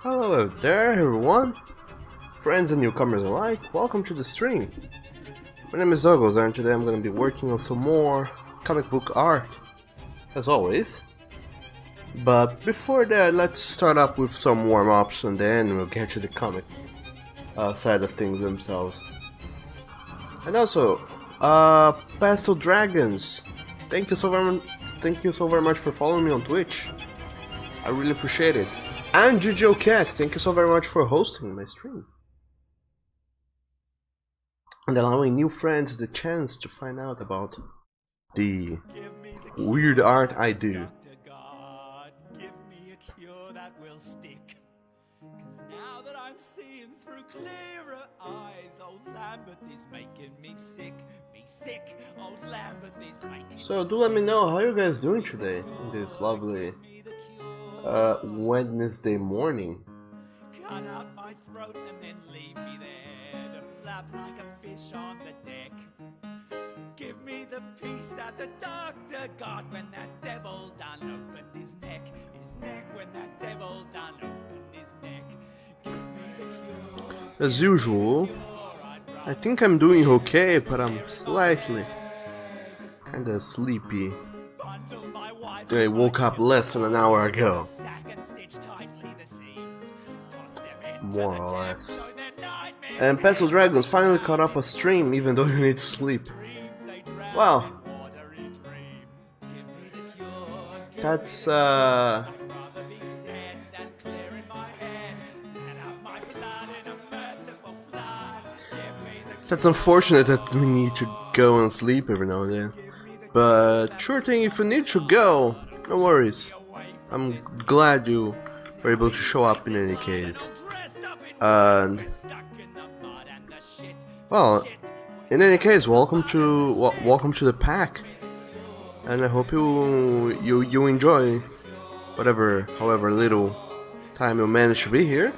Hello there everyone, friends and newcomers alike, welcome to the stream. My name is Douglas and today I'm going to be working on some more comic book art, as always. But before that, let's start up with some warm-ups and then we'll get to the comic side of things themselves. And also, Pastel Dragons, thank you so very much for following me on Twitch. I really appreciate it. And Jujo Cat, thank you so very much for hosting my stream and allowing new friends the chance to find out about the weird art I do. Give me a cure that will stick. 'Cause now that I'm seeing through clearer eyes, old Lambeth is making me sick. Me sick, old Lambeth is making me So do let me know how you guys doing today in this lovely Wednesday morning. Cut out my throat and then leave me there to flap like a fish on the deck. Give me the peace that the doctor got when that devil done opened his neck when that devil done opened his neck. Give me the cure. As usual, I think I'm doing okay, but I'm slightly kinda sleepy. I woke up less than an hour ago. More or less. And Pastel Dragons finally caught up a stream even though you need to sleep. Wow. That's That's unfortunate that we need to go and sleep every now and then. But sure thing, if you need to go, no worries. I'm glad you were able to show up in any case. And well, in any case, welcome to the pack. And I hope you enjoy however little time you manage to be here.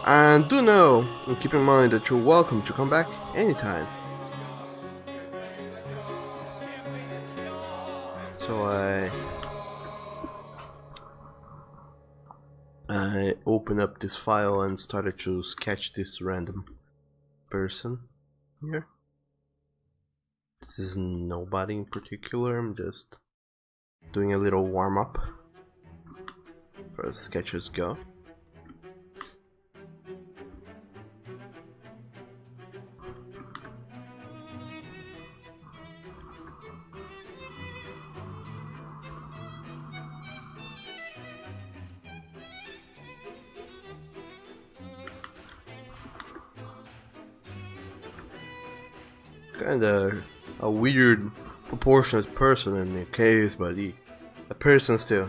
And do know and keep in mind that you're welcome to come back anytime. So I open up this file and started to sketch this random person here. This is nobody in particular, I'm just doing a little warm-up for as sketches go. Kinda a weird proportionate person in the case, but a person still.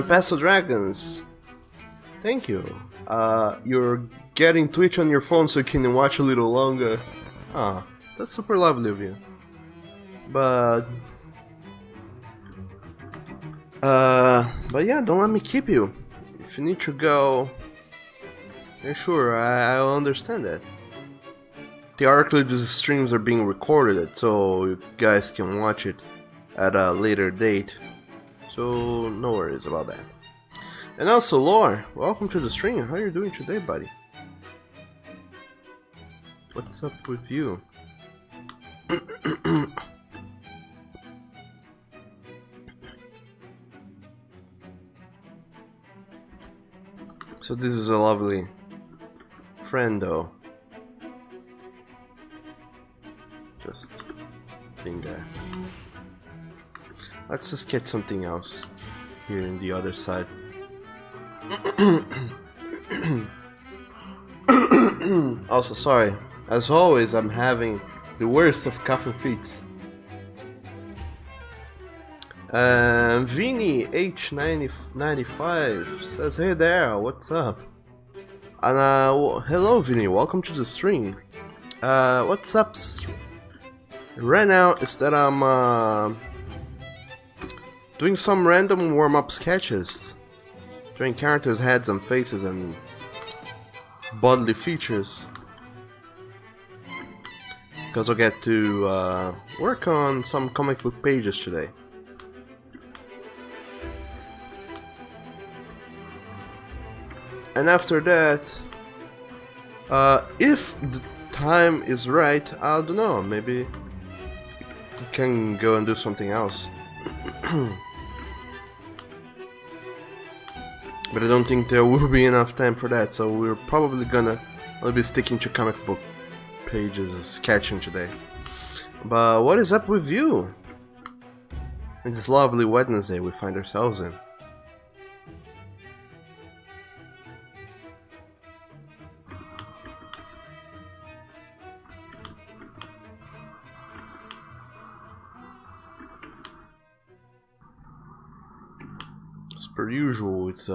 Paso Dragons, thank you. You're getting Twitch on your phone so you can watch a little longer. Ah, that's super lovely of you. But yeah, don't let me keep you. If you need to go, yeah, sure, I'll understand that. Theoretically, these streams are being recorded, so you guys can watch it at a later date. So no worries about that. And also, Lore, welcome to the stream. How are you doing today, buddy? What's up with you? So this is a lovely friendo. Just being there. Let's just get something else here in the other side. Also, sorry. As always, I'm having the worst of coughing fits. Vinny H95 says, "Hey there, what's up?" And hello, Vinny. Welcome to the stream. What's up? Right now is that I'm doing some random warm-up sketches, drawing characters' heads and faces and bodily features, because I'll get to work on some comic book pages today. And after that, if the time is right, I don't know, maybe we can go and do something else. But I don't think there will be enough time for that, so we're probably gonna be sticking to comic book pages sketching today. But what is up with you in this lovely Wednesday we find ourselves in? As per usual, it's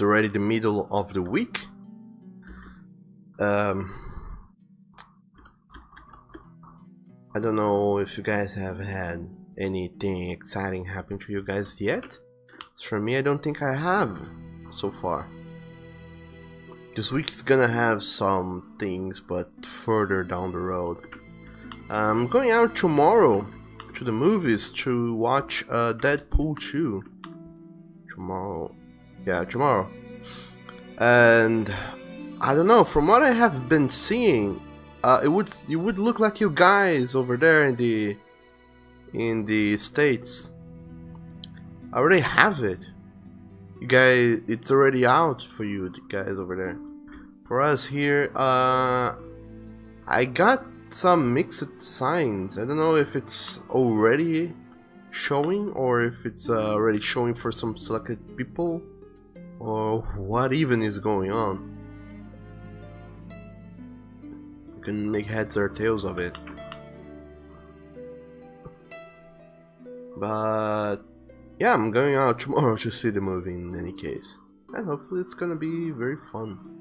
already the middle of the week. I don't know if you guys have had anything exciting happen to you guys yet. For me, I don't think I have so far. This week is gonna have some things, but further down the road. I'm going out tomorrow to the movies to watch Deadpool 2. Tomorrow. Yeah, tomorrow. And I don't know, from what I have been seeing, it would look like you guys over there in the States already have it. You guys, it's already out for you guys over there. For us here, I got some mixed signs. I don't know if it's already showing or if it's already showing for some selected people, or what even is going on. You can make heads or tails of it. But yeah, I'm going out tomorrow to see the movie in any case, and hopefully it's gonna be very fun.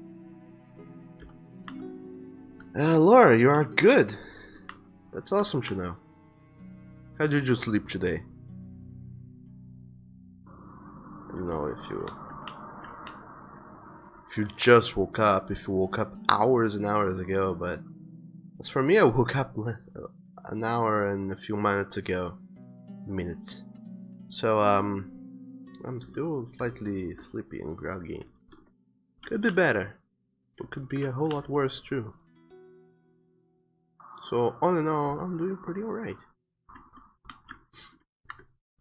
Laura, you are good. That's awesome to know. How did you sleep today? I don't know if you just woke up, if you woke up hours and hours ago, but as for me, I woke up an hour and a few minutes ago. So I'm still slightly sleepy and groggy. Could be better, but could be a whole lot worse too. So all in all, I'm doing pretty alright.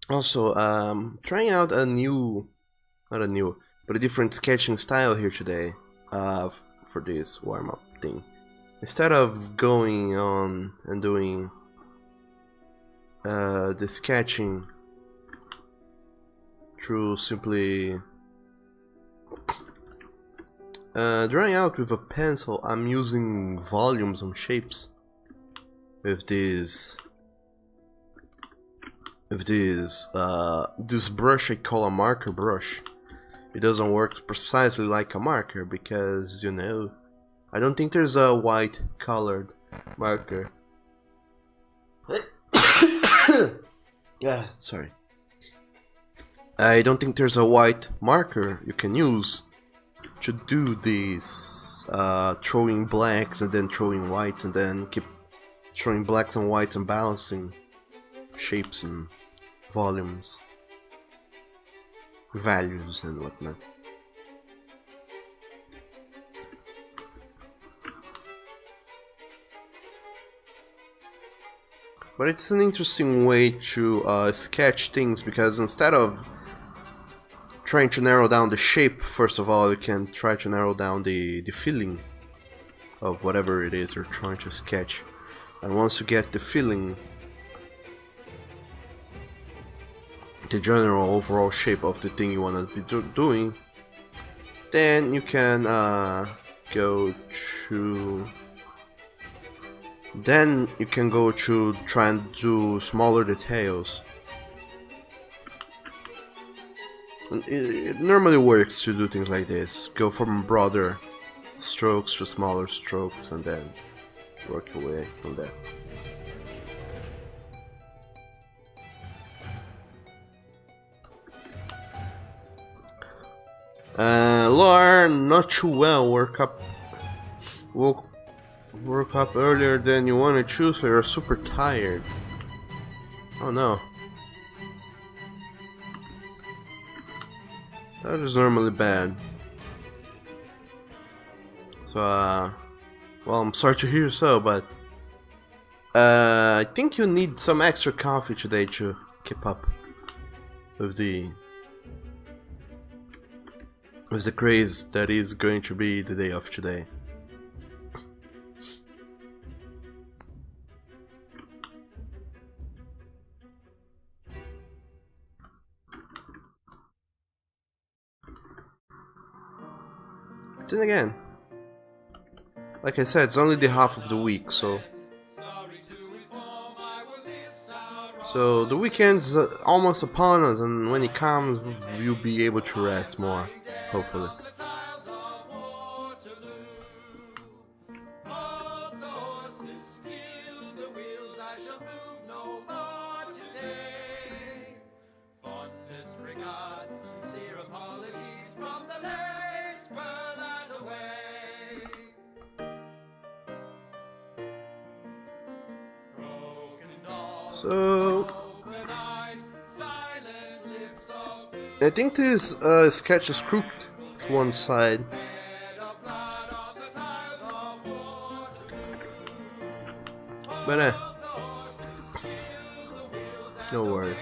Also, trying out a different sketching style here today, for this warm-up thing. Instead of going on and doing the sketching through simply drawing out with a pencil, I'm using volumes and shapes with this brush I call a marker brush. It doesn't work precisely like a marker because, you know, I don't think there's a white colored marker. Yeah, sorry. I don't think there's a white marker you can use to do this throwing blacks and then throwing whites and then keep throwing blacks and whites and balancing shapes and volumes, values and whatnot. But it's an interesting way to sketch things, because instead of trying to narrow down the shape, first of all, you can try to narrow down the feeling of whatever it is you're trying to sketch. And once you get the feeling, the general overall shape of the thing you want to be doing, then you can go to try and do smaller details. And it normally works to do things like this. Go from broader strokes to smaller strokes and then work your way from there. Laura, not too well. Woke up earlier than you wanted to, so you're super tired. Oh no. That is normally bad. So, well, I'm sorry to hear so, but I think you need some extra coffee today to keep up with the craze that is going to be the day of today. Then again, like I said, it's only the half of the week, so the weekend's almost upon us, and when it comes, you'll be able to rest more, hopefully. So I think this sketch is crooked to one side. But no worries.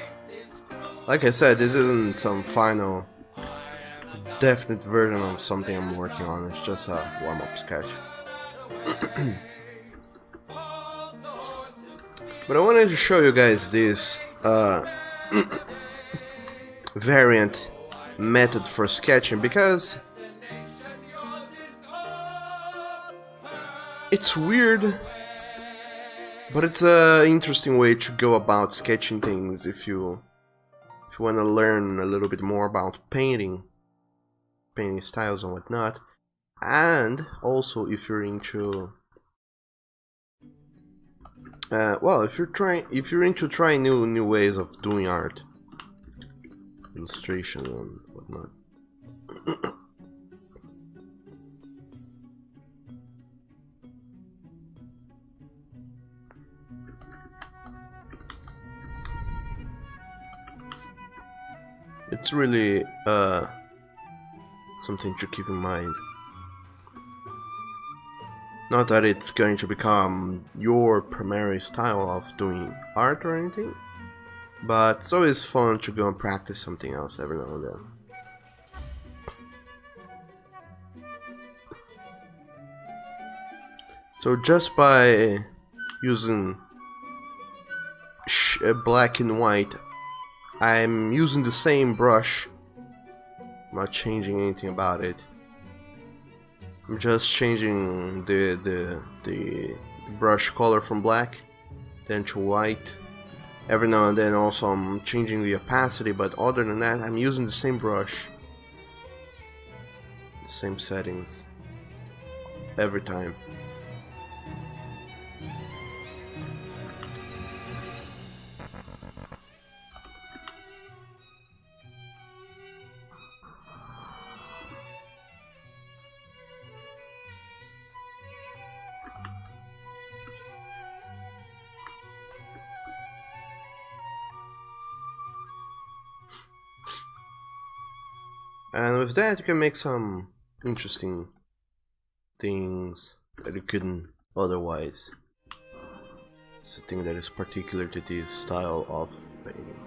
Like I said, this isn't some final definite version of something I'm working on. It's just a warm-up sketch. But I wanted to show you guys this variant method for sketching, because it's weird, but it's an interesting way to go about sketching things if you want to learn a little bit more about painting styles and whatnot, and also if you're into if you're into trying new ways of doing art, illustration and whatnot. It's really something to keep in mind. Not that it's going to become your primary style of doing art or anything, but it's always fun to go and practice something else every now and then. So just by using black and white, I'm using the same brush, not changing anything about it. I'm just changing the brush color from black then to white. Every now and then also I'm changing the opacity, but other than that I'm using the same brush, the same settings every time. And with that you can make some interesting things that you couldn't otherwise. It's a thing that is particular to this style of painting.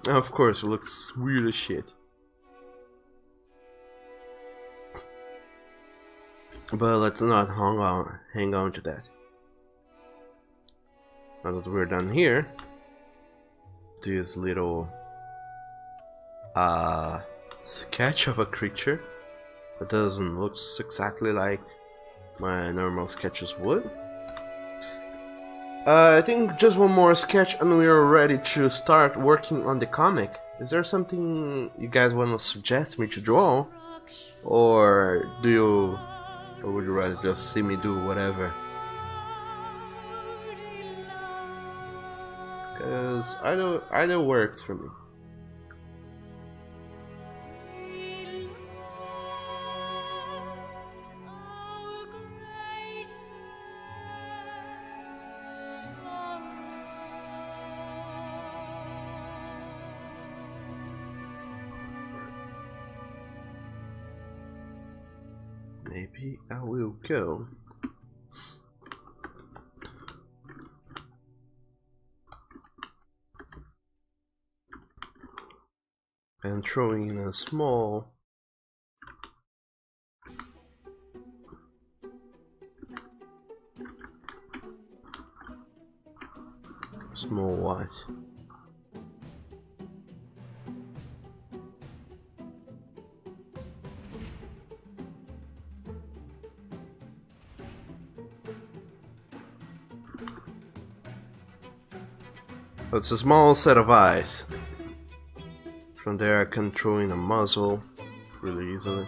Now, of course, it looks weird as shit. But let's not hang on to that. Now that we're done here, this little sketch of a creature that doesn't look exactly like my normal sketches would. I think just one more sketch and we are ready to start working on the comic. Is there something you guys want to suggest me to draw? Or would you rather just see me do whatever? Because either works for me. Maybe I will go and throw in a small what? It's a small set of eyes. From there I can throw in a muzzle really easily.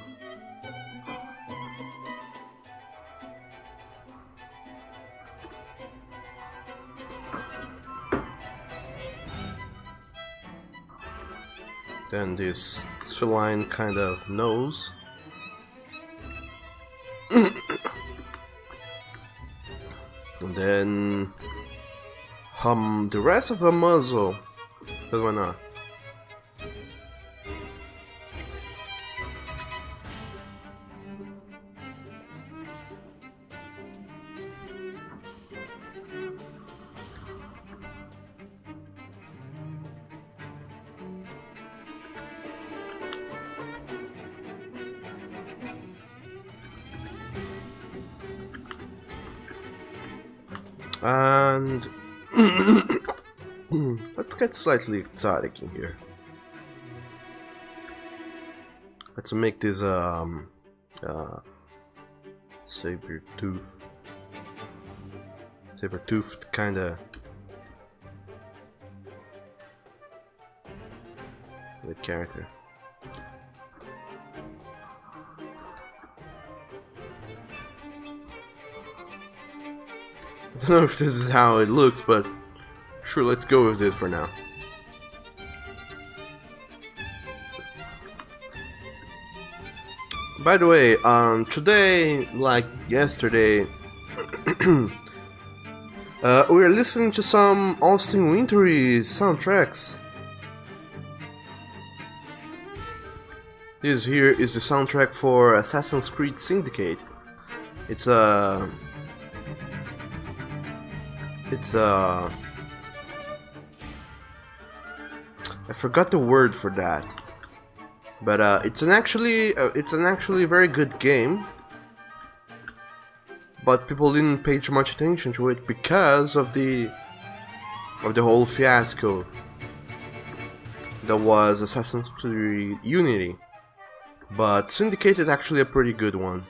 Then this feline kind of nose. And then the rest of the muzzle, but why not? And let's get slightly exotic in here. Let's make this saber-toothed kinda the character. I don't know if this is how it looks, but sure, let's go with this for now. By the way, today, like yesterday, we're listening to some Austin Wintory soundtracks. This here is the soundtrack for Assassin's Creed Syndicate. It's I forgot the word for that, but it's an actually very good game. But people didn't pay too much attention to it because of the whole fiasco that was Assassin's Creed Unity. But Syndicate is actually a pretty good one.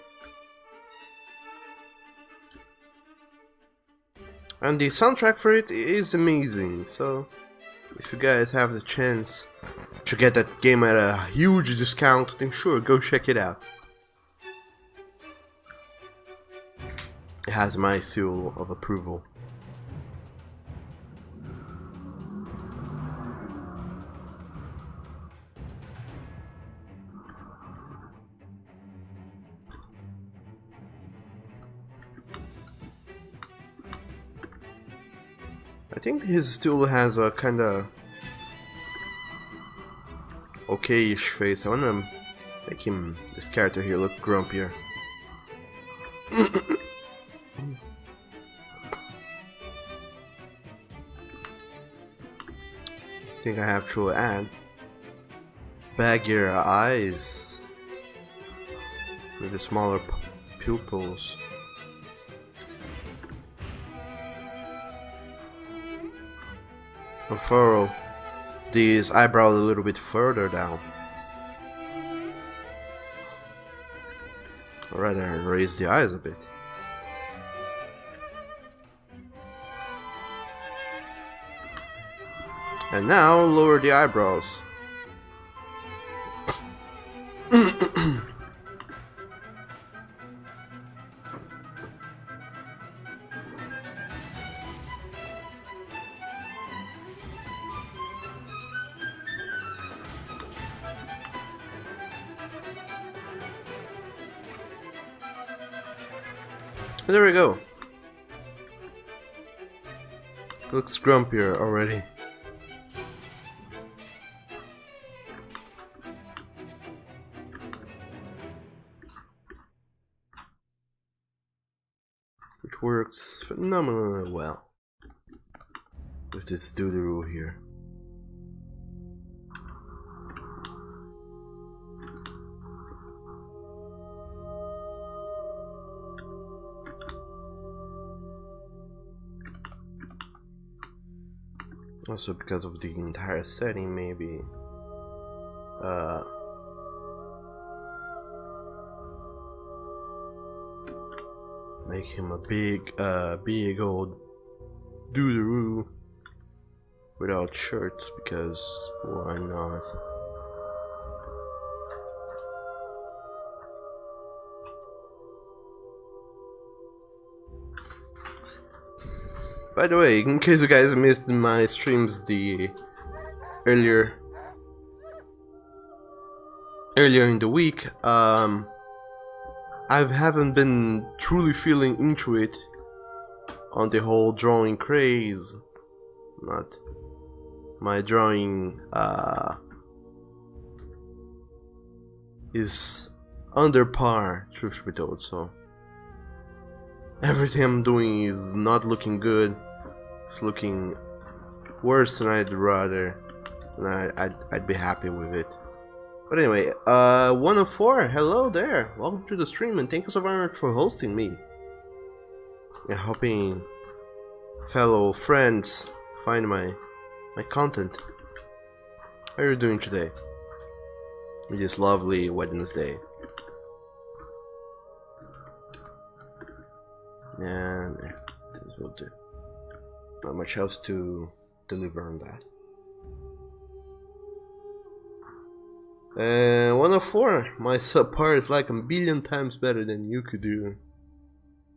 And the soundtrack for it is amazing, so if you guys have the chance to get that game at a huge discount, then sure, go check it out. It has my seal of approval. I think he still has a kinda okay-ish face. I wanna make this character here, look grumpier. I think I have to add baggier eyes with the smaller pupils. Unfurl these eyebrows a little bit further down. Or rather, raise the eyes a bit. And now lower the eyebrows. There we go. Looks grumpier already. Which works phenomenally well with this doo-doo here. Also because of the entire setting, maybe make him a big old doo-doo without shirts, because why not? By the way, in case you guys missed my streams earlier in the week, I haven't been truly feeling into it on the whole drawing craze. Not my drawing is under par, truth be told, so everything I'm doing is not looking good. It's looking worse than I'd rather, and I'd be happy with it. But anyway, 104, hello there, welcome to the stream, and thank you so very much for hosting me and helping fellow friends find my content. How are you doing today? This lovely Wednesday. And this will do. Not much else to deliver on that. And 104, my subpar is like a billion times better than you could do.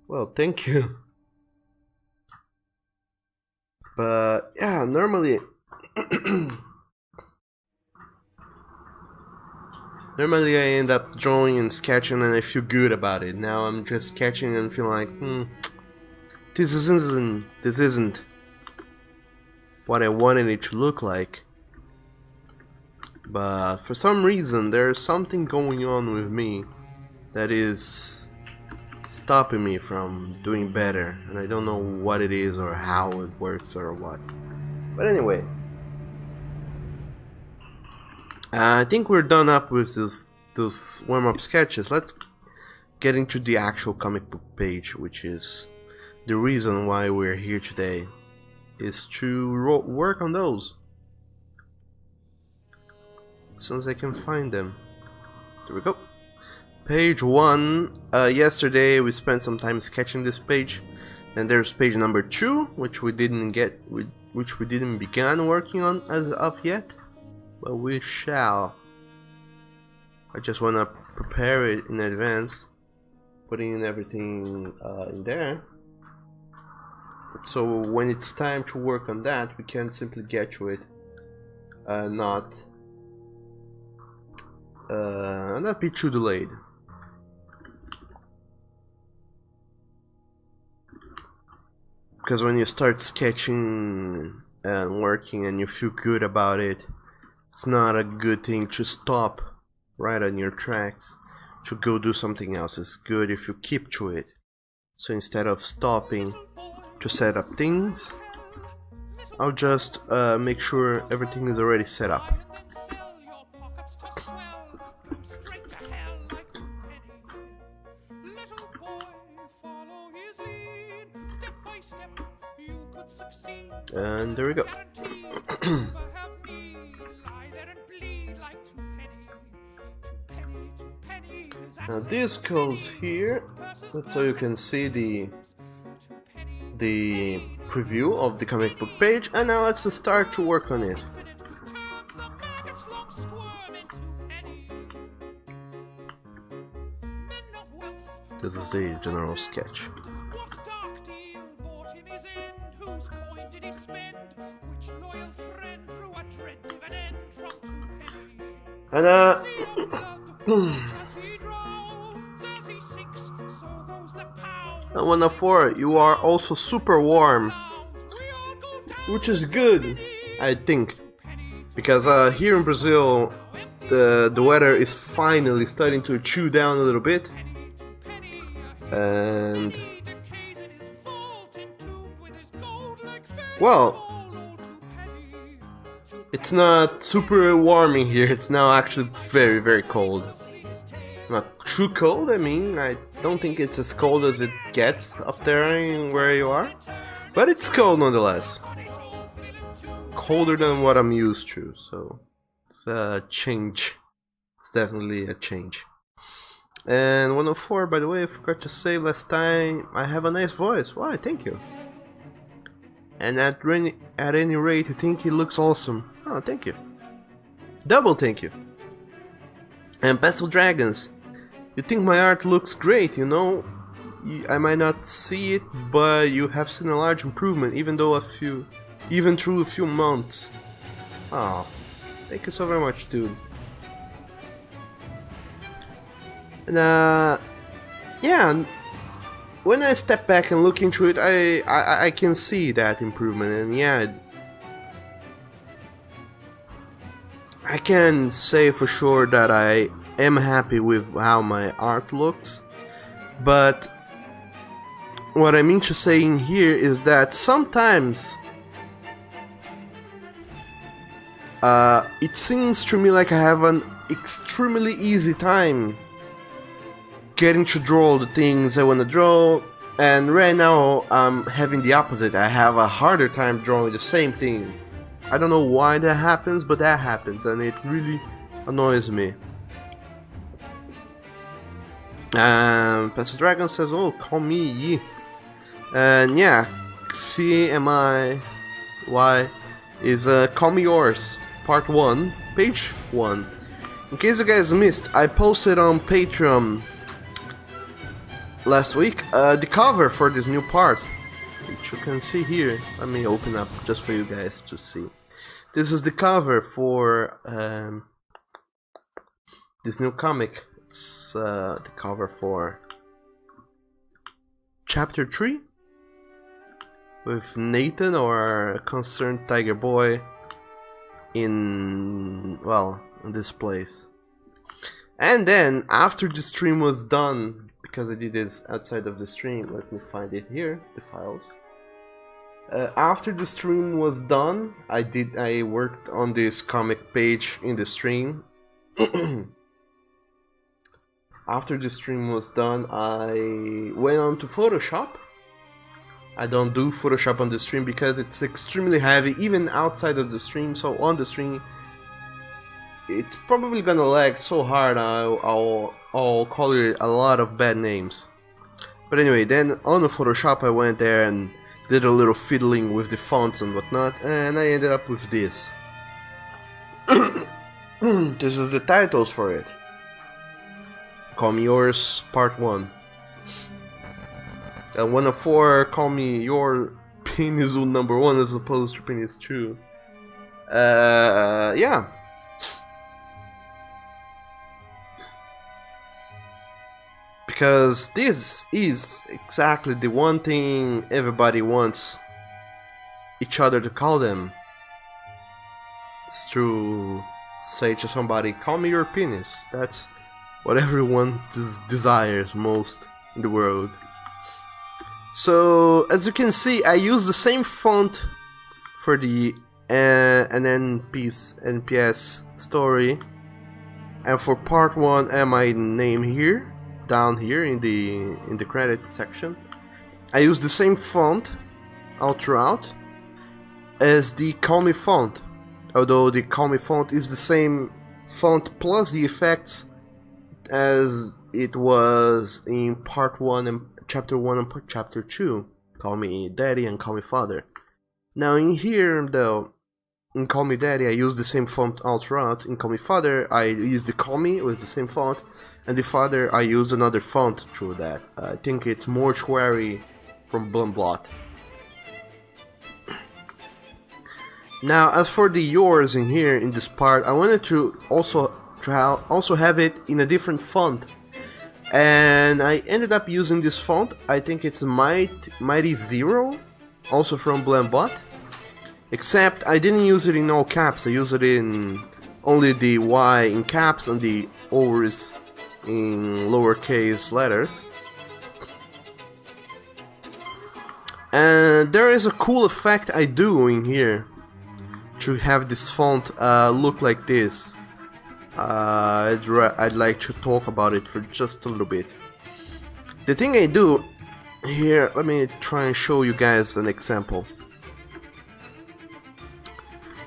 Well, thank you. But yeah, normally Normally I end up drawing and sketching and I feel good about it. Now I'm just sketching and feel like, this isn't what I wanted it to look like. But for some reason there's something going on with me that is stopping me from doing better, and I don't know what it is or how it works or what. But anyway, I think we're done up with those warm-up sketches. Let's get into the actual comic book page, which is the reason why we're here today, is to work on those as soon as I can find them. There we go. Page 1. Yesterday we spent some time sketching this page, and there's page number 2, which we didn't begin working on as of yet, but we shall. I just wanna prepare it in advance, putting in everything in there, so when it's time to work on that, we can simply get to it, not be too delayed. Because when you start sketching and working and you feel good about it, it's not a good thing to stop right on your tracks to go do something else. It's good if you keep to it. So instead of stopping to set up things, I'll just make sure everything is already set up. And there we go. Now this goes here, so you can see the preview of the comic book page, and now let's start to work on it. This is the general sketch. And and 104, you are also super warm, which is good, I think, because here in Brazil the weather is finally starting to chill down a little bit, and well, it's not super warming here. It's now actually very, very cold. Not too cold, I mean, I don't think it's as cold as it gets up there where you are, but it's cold nonetheless. Colder than what I'm used to, so it's a change. It's definitely a change. And 104, by the way, I forgot to say last time, I have a nice voice. Why? Thank you. And at any rate, you think he looks awesome. Oh, thank you. Double thank you. And Pastel Dragons, you think my art looks great, you know? I might not see it, but you have seen a large improvement, even through a few months. Oh, thank you so very much, dude. And yeah, when I step back and look into it, I can see that improvement, and yeah, I can say for sure that I am happy with how my art looks. But what I mean to say in here is that sometimes it seems to me like I have an extremely easy time getting to draw the things I want to draw, and right now I'm having the opposite. I have a harder time drawing the same thing. I don't know why that happens, but that happens, and it really annoys me. Pastel Dragon says, oh, call me Yi. And yeah, CMIY is Call Me Yours, part 1, page 1. In case you guys missed, I posted on Patreon last week the cover for this new part, which you can see here. Let me open up just for you guys to see. This is the cover for this new comic. It's the cover for Chapter 3 with Nathan, or Concerned Tiger Boy, in this place. And then after the stream was done, because I did this outside of the stream, let me find it here, the files. After the stream was done, I worked on this comic page in the stream. After the stream was done, I went on to Photoshop. I don't do Photoshop on the stream because it's extremely heavy, even outside of the stream. So on the stream, it's probably gonna lag so hard. I'll call it a lot of bad names. But anyway, then on the Photoshop, I went there and did a little fiddling with the fonts and whatnot, and I ended up with this. This is the titles for it. Call Me Yours, Part 1. And 1 of 4, Call Me Your Penis number 1 as opposed to Penis 2. Yeah. Because this is exactly the one thing everybody wants each other to call them. It's to say to somebody, call me your penis. That's what everyone desires most in the world. So, as you can see, I use the same font for the NPS story, and for part 1 and my name here, down here in the credit section, I use the same font all throughout as the Call Me font, although the Call Me font is the same font plus the effects as it was in part 1 and chapter 1 and chapter 2, Call Me Daddy and Call Me Father. Now in here though, in Call Me Daddy I use the same font all throughout. In Call Me Father I use the Call Me with the same font, and the Father I use another font through that. I think it's Mortuary from Blumblot. Now as for the yours in here in this part, I wanted to also have it in a different font, and I ended up using this font. I think it's Mighty Zero, also from Blambot, except I didn't use it in all caps. I used it in only the Y in caps and the O's in lowercase letters. And there is a cool effect I do in here to have this font look like this. I'd like to talk about it for just a little bit. The thing I do here, let me try and show you guys an example.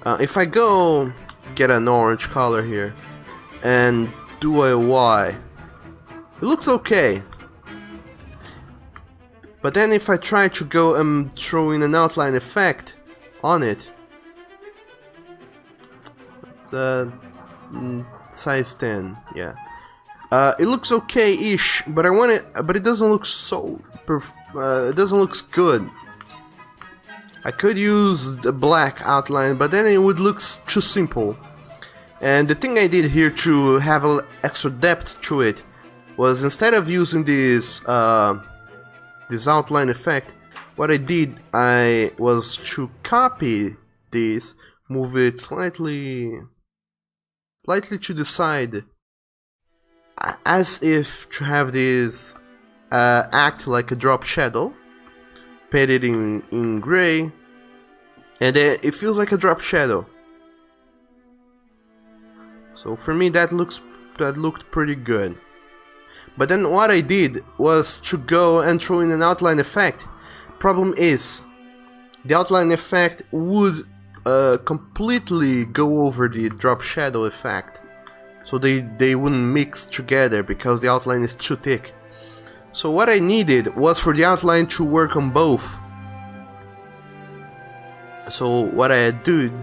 If I go get an orange color here and do a Y, it looks okay. But then if I try to go and throw in an outline effect on it, it's size 10, yeah. It looks okay-ish, but it doesn't look so it doesn't look good. I could use the black outline, but then it would look too simple. And the thing I did here to have a extra depth to it was, instead of using this this outline effect, what I did was to copy this, move it slightly to the side, as if to have this act like a drop shadow, paint it in gray, and then it feels like a drop shadow. So for me that looked pretty good. But then what I did was to go and throw in an outline effect. Problem is, the outline effect would completely go over the drop shadow effect, so they wouldn't mix together because the outline is too thick. So what I needed was for the outline to work on both. So what I did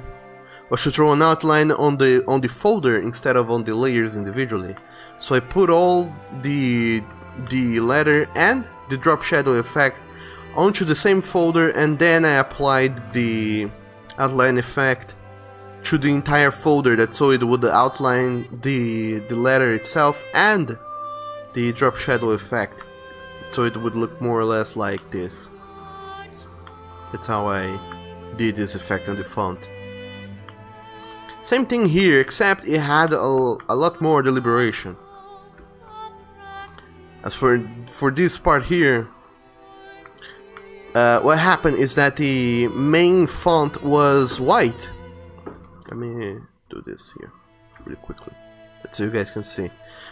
was to throw an outline on the folder instead of on the layers individually. So I put all the letter and the drop shadow effect onto the same folder, and then I applied the outline effect to the entire folder, that so it would outline the letter itself and the drop shadow effect, so it would look more or less like this. That's how I did this effect on the font. Same thing here, except it had a lot more deliberation. As for this part here, what happened is that the main font was white. Let me do this here really quickly, so you guys can see.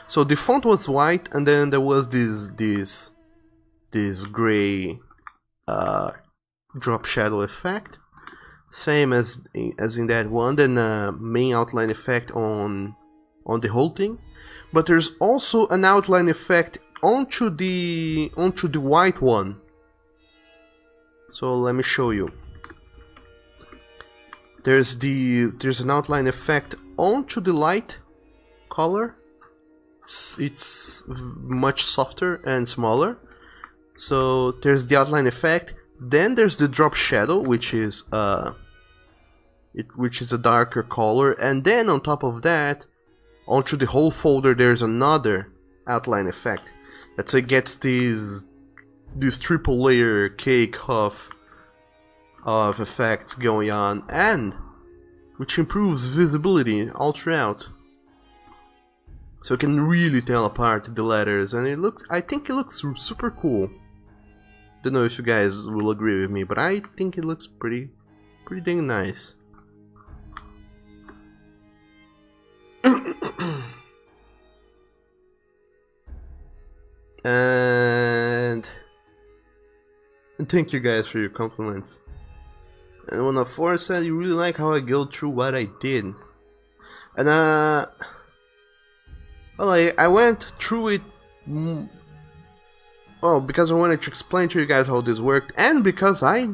So the font was white, and then there was this gray drop shadow effect, same as in that one. Then main outline effect on the whole thing, but there's also an outline effect onto the white one. So let me show you. There's an outline effect onto the light color. It's much softer and smaller. So there's the outline effect. Then there's the drop shadow, which is a darker color, and then on top of that, onto the whole folder, there's another outline effect. That's so it gets this triple layer cake of effects going on, and which improves visibility all throughout. So you can really tell apart the letters, and I think it looks super cool. Don't know if you guys will agree with me, but I think it looks pretty dang nice. And thank you guys for your compliments. And 104 said you really like how I go through what I did. And well, I went through it because I wanted to explain to you guys how this worked, and because I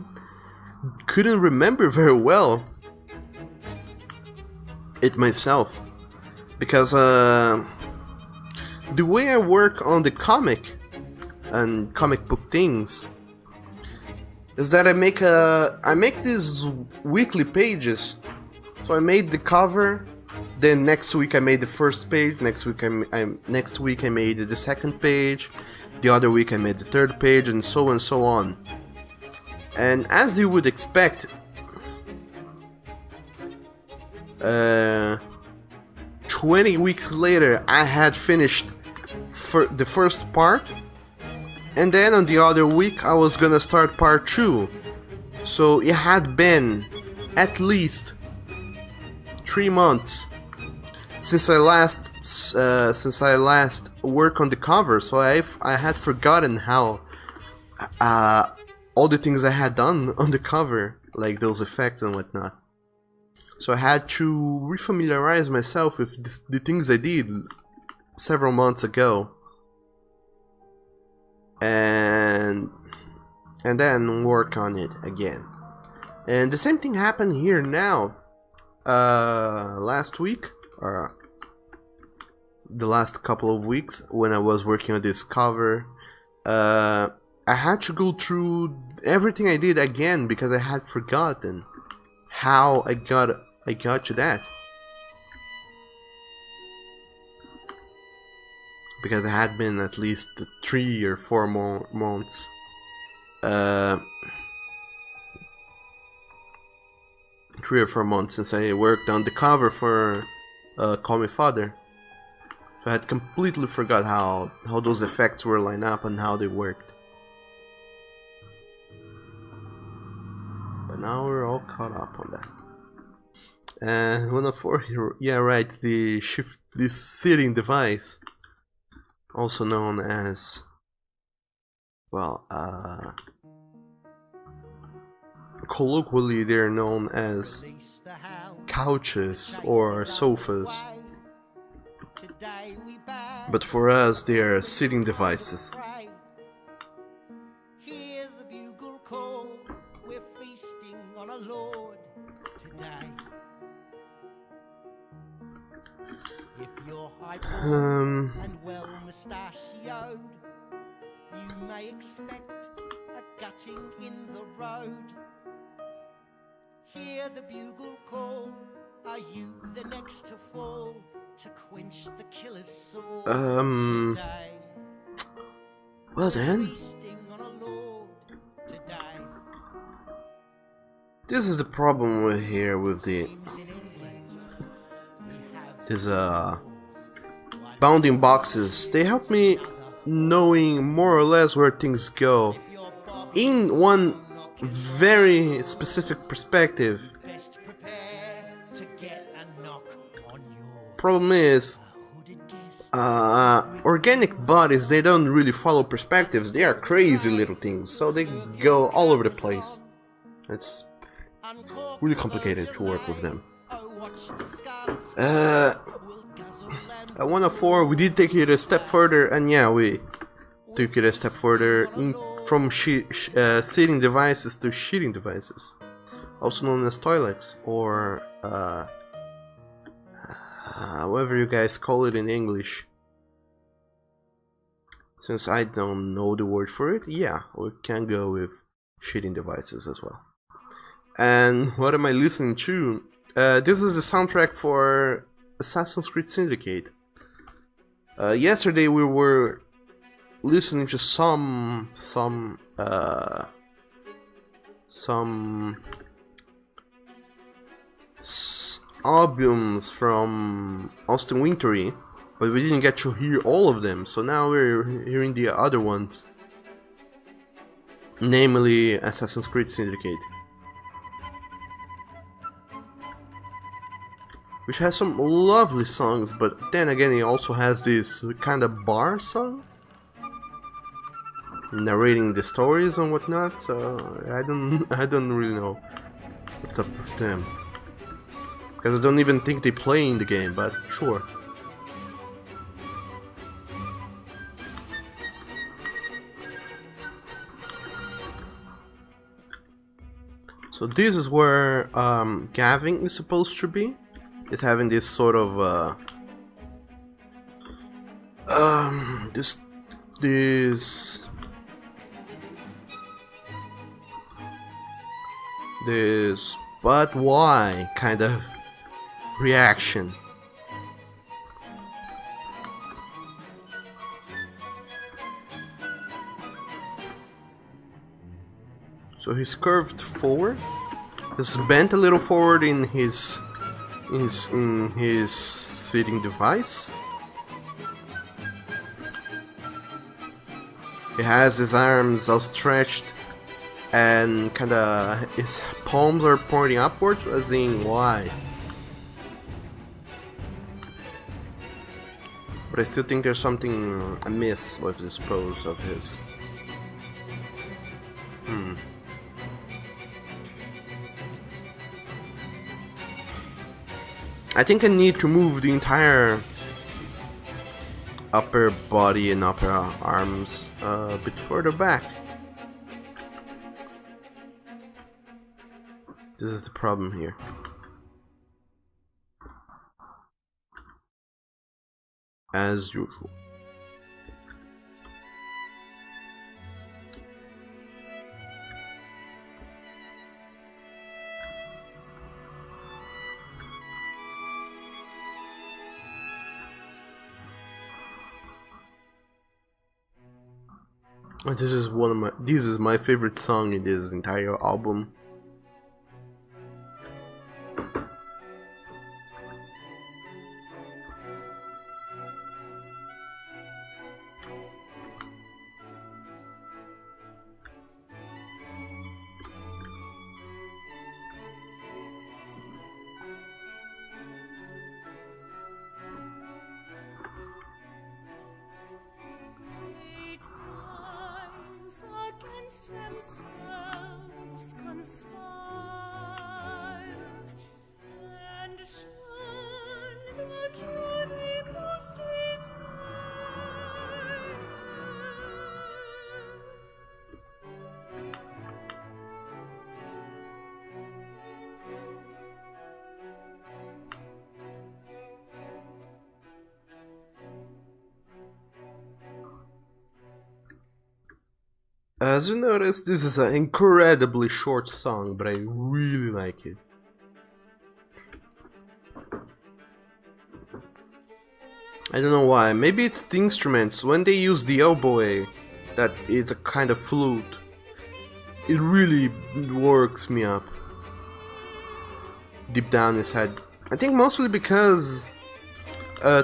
couldn't remember very well it myself. Because the way I work on the comic and comic book things is that I make these weekly pages. So I made the cover, then next week I made the first page, next week I made the second page, the other week I made the third page, and so on. And as you would expect, 20 weeks later I had finished the first part, and then on the other week I was gonna start part 2. So it had been at least 3 months since I last worked on the cover. So I had forgotten how all the things I had done on the cover, like those effects and whatnot. So I had to refamiliarize myself with the things I did several months ago, and then work on it again. And the same thing happened here now. Last week, or the last couple of weeks, when I was working on this cover, I had to go through everything I did again because I had forgotten how I got to that. Because it had been at least 3 or 4 more months. 3 or 4 months since I worked on the cover for Call Me Father. So I had completely forgot how those effects were lined up and how they worked. But now we're all caught up on that. And 104 here, yeah, right, the sitting device, also known as, well, colloquially they're known as couches or sofas, but for us they are sitting devices. Hear the bugle call, we're feasting on a lord today. If you're high-born and well mustachioed, you may expect a gutting in the road. Hear the bugle call, Are you the next to fall to quench the killer's soul today? Well then, Feasting on a lord today. this is the problem with here with the these bounding boxes. They help me knowing more or less where things go in one very specific perspective. Best prepare to get a knock on your Problem is, hooded guest. organic bodies, they don't really follow perspectives. They are crazy little things, so they go all over the place. It's really complicated to work with them. At 104, we did take it a step further, and yeah, we took it a step further from seating devices to sheeting devices, also known as toilets, or whatever you guys call it in English. Since I don't know the word for it, yeah, we can go with sheeting devices as well. And what am I listening to? This is the soundtrack for Assassin's Creed Syndicate. Yesterday we were listening to some albums from Austin Wintory, but we didn't get to hear all of them, so now we're hearing the other ones, namely Assassin's Creed Syndicate, which has some lovely songs, but then again it also has these kind of bar songs narrating the stories and whatnot, so I don't really know what's up with them, because I don't even think they play in the game, but sure. So this is where Gavin is supposed to be. It's having this sort of this but why kind of reaction. So he's curved forward. He's bent a little forward in his seating device. He has his arms outstretched and kinda his palms are pointing upwards, as in why. But I still think there's something amiss with this pose of his. I think I need to move the entire upper body and upper arms a bit further back. This is the problem here. As usual. This is my favorite song in this entire album. Against themselves conspire and shun the cure they most desire. As you notice, this is an incredibly short song, but I really like it. I don't know why. Maybe it's the instruments. When they use the oboe, that is a kind of flute, it really works me up deep down inside. I think mostly because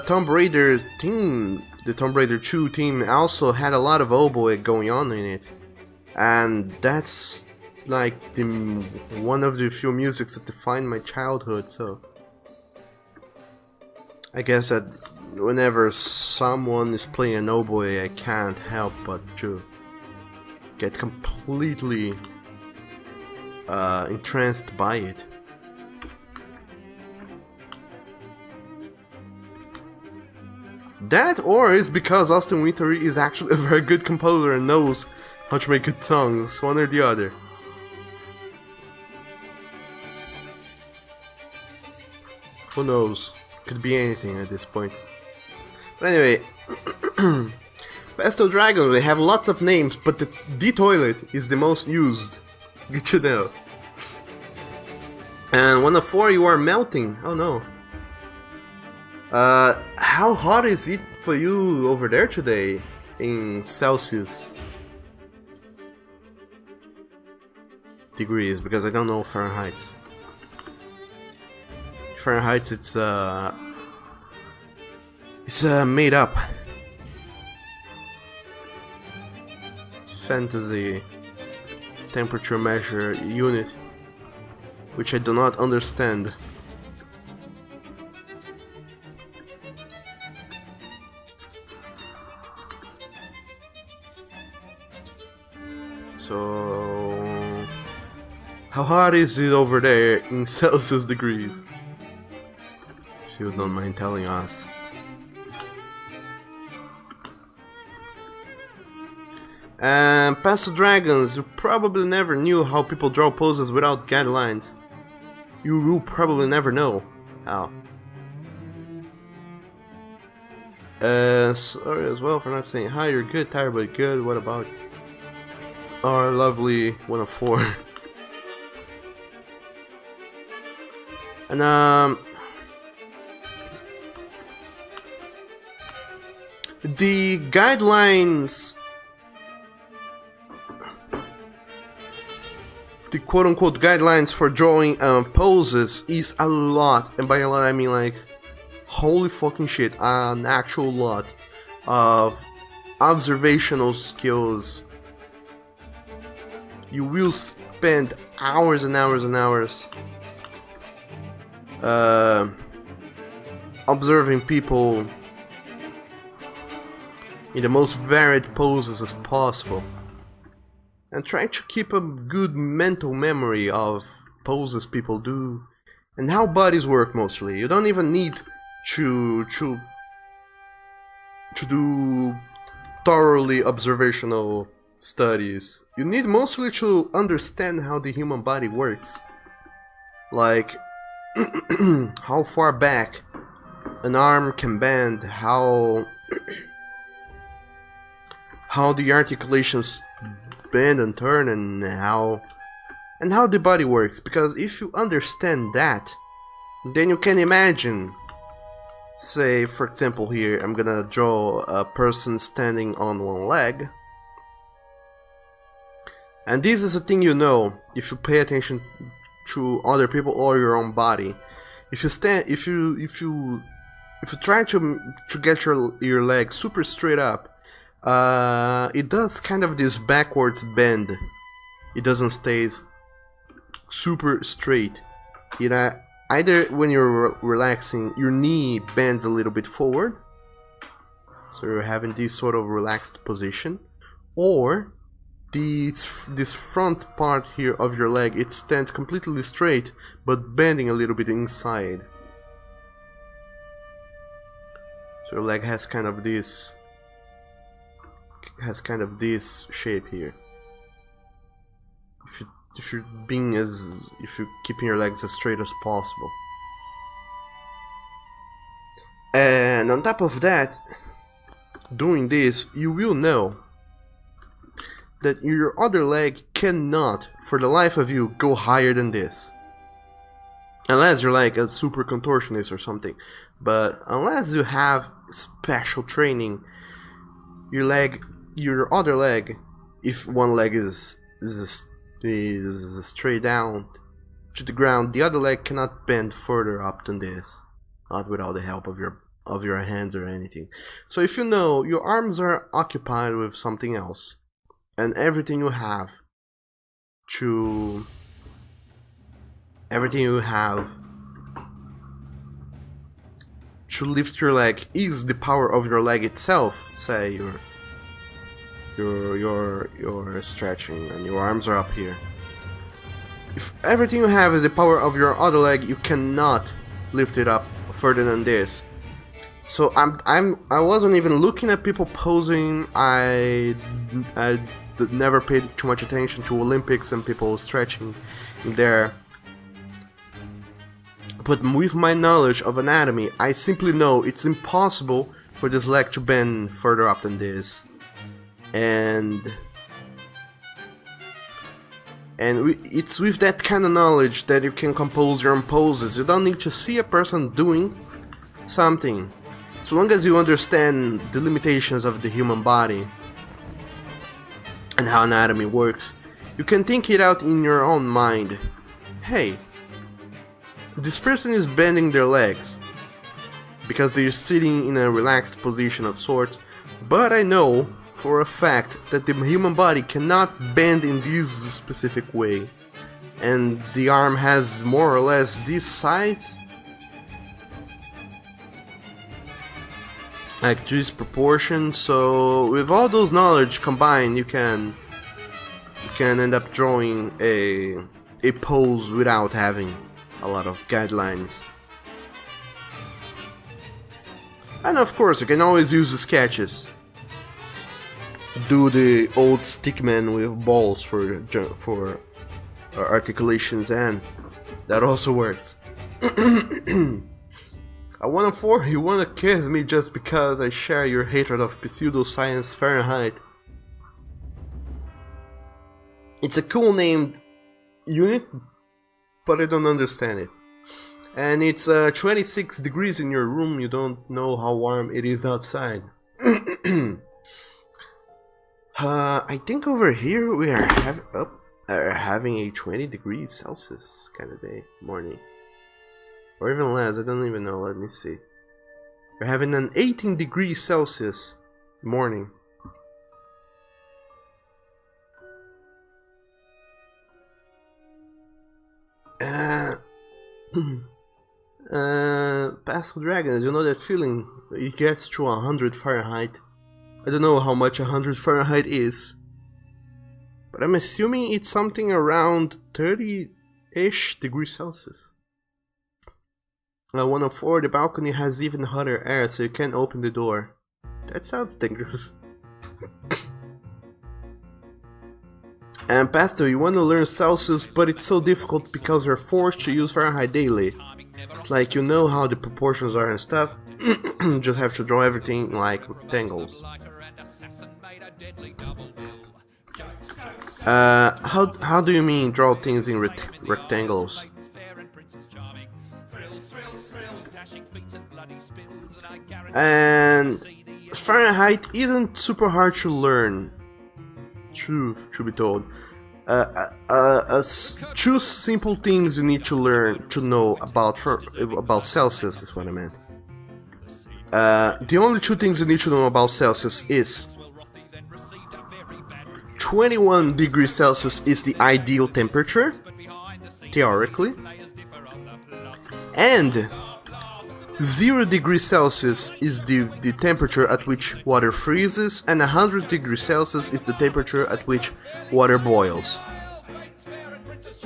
Tomb Raider's team, the Tomb Raider 2 team, also had a lot of oboe going on in it, and that's like one of the few musics that defined my childhood. So I guess that whenever someone is playing an oboe, I can't help but to get completely entranced by it. That, or is because Austin Wintory is actually a very good composer and knows how to make good songs, one or the other. Who knows? Could be anything at this point. But anyway, Pastel Dragon, they have lots of names, but the toilet is the most used. Good to know. And 1 of 4, you are melting. Oh no. How hot is it for you over there today in Celsius degrees? Because I don't know Fahrenheit. Fahrenheit, it's made up fantasy temperature measure unit, which I do not understand. So, how hot is it over there in Celsius degrees? If you don't mind telling us. And Pastel Dragons, you probably never knew how people draw poses without guidelines. You will probably never know how. Sorry as well for not saying hi, you're good, tired but good, what about our lovely 1 of 4? And the guidelines, the quote-unquote guidelines for drawing poses is a lot, and by a lot I mean like holy fucking shit, an actual lot of observational skills. You will spend hours and hours and hours observing people in the most varied poses as possible, and trying to keep a good mental memory of poses people do and how bodies work. Mostly, you don't even need to do thoroughly observational studies. You need mostly to understand how the human body works, like how far back an arm can bend, how the articulations bend and turn, and how the body works. Because if you understand that, then you can imagine, say for example here, I'm gonna draw a person standing on one leg, and this is a thing you know if you pay attention to other people or your own body. If you try to get your leg super straight up, it does kind of this backwards bend. It doesn't stay super straight. Either when you're relaxing, your knee bends a little bit forward, so you're having this sort of relaxed position, or this front part here of your leg, it stands completely straight but bending a little bit inside. So your leg has kind of this shape here. If you're keeping your legs as straight as possible. And on top of that, doing this, you will know that your other leg cannot, for the life of you, go higher than this. Unless you're like a super contortionist or something. But unless you have special training, your other leg, if one leg is straight down to the ground, the other leg cannot bend further up than this, not without the help of your hands or anything. So if you know your arms are occupied with something else, and everything you have to lift your leg is the power of your leg itself. Say you're stretching and your arms are up here. If everything you have is the power of your other leg, you cannot lift it up further than this. So I wasn't even looking at people posing. I never paid too much attention to Olympics and people stretching there. But with my knowledge of anatomy, I simply know it's impossible for this leg to bend further up than this. And it's with that kind of knowledge that you can compose your own poses. You don't need to see a person doing something. So long as you understand the limitations of the human body and how anatomy works, you can think it out in your own mind. Hey, this person is bending their legs because they're sitting in a relaxed position of sorts, but I know for a fact that the human body cannot bend in this specific way, and the arm has more or less this size, like this proportion. So with all those knowledge combined, you can end up drawing a pose without having a lot of guidelines. And of course, you can always use the sketches. Do the old stickman with balls for articulations, and that also works. I wanna for you wanna kiss me just because I share your hatred of pseudoscience Fahrenheit. It's a cool named unit, but I don't understand it. And it's 26 degrees in your room. You don't know how warm it is outside. I think over here we are having a 20 degrees Celsius kind of day, morning. Or even less, I don't even know, let me see. We're having an 18 degrees Celsius morning. Past Dragons, you know that feeling? It gets to 100 Fahrenheit. I don't know how much 100 Fahrenheit is, but I'm assuming it's something around 30-ish degrees Celsius. 104, the balcony has even hotter air, so you can't open the door. That sounds dangerous. And Pastor, you want to learn Celsius, but it's so difficult because you're forced to use Fahrenheit daily. Like, you know how the proportions are and stuff. Just have to draw everything like rectangles. How do you mean draw things in rectangles? And Fahrenheit isn't super hard to learn. Truth be told. Two simple things you need to learn to know about Celsius is what I meant. The only two things you need to know about Celsius is 21 degrees Celsius is the ideal temperature, theoretically, and 0 degrees Celsius is the temperature at which water freezes, and 100 degrees Celsius is the temperature at which water boils.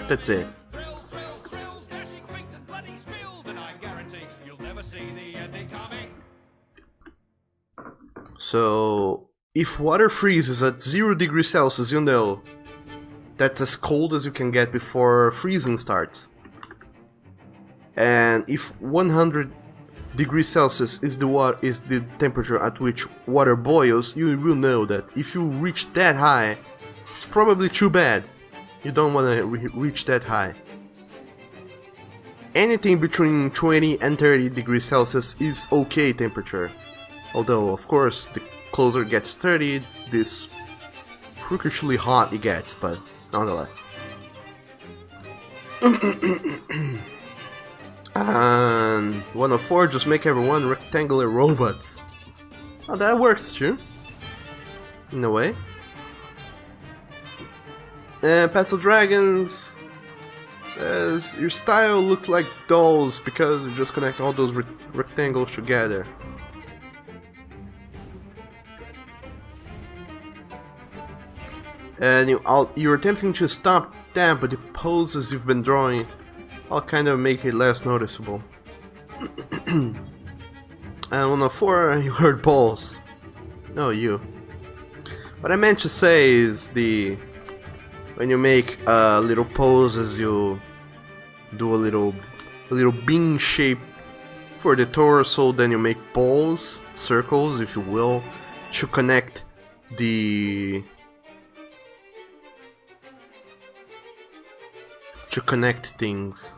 That's it. So, if water freezes at 0 degrees Celsius, you know that's as cold as you can get before freezing starts. And if 100 degrees Celsius is the temperature at which water boils, you will know that if you reach that high, it's probably too bad. You don't want to reach that high. anything between 20 and 30 degrees Celsius is okay temperature. Although, of course, the closer it gets 30, this freakishly hot it gets, but nonetheless. And 104, just make everyone rectangular robots. Oh, that works too. In a way. And Pastel Dragons says your style looks like dolls because you just connect all those rectangles together. And you're attempting to stop them, but the poses you've been drawing all kind of make it less noticeable. And 104, you heard balls. No, you. What I meant to say is when you make little poses, you do a little bean shape for the torso, then you make balls, circles, if you will, to connect things,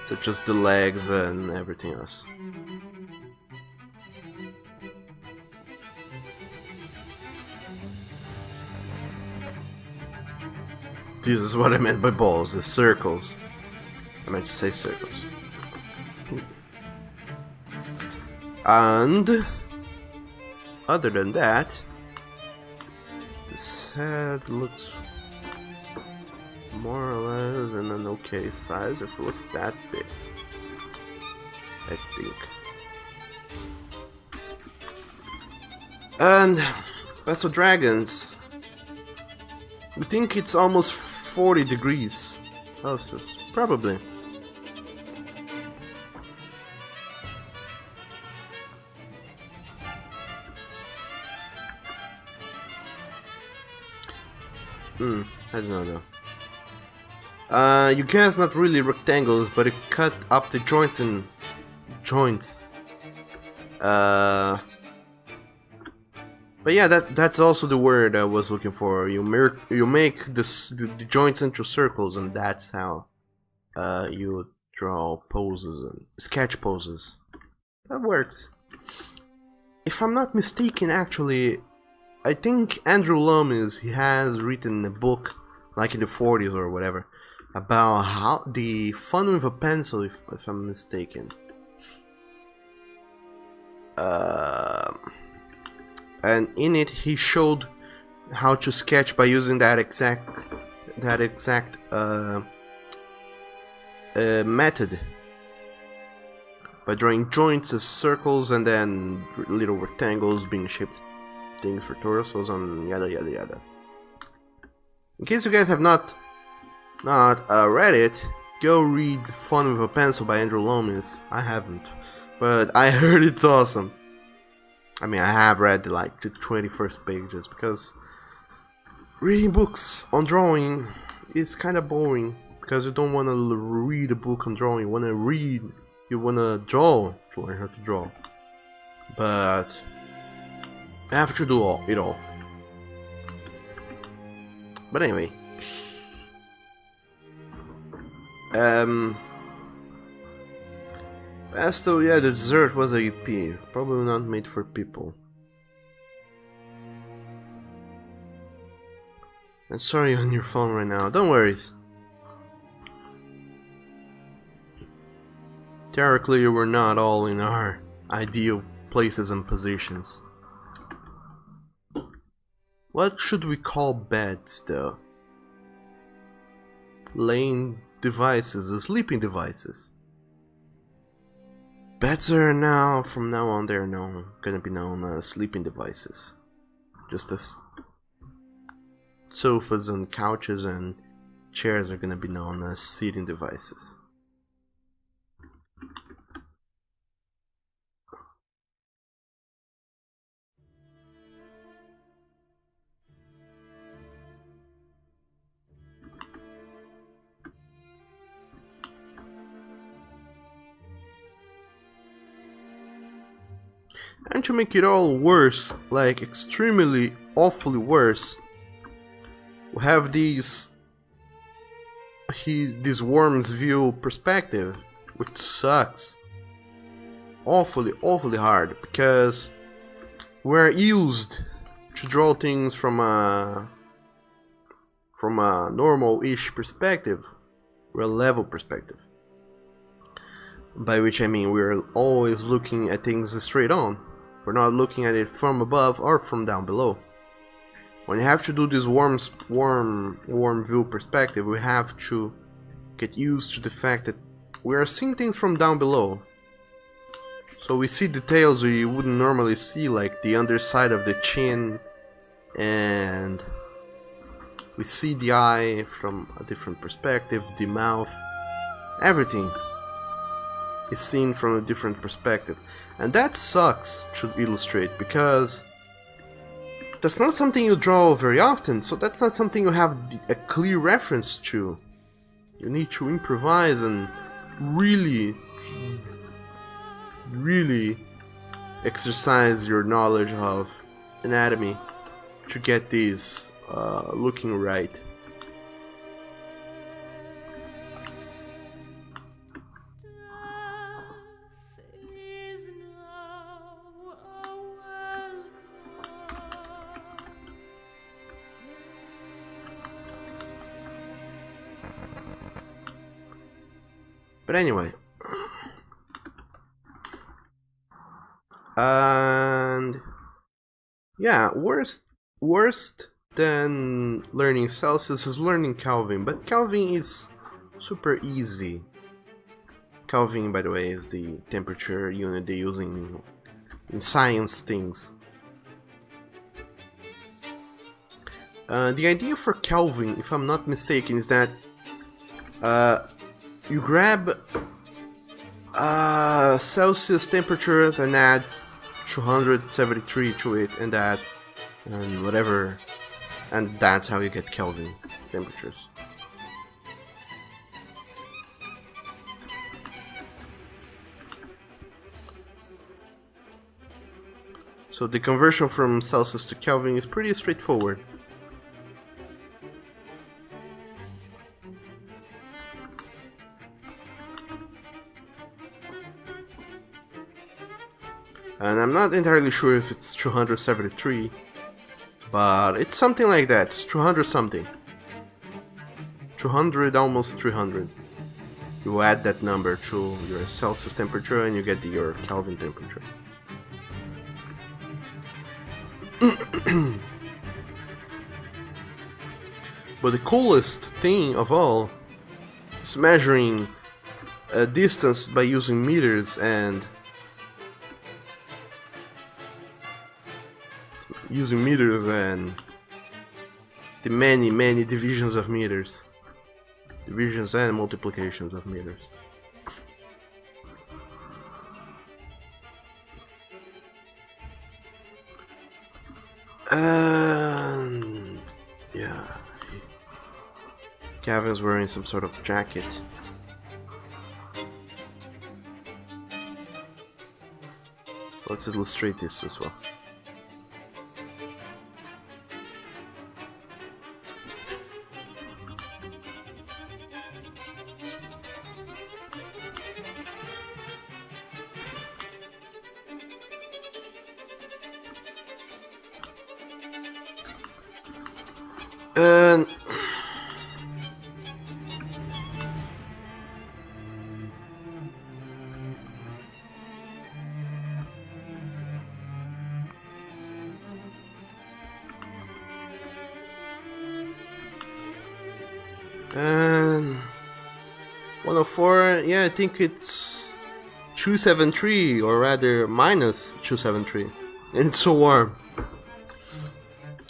such as the legs and everything else. This is what I meant by balls, the circles. I meant to say circles. And other than that, this head looks more or less in an okay size if it looks that big, I think. And Pastel Dragons, we think it's almost 40 degrees Celsius, probably. I don't know. You guess not really rectangles, but it cut up the joints and joints. But yeah, that's also the word I was looking for. You make the joints into circles, and that's how you draw poses and sketch poses. That works. If I'm not mistaken, actually, I think Andrew Loomis, he has written a book, like in the 40s or whatever, about how the fun with a pencil, if I'm mistaken. And in it he showed how to sketch by using that exact method, by drawing joints as circles and then little rectangles being shaped things for torsos and yada yada yada. In case you guys have not read it, go read Fun with a Pencil by Andrew Loomis. I haven't, but I heard it's awesome. I mean, I have read like the 21st pages, because reading books on drawing is kind of boring, because you don't want to read a book on drawing, you want to draw to learn how to draw. But I have to do it all. But anyway, Pesto, yeah, the dessert was a EP, probably not made for people. And sorry on your phone right now, don't worry. Theoretically, we're not all in our ideal places and positions. What should we call beds, though? Laying devices, the sleeping devices. Beds are from now on, they're gonna be known as sleeping devices. Just as sofas and couches and chairs are gonna be known as seating devices. And to make it all worse, like extremely awfully worse, we have these this worm's view perspective, which sucks awfully hard, because we're used to draw things from a normal-ish perspective, or a level perspective, by which I mean we're always looking at things straight on. We're not looking at it from above or from down below. When you have to do this warm view perspective, we have to get used to the fact that we are seeing things from down below. So we see details we wouldn't normally see, like the underside of the chin, and we see the eye from a different perspective, the mouth, everything is seen from a different perspective. And that sucks to illustrate, because that's not something you draw very often, so that's not something you have a clear reference to. You need to improvise and really exercise your knowledge of anatomy to get these looking right. But anyway, and yeah, worst than learning Celsius is learning Kelvin, but Kelvin is super easy. Kelvin, by the way, is the temperature unit they use in science things. The idea for Kelvin, if I'm not mistaken, is that you grab Celsius temperatures and add 273 to it, and that, and whatever, and that's how you get Kelvin temperatures. So the conversion from Celsius to Kelvin is pretty straightforward. And I'm not entirely sure if it's 273, but it's something like that. It's 200 something. 200, almost 300. You add that number to your Celsius temperature and you get your Kelvin temperature. But the coolest thing of all is measuring a distance by using meters and the many divisions of meters, divisions and multiplications of meters. And yeah, Gavin's wearing some sort of jacket. Let's illustrate this as well. And And 104, yeah, I think it's 273, or rather minus 273. And it's so warm.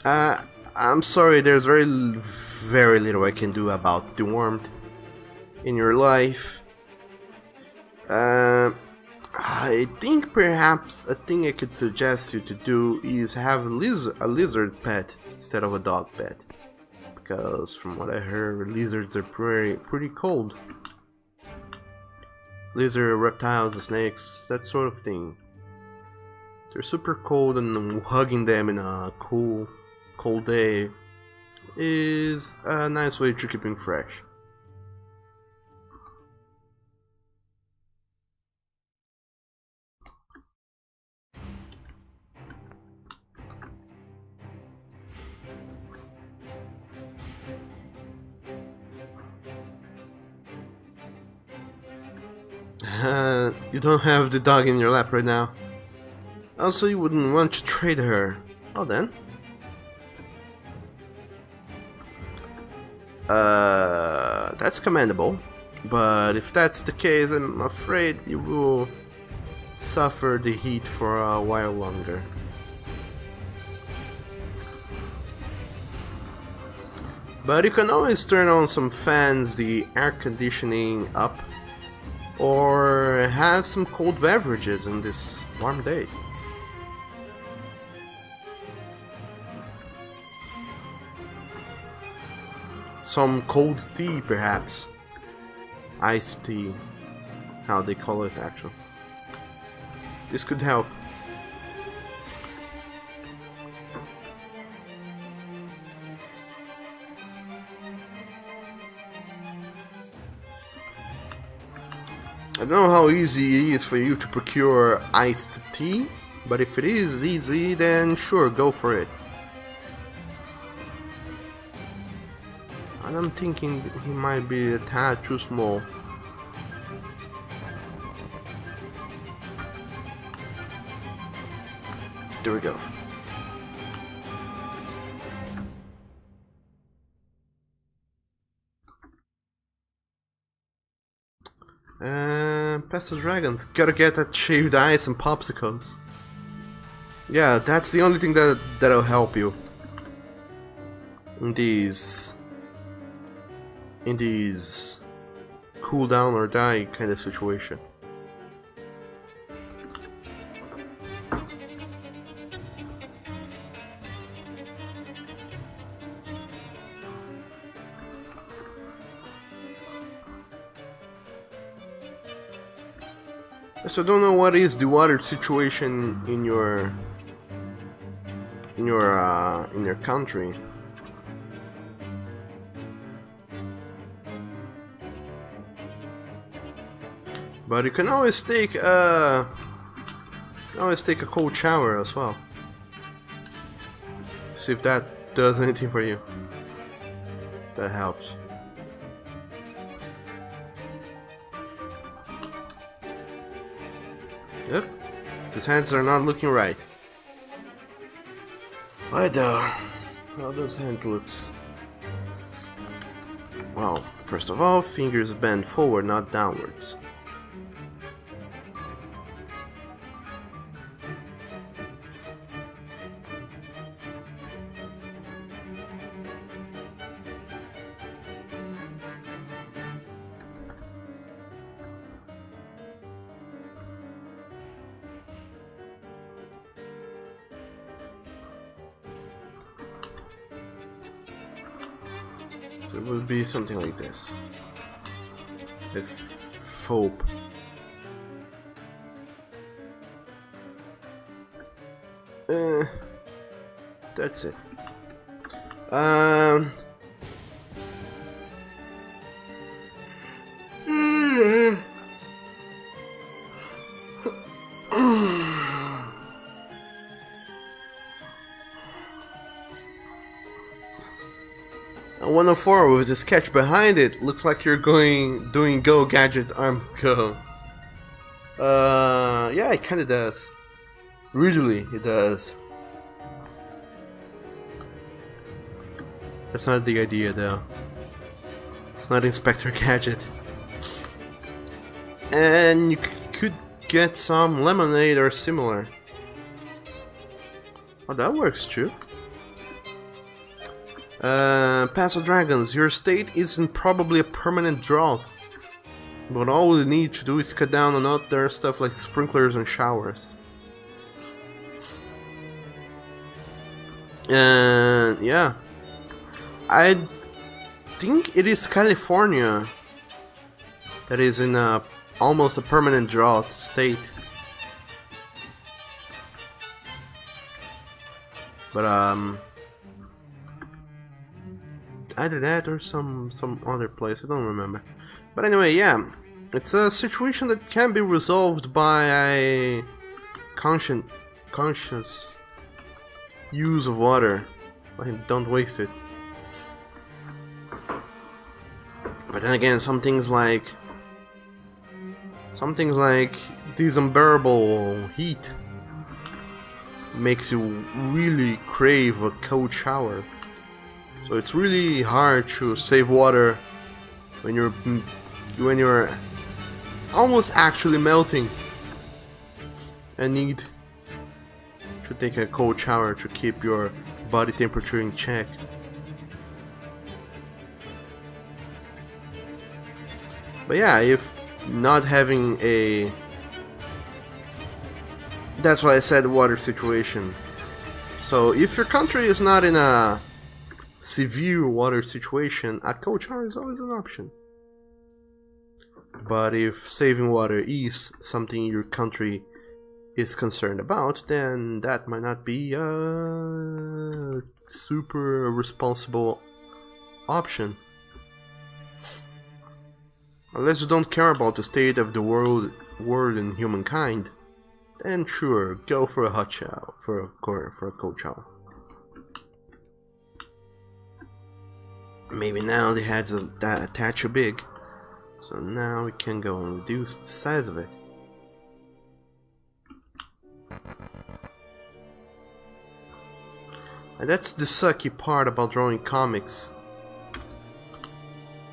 I'm sorry, there's very little I can do about the warmth in your life. I think perhaps a thing I could suggest you to do is have a lizard pet instead of a dog pet. Because from what I heard, lizards are pretty cold. Lizard, reptiles, snakes, that sort of thing. They're super cold, and hugging them in a cold day is a nice way to keep them fresh. You don't have the dog in your lap right now. Also, you wouldn't want to trade her. Oh, then. That's commendable. But if that's the case, I'm afraid you will suffer the heat for a while longer. But you can always turn on some fans, the air conditioning up, or have some cold beverages on this warm day. Some cold tea, perhaps. Iced tea, how they call it actually. This could help. I don't know how easy it is for you to procure iced tea, but if it is easy, then sure, go for it. And I'm thinking he might be a tad too small. There we go. Past the dragons. Gotta get that shaved ice and popsicles. Yeah, that's the only thing that'll help you in these cool down or die kind of situation. So I don't know what is the water situation in your country. But you can always take a cold shower as well. See if that does anything for you. That helps. Yep, his hands are not looking right. But how those hands looks? Well, first of all, fingers bend forward, not downwards. It would be something like this. If hope. That's it. A 104 with the sketch behind it. Looks like you're doing Go Gadget Arm Go. Yeah, it kinda does. Really, it does. That's not the idea though. It's not Inspector Gadget. And you could get some lemonade or similar. Oh, that works too. Pass of Dragons, your state isn't probably a permanent drought. But all we need to do is cut down on other stuff like sprinklers and showers. And yeah. I think it is California that is in almost a permanent drought state. But either that or some other place, I don't remember. But anyway, yeah, it's a situation that can be resolved by a conscious use of water. Like, don't waste it. But then again, some things like Something like this unbearable heat makes you really crave a cold shower. So it's really hard to save water when you're almost actually melting and need to take a cold shower to keep your body temperature in check. But yeah, if not having a... That's why I said water situation. So if your country is not in a severe water situation, a cold shower is always an option. But if saving water is something your country is concerned about, then that might not be a super responsible option. Unless you don't care about the state of the world and humankind, then sure, go for a hot shower, for a cold shower. Maybe now the head's a tad too big, so now we can go and reduce the size of it. And that's the sucky part about drawing comics.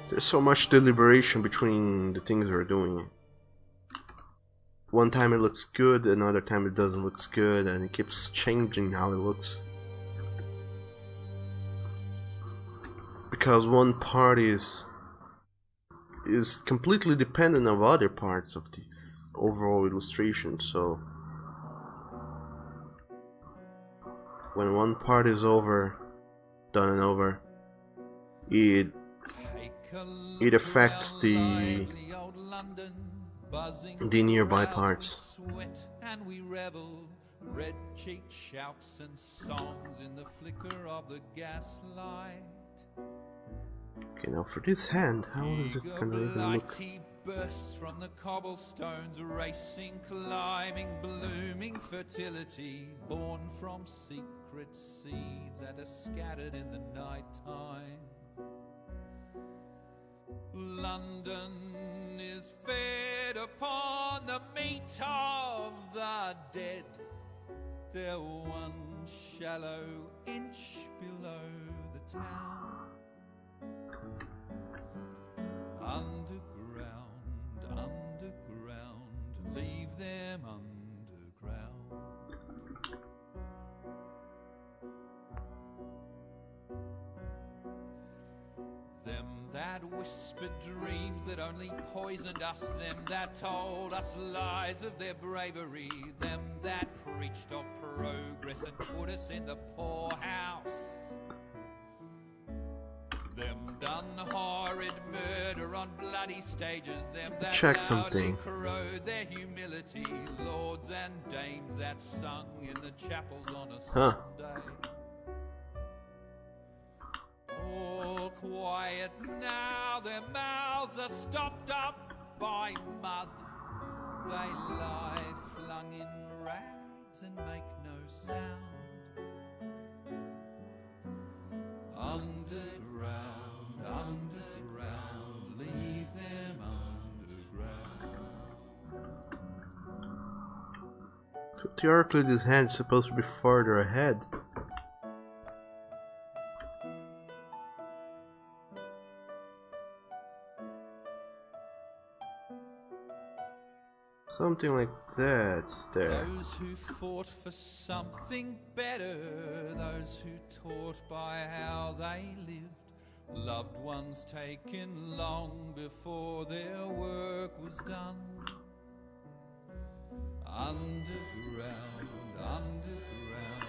There's so much deliberation between the things we're doing. One time it looks good, another time it doesn't look good, and it keeps changing how it looks. Because one part is completely dependent on other parts of this overall illustration, so when one part is done and over, it affects the nearby parts. And we revel, red-cheeked shouts and songs in the flicker of the gaslight. Okay, now for this hand, how is it gonna even look? He bursts from the cobblestones, racing, climbing, blooming fertility, born from secret seeds that are scattered in the night time. London is fed upon the meat of the dead. They're one shallow inch below the town. Underground, underground, leave them underground. Them that whispered dreams that only poisoned us, them that told us lies of their bravery, them that preached of progress and put us in the poorhouse. Them done horrid murder on bloody stages, them that check something. corrode their humility, lords and dames that sung in the chapels on a Sunday. All quiet now, their mouths are stopped up by mud. They lie flung in rags and make no sound. Underground, underground, leave them underground. So theoretically, this hand is supposed to be further ahead. Something like that there. Those who fought for something better, those who taught by how they lived, loved ones taken long before their work was done. Underground, underground,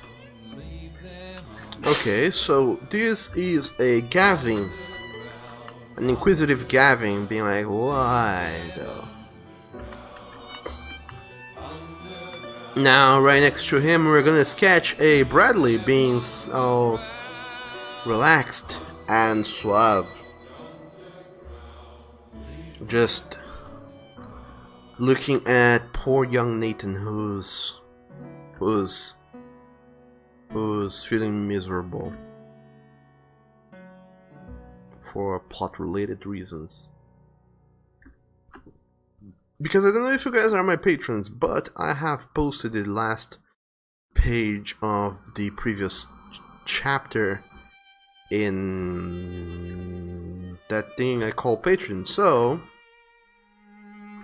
leave them underground. Okay, so this is a Gavin, an inquisitive Gavin being like, why though? Now, right next to him, we're gonna sketch a Bradley being so relaxed and suave. Just looking at poor young Nathan who's feeling miserable for plot-related reasons. because I don't know if you guys are my patrons, but I have posted the last page of the previous chapter in that thing I call Patreon, so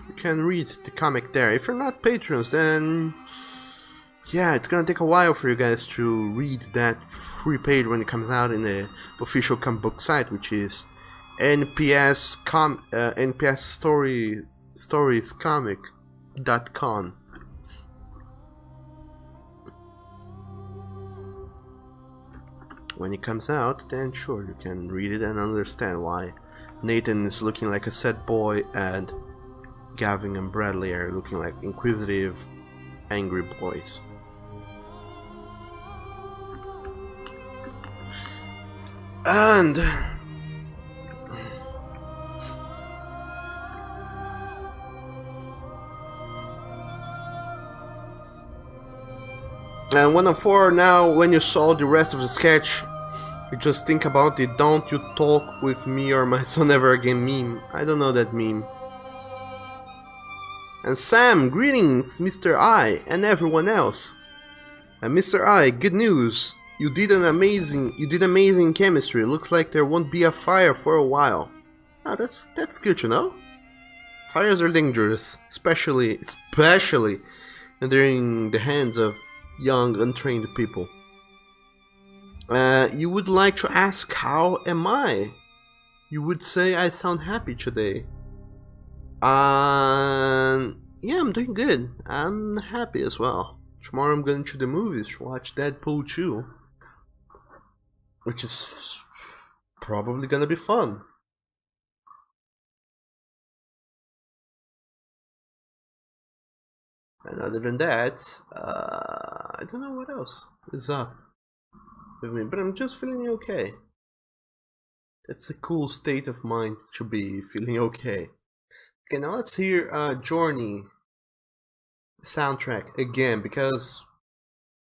you can read the comic there. If you're not patrons, then yeah, it's gonna take a while for you guys to read that free page when it comes out in the official comic book site, which is npsstoriescomic.com. When it comes out, then sure, you can read it and understand why Nathan is looking like a sad boy and Gavin and Bradley are looking like inquisitive, angry boys. And And 104, now when you saw the rest of the sketch, you just think about the "don't you talk with me or my son ever again" meme. I don't know that meme. And Sam, greetings, Mr. I, and everyone else. And Mr. I, good news. You did amazing chemistry. Looks like there won't be a fire for a while. Ah, that's good to know. Fires are dangerous, especially when they're in the hands of young, untrained people. You would like to ask, how am I? You would say I sound happy today. Yeah, I'm doing good. I'm happy as well. Tomorrow I'm going to the movies to watch Deadpool 2, which is probably gonna be fun. And other than that, I don't know what else is up with me, but I'm just feeling okay. That's a cool state of mind to be, feeling okay. Okay, now let's hear Journey soundtrack again, because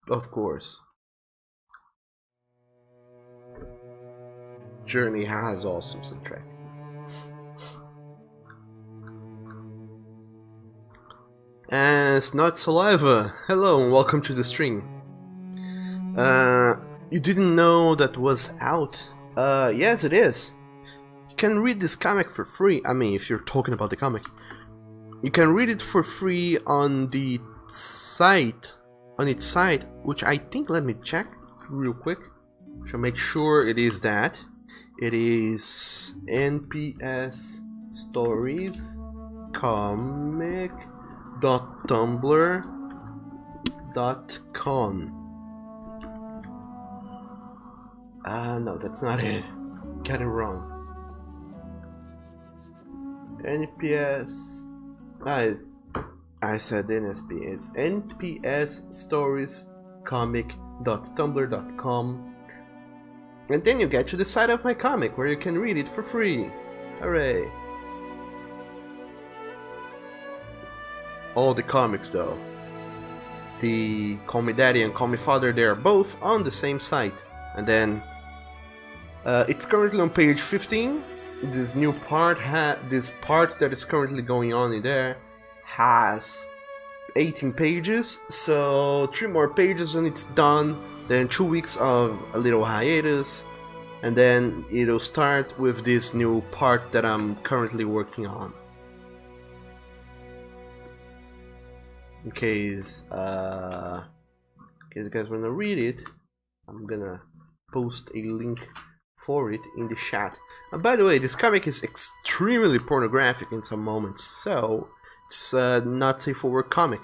of course Journey has awesome soundtrack. And Snot Saliva, hello and welcome to the stream. You didn't know that was out? Yes it is. You can read this comic for free. I mean, if you're talking about the comic, you can read it for free on the site, which I think, let me check real quick to make sure it is that. It is npsstoriescomic.tumblr.com. No, that's not it. Got it wrong. NPS. I said NSP. It's npsstoriescomic.tumblr.com. And then you get to the side of my comic where you can read it for free. Hooray! All the comics though. The Call Me Daddy and Call Me Father, they are both on the same site. And then it's currently on page 15. This new part, this part that is currently going on in there has 18 pages. So 3 more pages when it's done. Then 2 weeks of a little hiatus, and then it'll start with this new part that I'm currently working on. In case you guys wanna read it, I'm gonna post a link for it in the chat. And by the way, this comic is extremely pornographic in some moments, so it's not safe for work comic.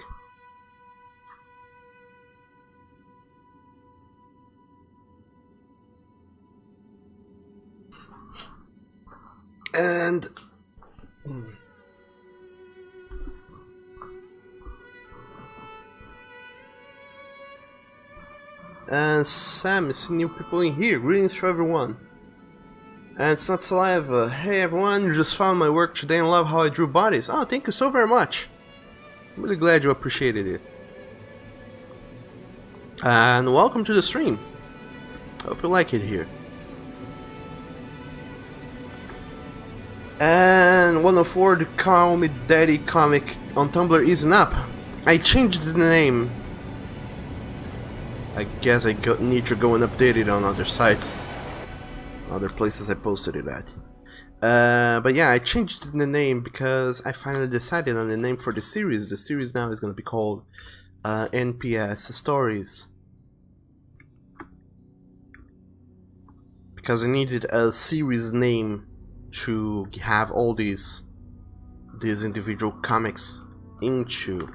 And Sam is seeing new people in here. Greetings to everyone. And it's not Saliva. Hey everyone, you just found my work today and love how I drew bodies. Oh, thank you so very much. I'm really glad you appreciated it. And welcome to the stream. Hope you like it here. And 104, the Call Me Daddy comic on Tumblr isn't up. I changed the name. I guess I need to go and update it on other sites. Other places I posted it at. But yeah, I changed the name because I finally decided on the name for the series. The series now is going to be called NPS Stories. Because I needed a series name to have all these individual comics into.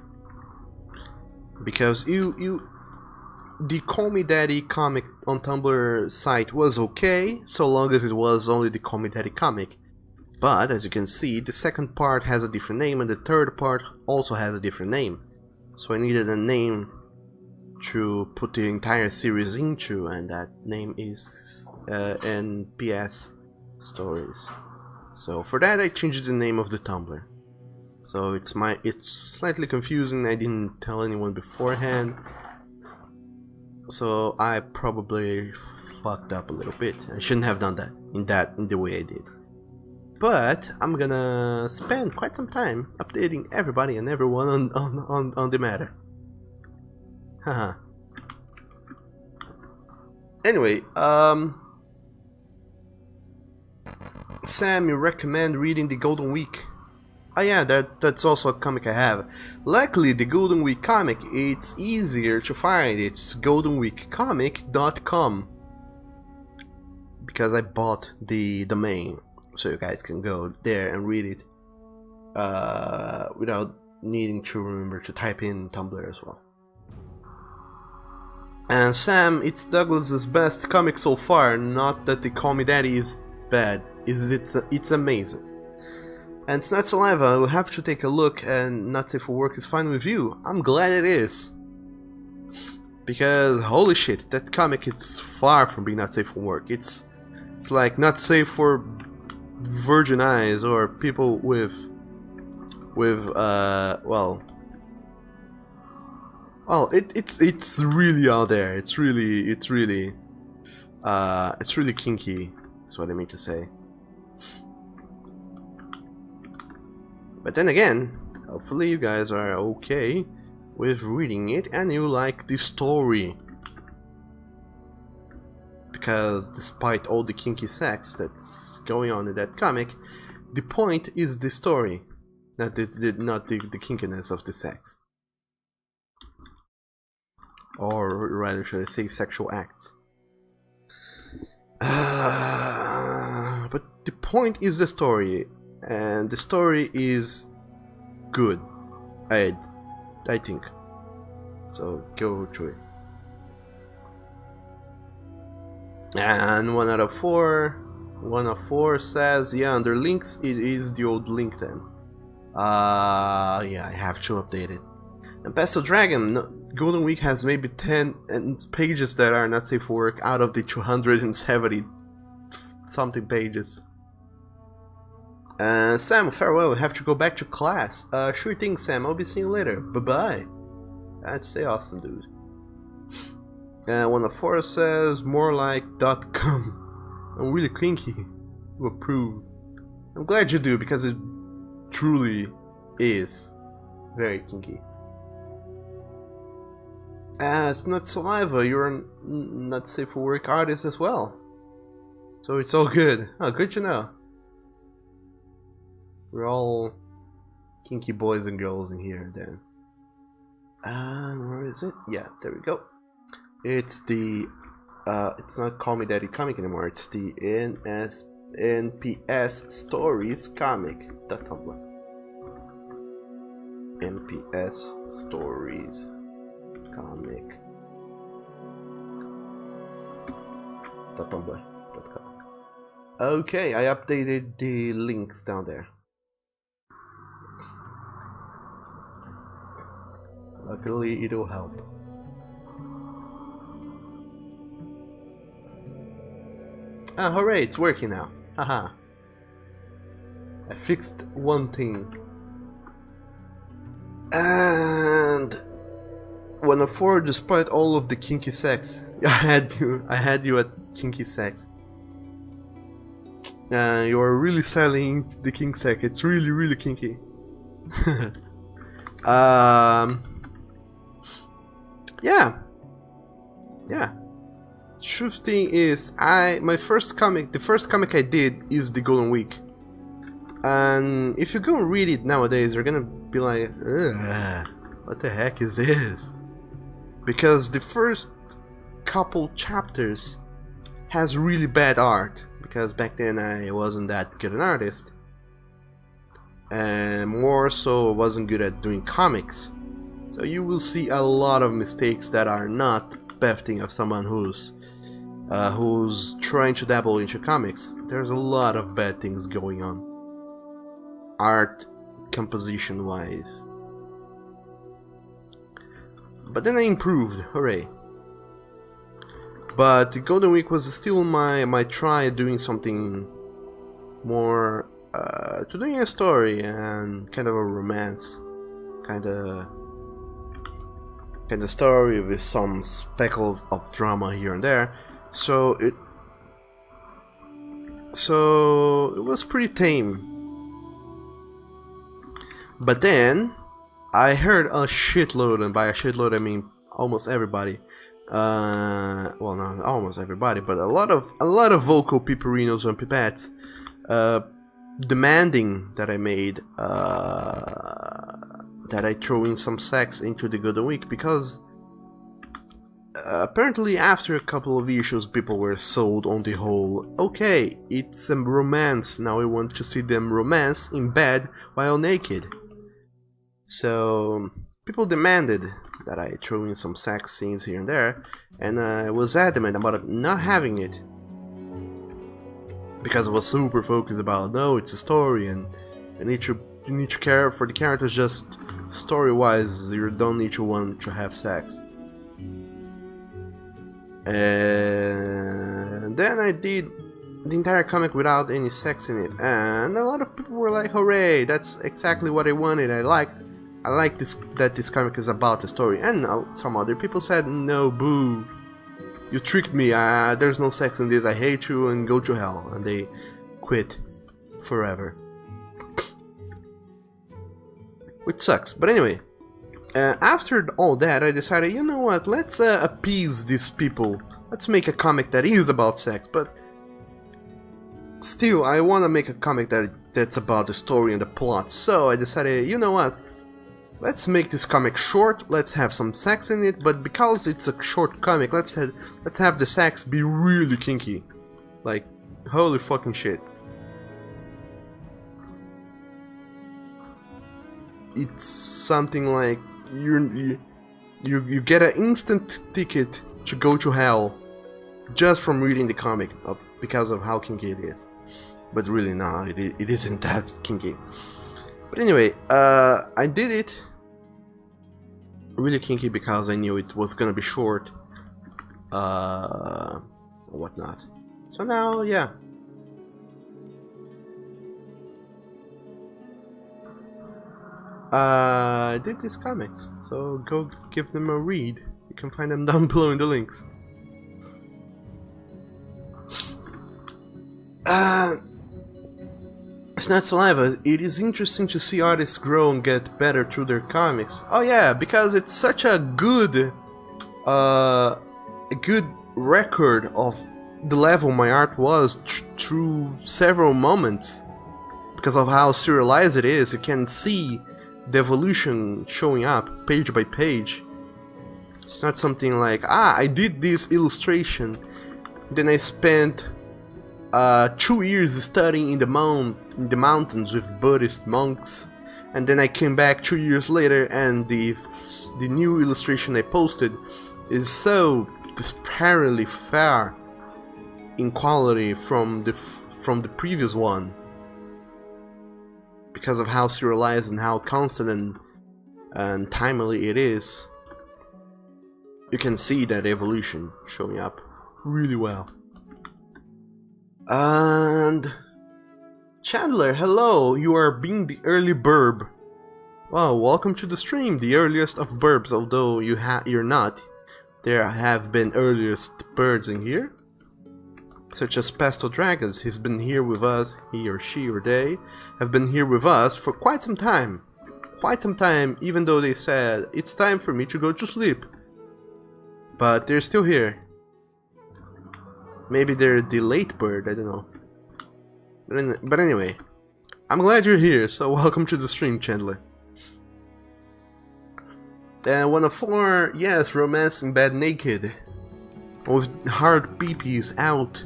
Because the Call Me Daddy comic on Tumblr site was okay, so long as it was only the Call Me Daddy comic. But as you can see, the second part has a different name and the third part also has a different name. So I needed a name to put the entire series into, and that name is NPS Stories. So for that I changed the name of the Tumblr. So it's slightly confusing. I didn't tell anyone beforehand. So I probably fucked up a little bit. I shouldn't have done that in the way I did. But I'm gonna spend quite some time updating everybody and everyone on the matter. Haha. Anyway, Sam, you recommend reading the Golden Week? Oh yeah, that's also a comic I have. Luckily, the Golden Week comic, it's easier to find. It's goldenweekcomic.com. Because I bought the domain, so you guys can go there and read it without needing to remember to type in Tumblr as well. And Sam, it's Douglas's best comic so far. Not that the Call Me Daddy is bad. It's amazing. And it's not saliva. We'll have to take a look, and Not Safe for Work is fine with you. I'm glad it is. Because holy shit, that comic, it's far from being not safe for work. It's like not safe for virgin eyes or people with it's really out there. It's really kinky. That's what I mean to say. But then again, hopefully you guys are okay with reading it and you like the story. Because despite all the kinky sex that's going on in that comic, the point is the story, not the kinkiness of the sex. Or rather, should I say sexual acts. But the point is the story. And the story is good, I think. So go through it. And 1 out of 4 says, yeah, under links it is the old link then. Yeah, I have to update it. And Pastel Dragon, Golden Week has maybe 10 pages that are not safe for work out of the 270 something pages. Sam, farewell, I have to go back to class. Sure thing, Sam, I'll be seeing you later. Bye-bye. I'd say awesome, dude. 1 of 4 says, more like .com. I'm really kinky. You approve. I'm glad you do, because it truly is very kinky. It's not saliva, you're a not safe for work artist as well. So it's all good. Oh, good to know. We're all kinky boys and girls in here then. Where is it? Yeah, there we go. It's the it's not Call Me Daddy comic anymore, it's the NPS Stories comic. Tumblr. NPS Stories comic. Tumblr.com. Okay, I updated the links down there. Luckily, it'll help. Ah, hooray, it's working now. Haha. I fixed one thing. And 1 of 4, despite all of the kinky sex, I had you at kinky sex. You're really selling the king sack. It's really kinky. Yeah. Truth thing is, the first comic I did is the Golden Week, and if you go and read it nowadays, you're gonna be like, ugh, what the heck is this? Because the first couple chapters has really bad art, because back then I wasn't that good an artist, and more so wasn't good at doing comics. So you will see a lot of mistakes that are not befitting of someone who's trying to dabble into comics. There's a lot of bad things going on, art composition wise. But then I improved, hooray. But the Golden Week was still my try at doing something more, to doing a story and kind of a romance, kind of story with some speckles of drama here and there. So it was pretty tame. But then I heard a shitload, and by a shitload I mean almost everybody. Well, not almost everybody, but a lot of vocal piperinos and pipettes demanding that I made that I throw in some sex into the Golden Week, because apparently after a couple of issues people were sold on the whole, okay, it's a romance, now I want to see them romance in bed while naked. So people demanded that I throw in some sex scenes here and there, and I was adamant about not having it, because I was super focused about, no, it's a story and you need to care for the characters, just story-wise, you don't need to want to have sex. And then I did the entire comic without any sex in it, and a lot of people were like, hooray, that's exactly what I wanted. I like this comic is about the story. And some other people said, no, boo, you tricked me, there's no sex in this, I hate you and go to hell, and they quit forever. Which sucks. But anyway, after all that, I decided, you know what, let's appease these people. Let's make a comic that is about sex, but still, I want to make a comic that's about the story and the plot. So I decided, you know what, let's make this comic short, let's have some sex in it, but because it's a short comic, let's have the sex be really kinky. Like, holy fucking shit. It's something like you get an instant ticket to go to hell just from reading the comic because of how kinky it is. But really, no, it isn't that kinky. But anyway, I did it really kinky because I knew it was gonna be short, or whatnot. So now, yeah. I did these comics, so go give them a read. You can find them down below in the links. It's not saliva. It is interesting to see artists grow and get better through their comics. Oh yeah, because it's such a good record of the level my art was through several moments. Because of how serialized it is, you can see the evolution showing up page by page. It's not something like, I did this illustration, then I spent 2 years studying in the mountains with Buddhist monks, and then I came back 2 years later and the new illustration I posted is so disparately far in quality from the previous one, because of how serialized and how constant and timely it is. You can see that evolution showing up really well. And Chandler, hello, you are being the early burb. Wow, welcome to the stream, the earliest of burbs, although you're not. There have been earliest birds in here. such as Pastel Dragons. He's been here with us, he or she or they have been here with us for quite some time. Quite some time, even though they said, it's time for me to go to sleep. But they're still here. Maybe they're the late bird, I don't know. But anyway, I'm glad you're here, so welcome to the stream, Chandler. And 104, yes, romance in bed naked. With hard peepees out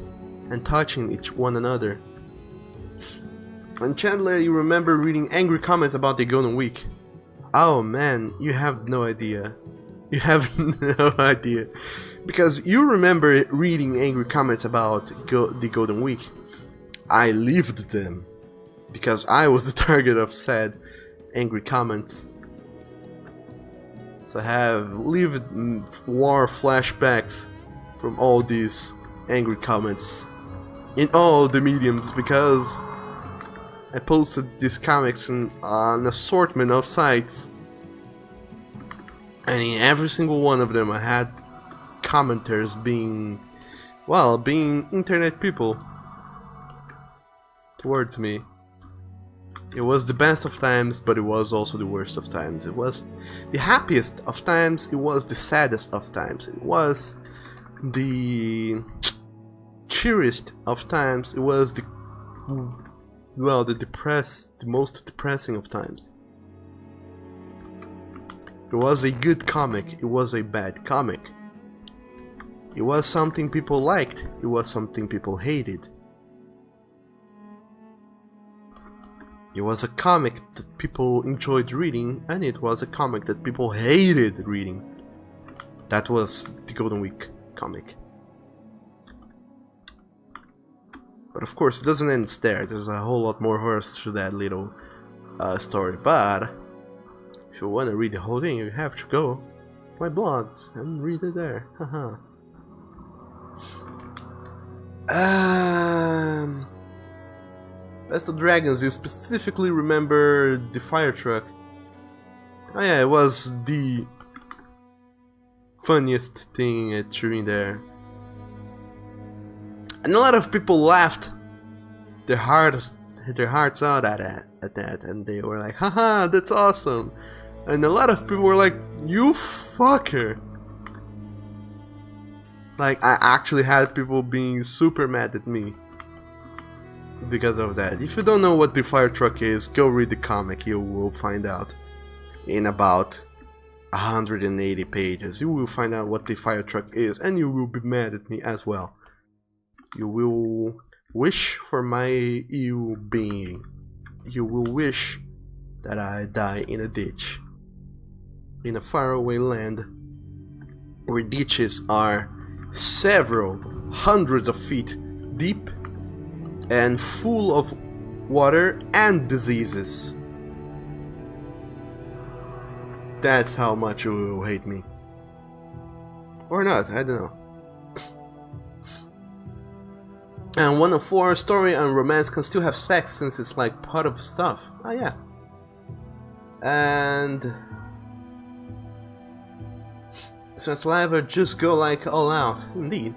and touching each one another. And Chandler, you remember reading angry comments about the Golden Week. Oh man, you have no idea. You have no idea. Because you remember reading angry comments about the Golden Week. I lived them. Because I was the target of said angry comments. So I have lived war flashbacks from all these angry comments in all the mediums, because I posted these comics on an assortment of sites, and in every single one of them I had commenters being internet people towards me. It was the best of times, but it was also the worst of times. It was the happiest of times, it was the saddest of times, it was the cheeriest of times, it was the most depressing of times. It was a good comic, it was a bad comic. It was something people liked, it was something people hated. It was a comic that people enjoyed reading, and it was a comic that people hated reading. That was the Golden Week comic. But of course, it doesn't end there. There's a whole lot more verse to that little story. But if you want to read the whole thing, you have to go to my blogs and read it there. Haha. Pastel Dragons, you specifically remember the fire truck. Oh yeah, it was the funniest thing at Turing there. And a lot of people laughed their hearts out at that, and they were like, haha, that's awesome. And a lot of people were like, you fucker. Like, I actually had people being super mad at me because of that. If you don't know what the fire truck is, go read the comic, you will find out. In about 180 pages, you will find out what the fire truck is, and you will be mad at me as well. You will wish for my ill being. You will wish that I die in a ditch. In a faraway land where ditches are several hundreds of feet deep and full of water and diseases. That's how much you will hate me. Or not, I don't know. And 104, story and romance can still have sex since it's like part of stuff. Oh yeah. And so Saliva just go like all out, indeed.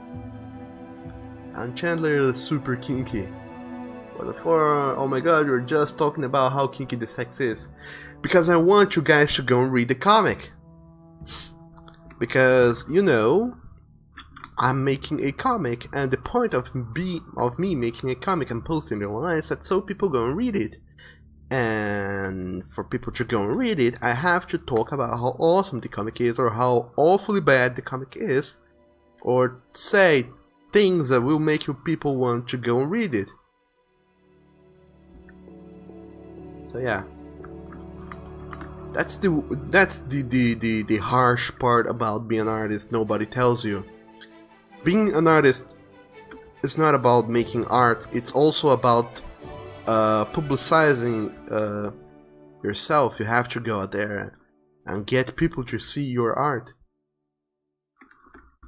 And Chandler is super kinky. 104, oh my god, you're just talking about how kinky the sex is. Because I want you guys to go and read the comic. Because, you know, I'm making a comic, and the point of me making a comic and posting it online is that so people go and read it. And for people to go and read it, I have to talk about how awesome the comic is, or how awfully bad the comic is, or say things that will make you people want to go and read it. So yeah. That's the harsh part about being an artist nobody tells you. Being an artist is not about making art, it's also about publicizing yourself. You have to go out there and get people to see your art.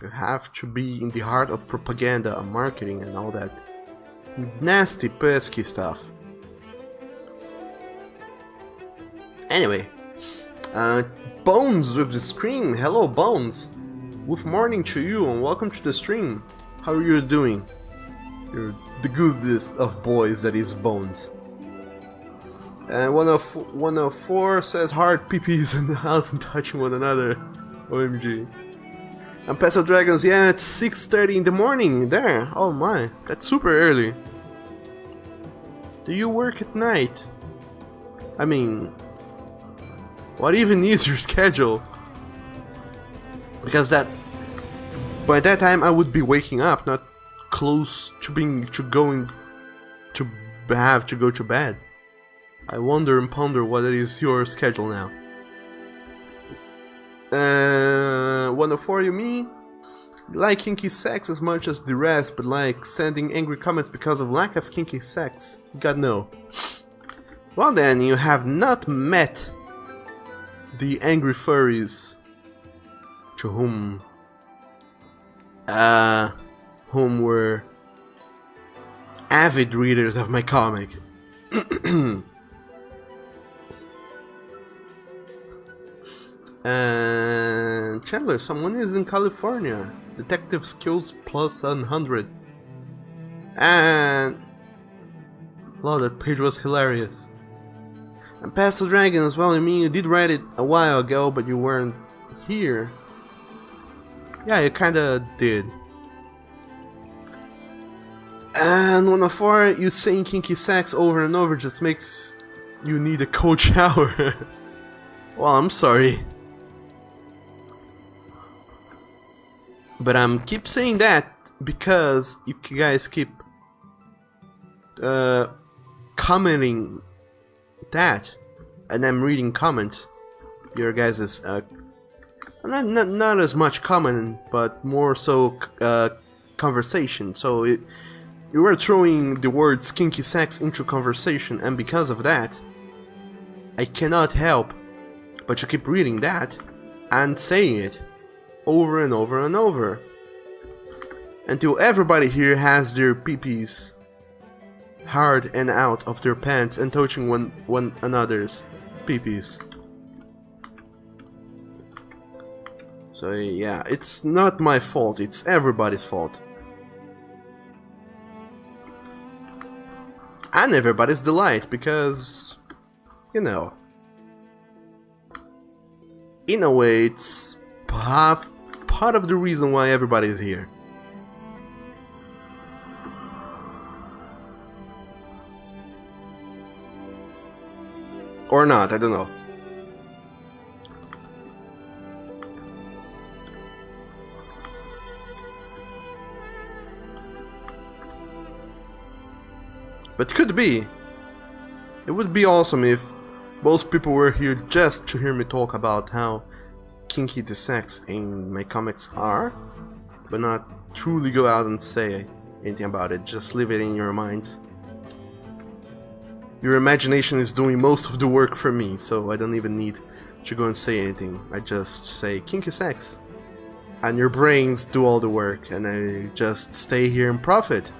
You have to be in the heart of propaganda and marketing and all that nasty, pesky stuff. Anyway, Bones with the stream. Hello, Bones. Good morning to you and welcome to the stream. How are you doing? You're the goosiest of boys that is Bones. And 104 says hard peepees in the house and touching one another. OMG. And Peso Dragons, yeah, it's 6:30 in the morning there. Oh my, that's super early. Do you work at night? I mean, what even is your schedule? Because by that time I would be waking up, not close to going to have to go to bed. I wonder and ponder what is your schedule now. 104, you mean? You like kinky sex as much as the rest, but like sending angry comments because of lack of kinky sex. God no. Well then, you have not met the angry furries to whom were avid readers of my comic. And Chandler, someone is in California. Detective skills plus 100. And wow, that page was hilarious. And Past the Dragon as well. I mean, you did write it a while ago, but you weren't here. Yeah, you kinda did. And 104, you saying kinky sex over and over just makes you need a cold shower. Well, I'm sorry. But I'm keep saying that because you guys keep commenting that, and I'm reading comments. Your guys is not as much comment, but more so conversation. So you were throwing the words kinky sex into conversation, and because of that, I cannot help but you keep reading that and saying it over and over and over until everybody here has their peepees hard and out of their pants and touching one another's peepees. So yeah, it's not my fault, it's everybody's fault. And everybody's delight, because, you know, in a way, it's part of the reason why everybody is here. Or not, I don't know. But could be. It would be awesome if most people were here just to hear me talk about how kinky the sex in my comics are, but not truly go out and say anything about it. Just leave it in your minds. Your imagination is doing most of the work for me, so I don't even need to go and say anything. I just say kinky sex, and your brains do all the work, and I just stay here and profit.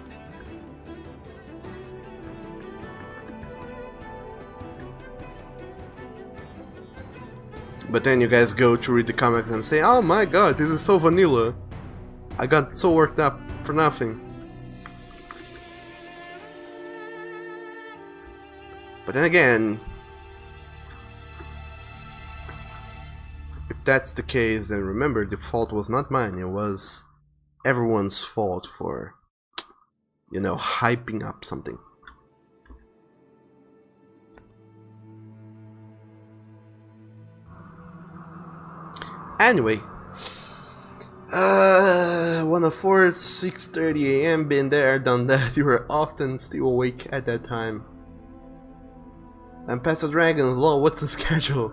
But then you guys go to read the comics and say, oh my god, this is so vanilla. I got so worked up for nothing. But then again, if that's the case, then remember, the fault was not mine. It was everyone's fault for, you know, hyping up something. Anyway, 104, 6:30 AM, been there, done that. You were often still awake at that time. And Past the Dragon's Law, what's the schedule?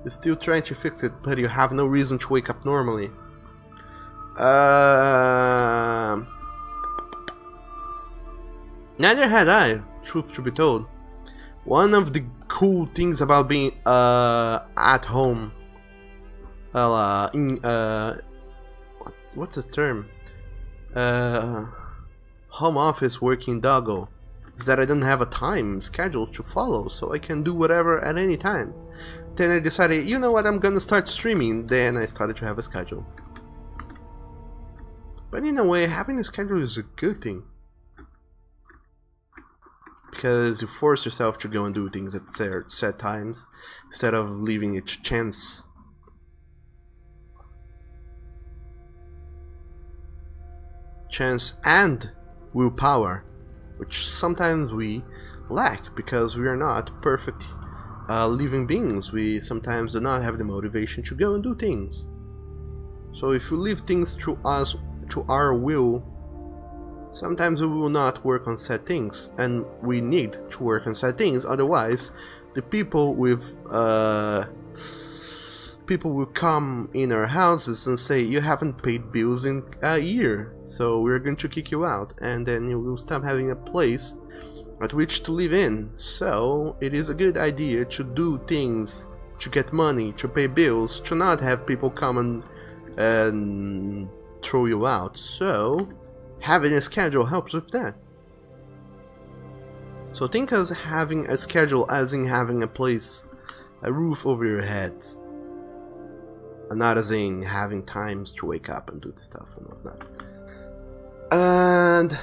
You're still trying to fix it, but you have no reason to wake up normally. Neither had I, truth to be told. One of the cool things about being at home, well, what's the term? Home office working doggo, is that I don't have a time schedule to follow, so I can do whatever at any time. Then I decided, you know what, I'm gonna start streaming. Then I started to have a schedule. But in a way, having a schedule is a good thing. because you force yourself to go and do things at set times instead of leaving it to chance. Chance and willpower, which sometimes we lack because we are not perfect living beings. We sometimes do not have the motivation to go and do things. So if we leave things to us, to our will, sometimes we will not work on said things, and we need to work on said things. Otherwise, the people will come in our houses and say, you haven't paid bills in a year, so we're going to kick you out, and then you will stop having a place at which to live in. So it is a good idea to do things, to get money, to pay bills, to not have people come and throw you out. So having a schedule helps with that. So think of having a schedule as in having a place, a roof over your head, and not as in having times to wake up and do stuff and whatnot. And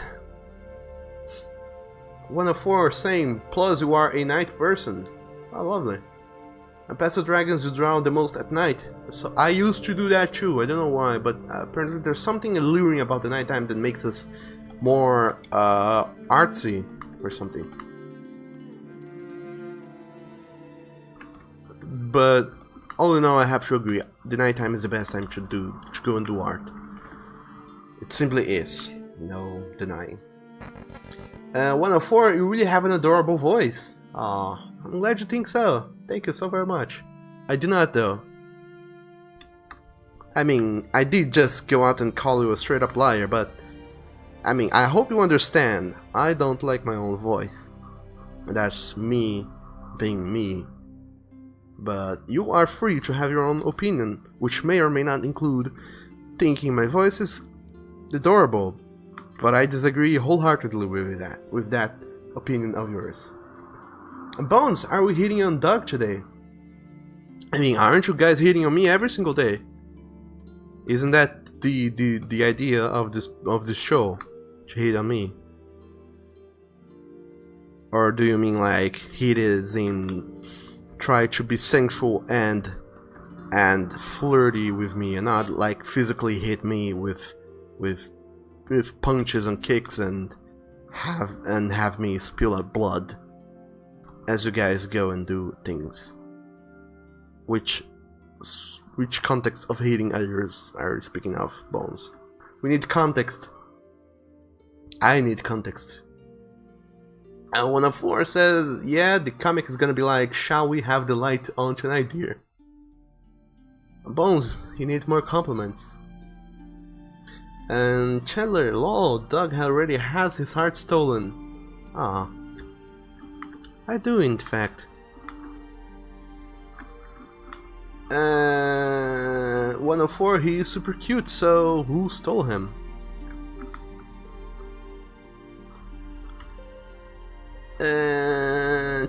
104 saying, plus you are a night person. Oh, lovely. And past the dragons you drown the most at night. So I used to do that too, I don't know why, but apparently there's something alluring about the nighttime that makes us more artsy or something. But all in all, I have to agree, the nighttime is the best time to go and do art. It simply is, no denying. 104, you really have an adorable voice. Aw, I'm glad you think so. Thank you so very much. I do not though. I mean, I did just go out and call you a straight up liar, but I mean, I hope you understand, I don't like my own voice. And that's me being me. But you are free to have your own opinion, which may or may not include thinking my voice is adorable. But I disagree wholeheartedly with that opinion of yours. Bones, are we hitting on Doug today? I mean, aren't you guys hitting on me every single day? Isn't that the idea of this show? To hit on me? Or do you mean like hit is in try to be sensual and flirty with me, and not like physically hit me with punches and kicks and have me spill out blood as you guys go and do things? Which context of hitting are you speaking of, Bones? We need context. I need context. And 104 says, yeah, the comic is gonna be like, shall we have the light on tonight, dear? Bones, you need more compliments. And Chandler, lol, Doug already has his heart stolen. Ah, I do in fact. 104, he is super cute, so who stole him?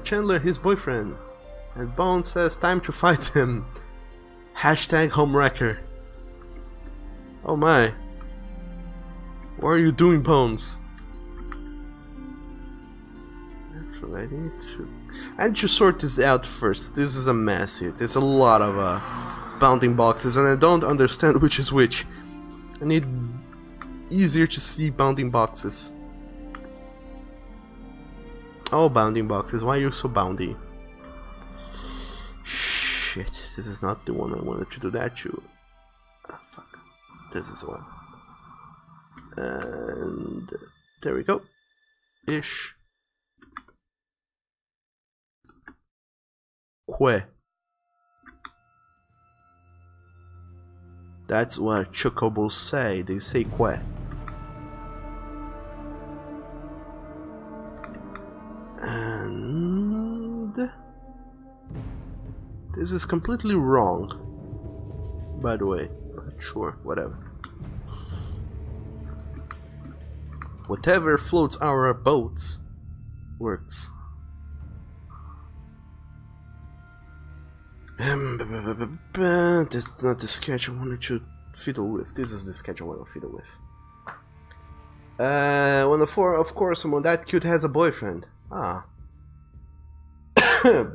Chandler, his boyfriend. And Bones says, time to fight him. Hashtag homewrecker. Oh my. What are you doing, Bones? Actually, I need to sort this out first. This is a mess here. There's a lot of bounding boxes and I don't understand which is which. I need easier to see bounding boxes. Oh, bounding boxes, why are you so boundy? Shit, this is not the one I wanted to do that to. Ah, fuck. This is the one. And there we go. Ish. Que. That's what chocobos say. They say que. And this is completely wrong, by the way, but sure, whatever. Whatever floats our boats works. That's not the sketch I wanted to fiddle with. This is the sketch I want to fiddle with. 104, of course, someone that cute has a boyfriend. Ah.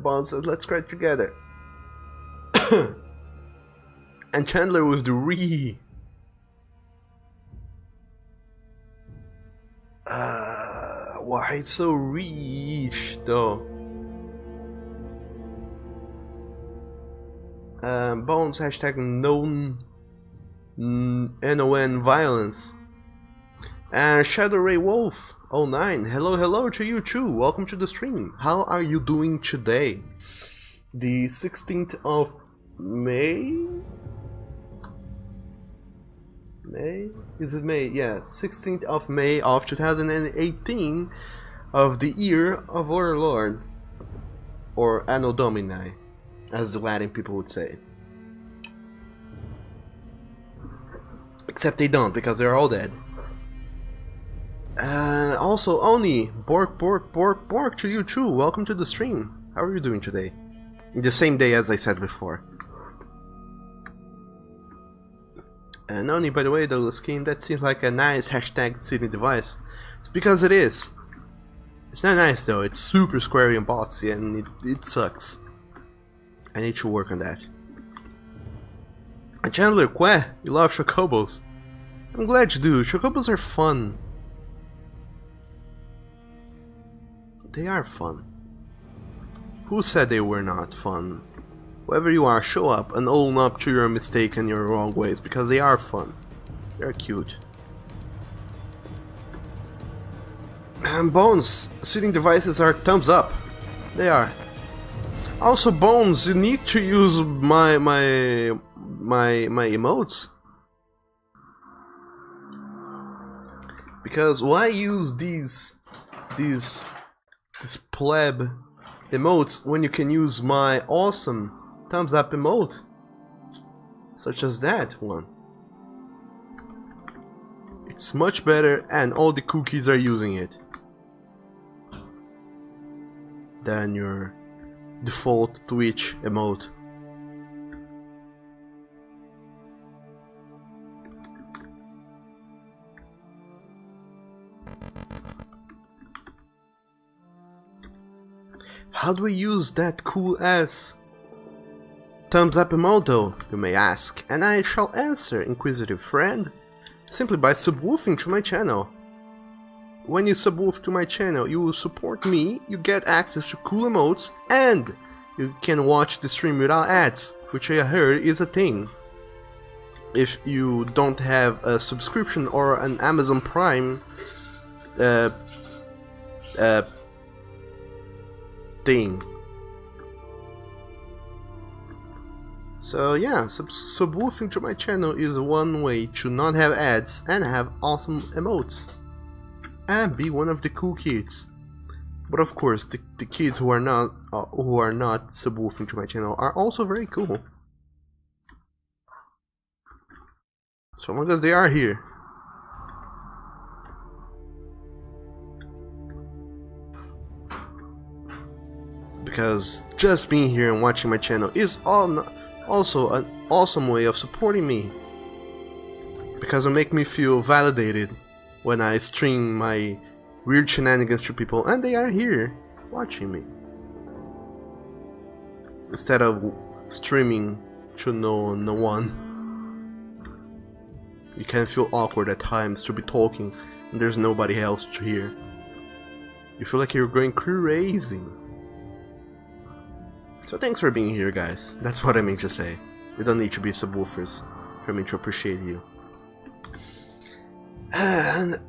Bond says, let's cry together. And Chandler with the re. Why so rich though? Bones hashtag non violence. And Shadow Ray Wolf 09. Hello to you too. Welcome to the stream. How are you doing today? The 16th of May? May? Is it May? Yeah, 16th of May of 2018 of the year of our Lord, or Anno Domini, as the Latin people would say. Except they don't, because they're all dead. Also, Oni, Bork to you too. Welcome to the stream. How are you doing today? In the same day as I said before. And Oni, by the way, the scheme, that seems like a nice hashtag sitting device. It's because it is. It's not nice though, it's super squarey and boxy and it sucks. I need to work on that. And Chandler, Queh, you love chocobos. I'm glad you do, chocobos are fun. They are fun. Who said they were not fun? Whoever you are, show up and own up to your mistake and your wrong ways, because they are fun. They're cute. And Bones, sitting devices are thumbs up. They are. Also, Bones, you need to use my emotes. Because why use these pleb emotes when you can use my awesome thumbs up emote, such as that one? It's much better, and all the cookies are using it than your default Twitch emote. How do we use that cool ass thumbs up emote though, you may ask, and I shall answer, inquisitive friend, simply by subwoofing to my channel. When you subwoof to my channel, you will support me, you get access to cool emotes, and you can watch the stream without ads, which I heard is a thing. If you don't have a subscription or an Amazon Prime thing. So yeah, subwoofing to my channel is one way to not have ads and have awesome emotes and be one of the cool kids. But of course, the kids who are not subwoofing to my channel are also very cool, so long as they are here. Because just being here and watching my channel is also an awesome way of supporting me, because it makes me feel validated when I stream my weird shenanigans to people and they are here watching me, instead of streaming to no one. You can feel awkward at times to be talking and there's nobody else to hear. You feel like you're going crazy. So thanks for being here, guys. That's what I mean to say. You don't need to be subwoofers for me to appreciate you. And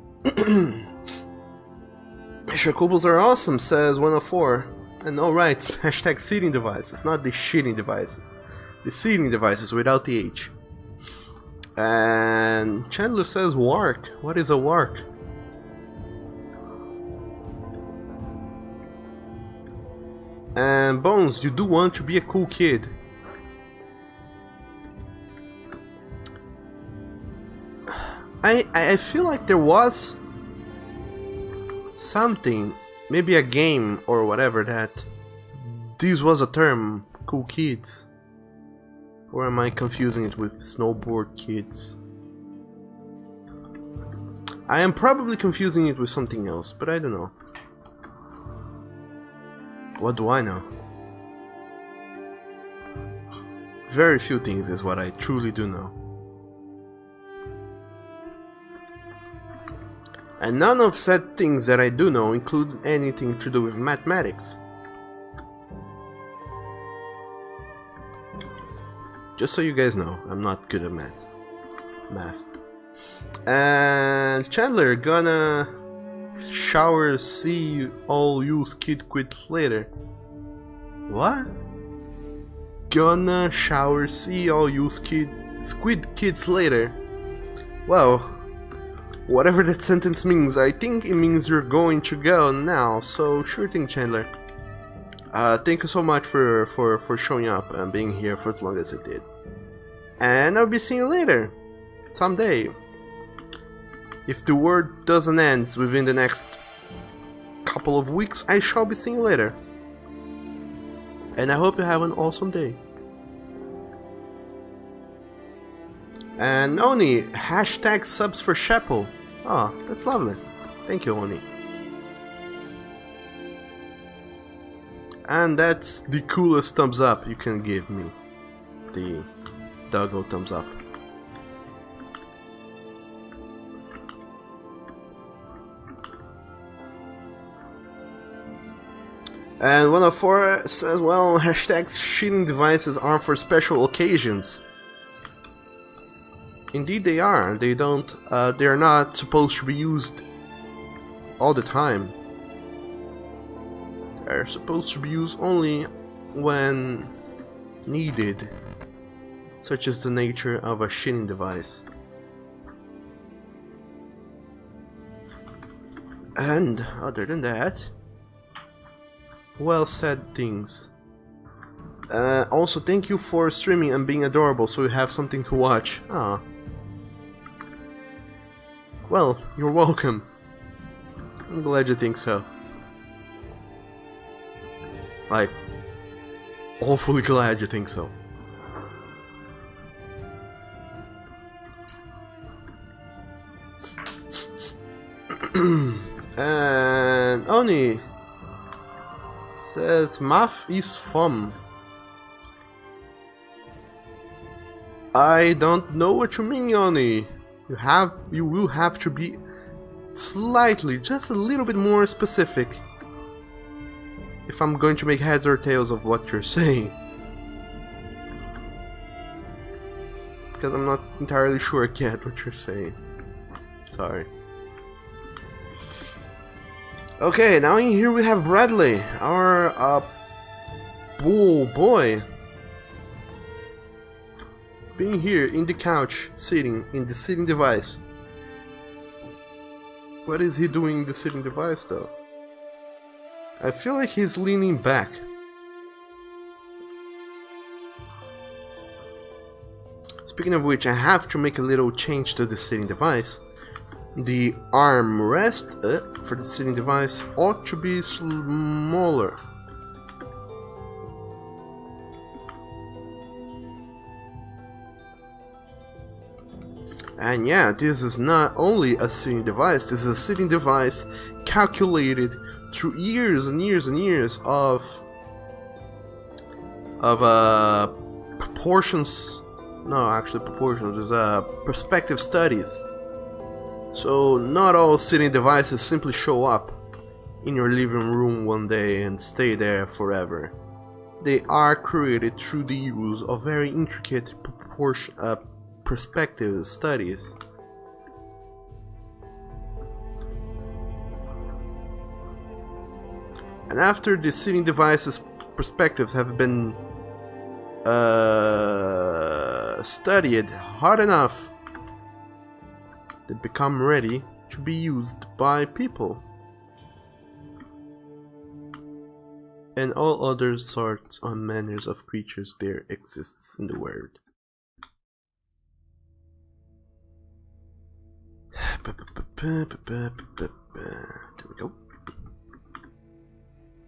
Chocobos are awesome, says 104. And alright, hashtag seating devices, not the shitting devices. The seating devices without the H. And Chandler says wark. What is a wark? And Bones, you do want to be a cool kid. I feel like there was something, maybe a game or whatever, that this was a term, cool kids. Or am I confusing it with snowboard kids? I am probably confusing it with something else, but I don't know. What do I know? Very few things is what I truly do know. And none of said things that I do know include anything to do with mathematics. Just so you guys know, I'm not good at math. And Chandler gonna shower, see all you skid quit later. What? Gonna shower, see all you squid kids later. Well, whatever that sentence means, I think it means you're going to go now, so sure thing, Chandler. Thank you so much for showing up and being here for as long as you did. And I'll be seeing you later, someday. If the war doesn't end within the next couple of weeks, I shall be seeing you later. And I hope you have an awesome day. And Oni, hashtag subs for Sheppel. Oh, that's lovely. Thank you, Oni. And that's the coolest thumbs up you can give me. The doggo thumbs up. And 104 says, well, hashtags cheating devices are for special occasions. Indeed they are. They are not supposed to be used all the time. They're supposed to be used only when needed, such as the nature of a cheating device. And other than that, well said things. Also, thank you for streaming and being adorable, so you have something to watch. Ah. Well, you're welcome. I'm glad you think so. Like, awfully glad you think so. And Oni says math is fun. I don't know what you mean, Oni. You will have to be slightly, just a little bit more specific if I'm going to make heads or tails of what you're saying. Because I'm not entirely sure I get what you're saying. Sorry. Okay, now in here we have Bradley, our bull boy. Being here in the couch, sitting in the sitting device. What is he doing in the sitting device though? I feel like he's leaning back. Speaking of which, I have to make a little change to the sitting device. The armrest for the sitting device ought to be smaller. And yeah, this is not only a sitting device, this is a sitting device calculated through years and years and years of proportions, no, actually proportions, there's perspective studies. So not all sitting devices simply show up in your living room one day and stay there forever. They are created through the use of very intricate perspective studies. And after the sitting device's perspectives have been studied hard enough, they become ready to be used by people and all other sorts and manners of creatures there exists in the world. There we go.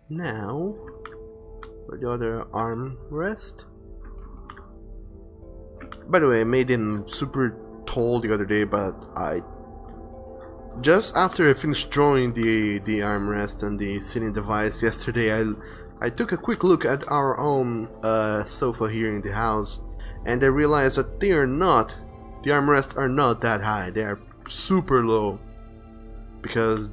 Now for the other armrest. By the way, I made him super tall the other day, but I just after I finished drawing the armrest and the sitting device yesterday, I I took a quick look at our own sofa here in the house, and I realized that the armrests are not that high. They are super low, because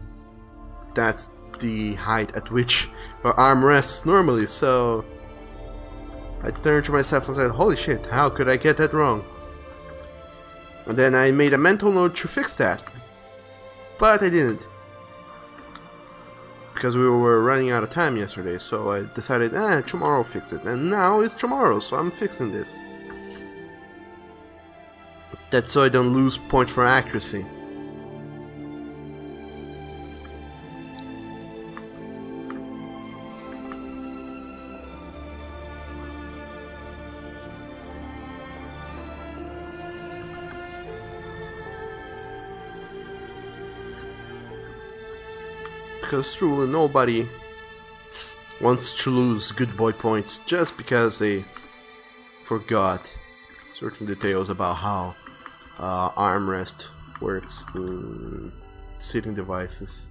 that's the height at which our arm rests normally. So I turned to myself and said, holy shit, how could I get that wrong? And then I made a mental note to fix that, but I didn't, because we were running out of time yesterday. So I decided, tomorrow I'll fix it, and now it's tomorrow, so I'm fixing this. That's so I don't lose points for accuracy. Because truly nobody wants to lose good boy points just because they forgot certain details about how armrest works in sitting devices.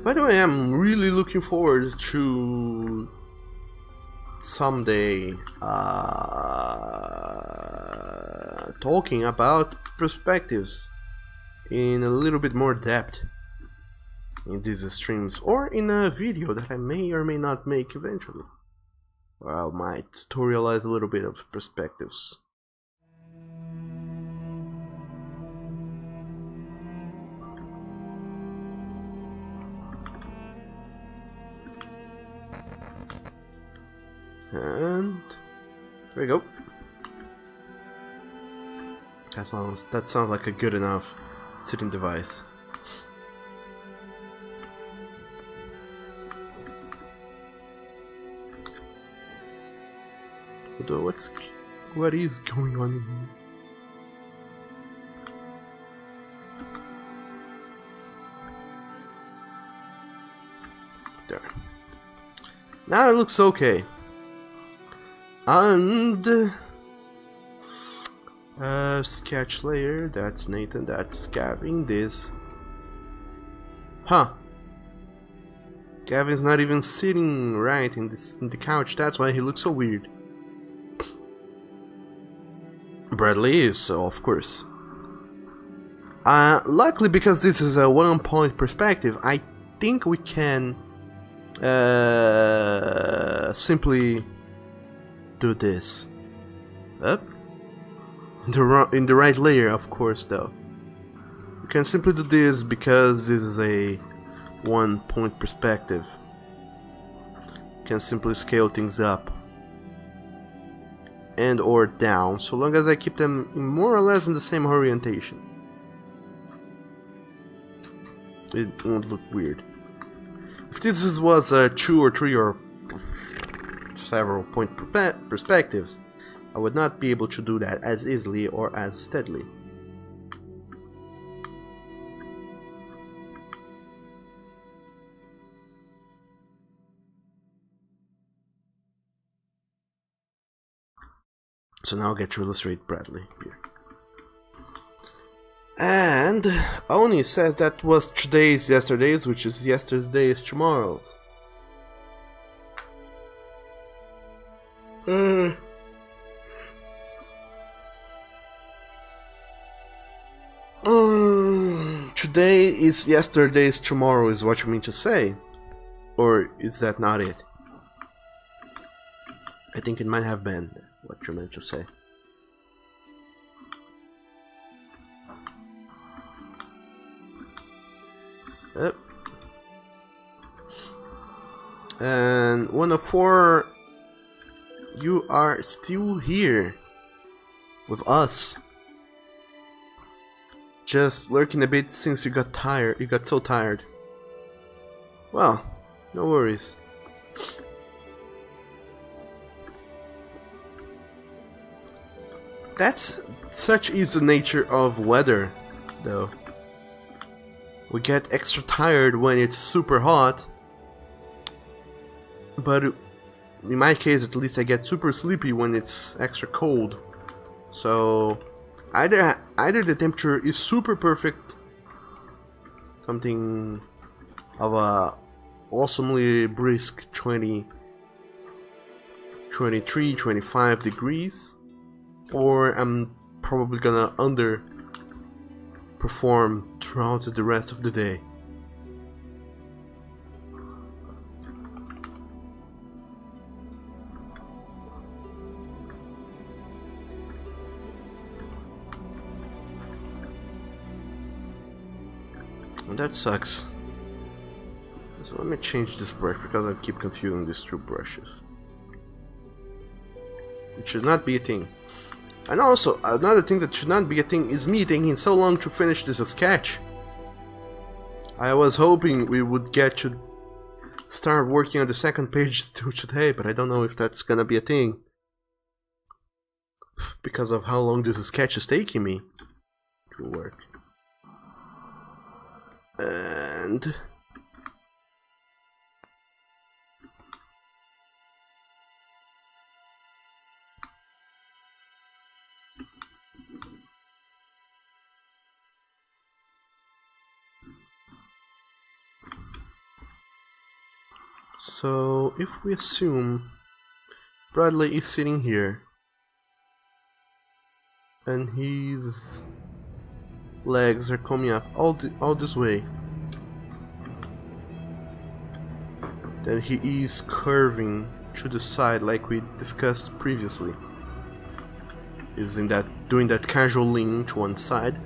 By the way, I'm really looking forward to someday talking about perspectives in a little bit more depth in these streams, or in a video that I may or may not make eventually, where I might tutorialize a little bit of perspectives. And there we go. That sounds like a good enough sitting device. Although what is going on in here? There. Now it looks okay. And sketch layer, that's Nathan, that's Gavin, this. Huh. Gavin's not even sitting right in the couch, that's why he looks so weird. Bradley is, so of course. Luckily, because this is a 1 point perspective, I think we can simply do this. Up. In the right layer, of course, though. You can simply do this because this is a 1 point perspective. You can simply scale things up and or down, so long as I keep them more or less in the same orientation. It won't look weird. If this was a 2 or 3 or several point perspectives, I would not be able to do that as easily or as steadily. So now I'll get to illustrate Bradley here. And Oni says that was today's yesterday's, which is yesterday's tomorrow's. Today is yesterday's tomorrow is what you mean to say? Or is that not it? I think it might have been what you meant to say. Yep. And 104, you are still here with us. Just lurking a bit since you got tired. You got so tired. Well, no worries. That's such is the nature of weather, though. We get extra tired when it's super hot, but in my case at least I get super sleepy when it's extra cold. So Either the temperature is super perfect, something of a awesomely brisk 20, 23, 25 degrees, or I'm probably gonna underperform throughout the rest of the day. And that sucks. So let me change this brush because I keep confusing these two brushes. It should not be a thing. And also, another thing that should not be a thing is me taking so long to finish this sketch. I was hoping we would get to start working on the second page still today, but I don't know if that's gonna be a thing. Because of how long this sketch is taking me to work. And... so, if we assume Bradley is sitting here and his legs are coming up all this way, then he is curving to the side like we discussed previously. Is doing that casual lean to one side,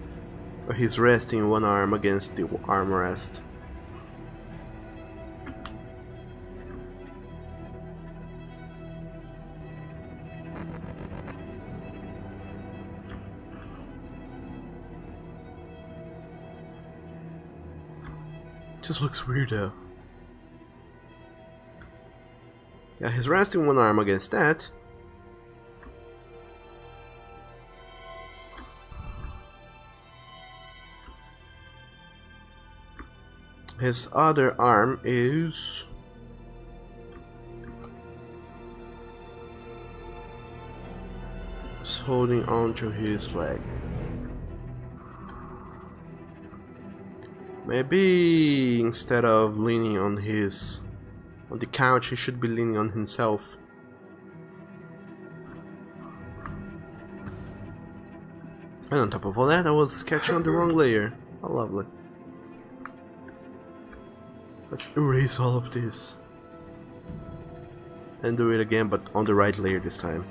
or he's resting one arm against the armrest. Just looks weird though. Yeah, he's resting one arm against that. His other arm is holding onto his leg. Maybe instead of leaning on the couch, he should be leaning on himself. And on top of all that, I was sketching on the wrong layer. How lovely. Let's erase all of this. And do it again, but on the right layer this time.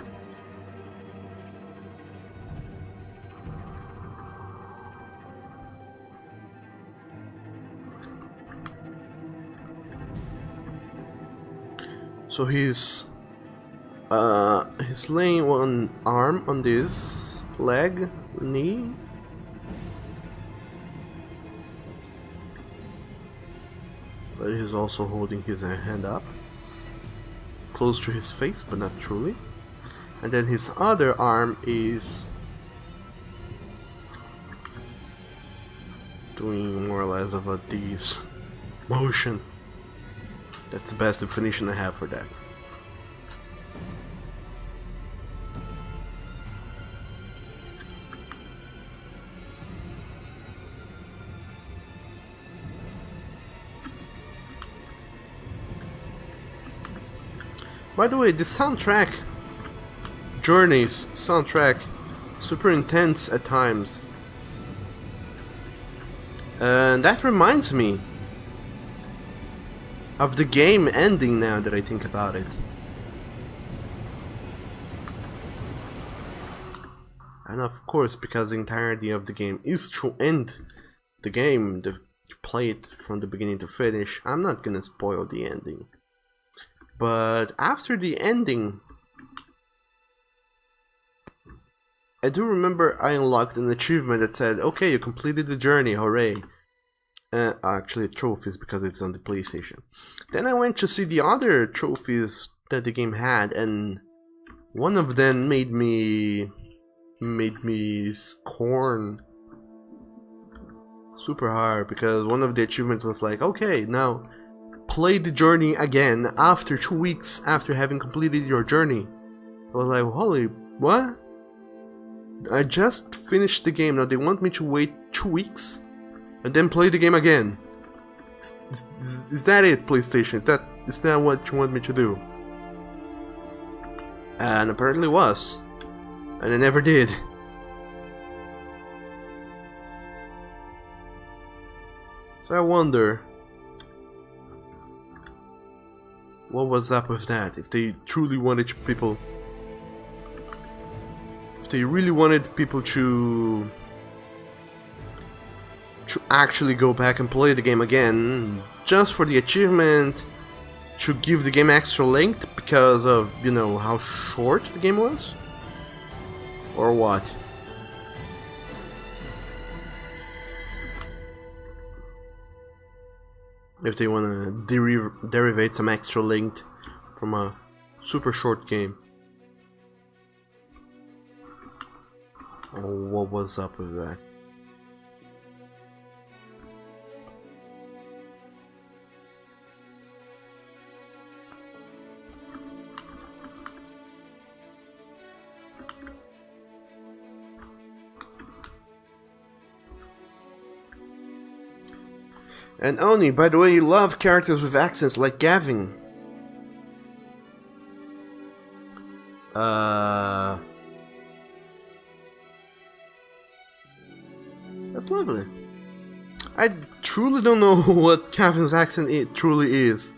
So he's laying one arm on this leg, knee. But he's also holding his hand up, close to his face, but not truly. And then his other arm is doing more or less of a D's motion. That's the best definition I have for that. By the way, the soundtrack, Journey's soundtrack, super intense at times. And that reminds me of the game ending now that I think about it. And of course, because the entirety of the game is to end the game, to play it from the beginning to finish, I'm not gonna spoil the ending. But after the ending, I do remember I unlocked an achievement that said, okay, you completed the journey, hooray. Actually trophies, because it's on the PlayStation. Then I went to see the other trophies that the game had, and one of them made me scorn super hard, because one of the achievements was like, okay, now play the journey again after 2 weeks after having completed your journey. I was like, holy, what? I just finished the game. Now they want me to wait 2 weeks and then play the game again. Is that it, PlayStation? Is that what you want me to do? And apparently was. And I never did. So I wonder what was up with that. If they truly wanted people, if they really wanted people to actually go back and play the game again just for the achievement, to give the game extra length because of, you know, how short the game was, or what? If they want to derivate some extra length from a super short game. Oh, what was up with that? And Oni, by the way, you love characters with accents like Gavin. That's lovely. I truly don't know what Gavin's accent truly is,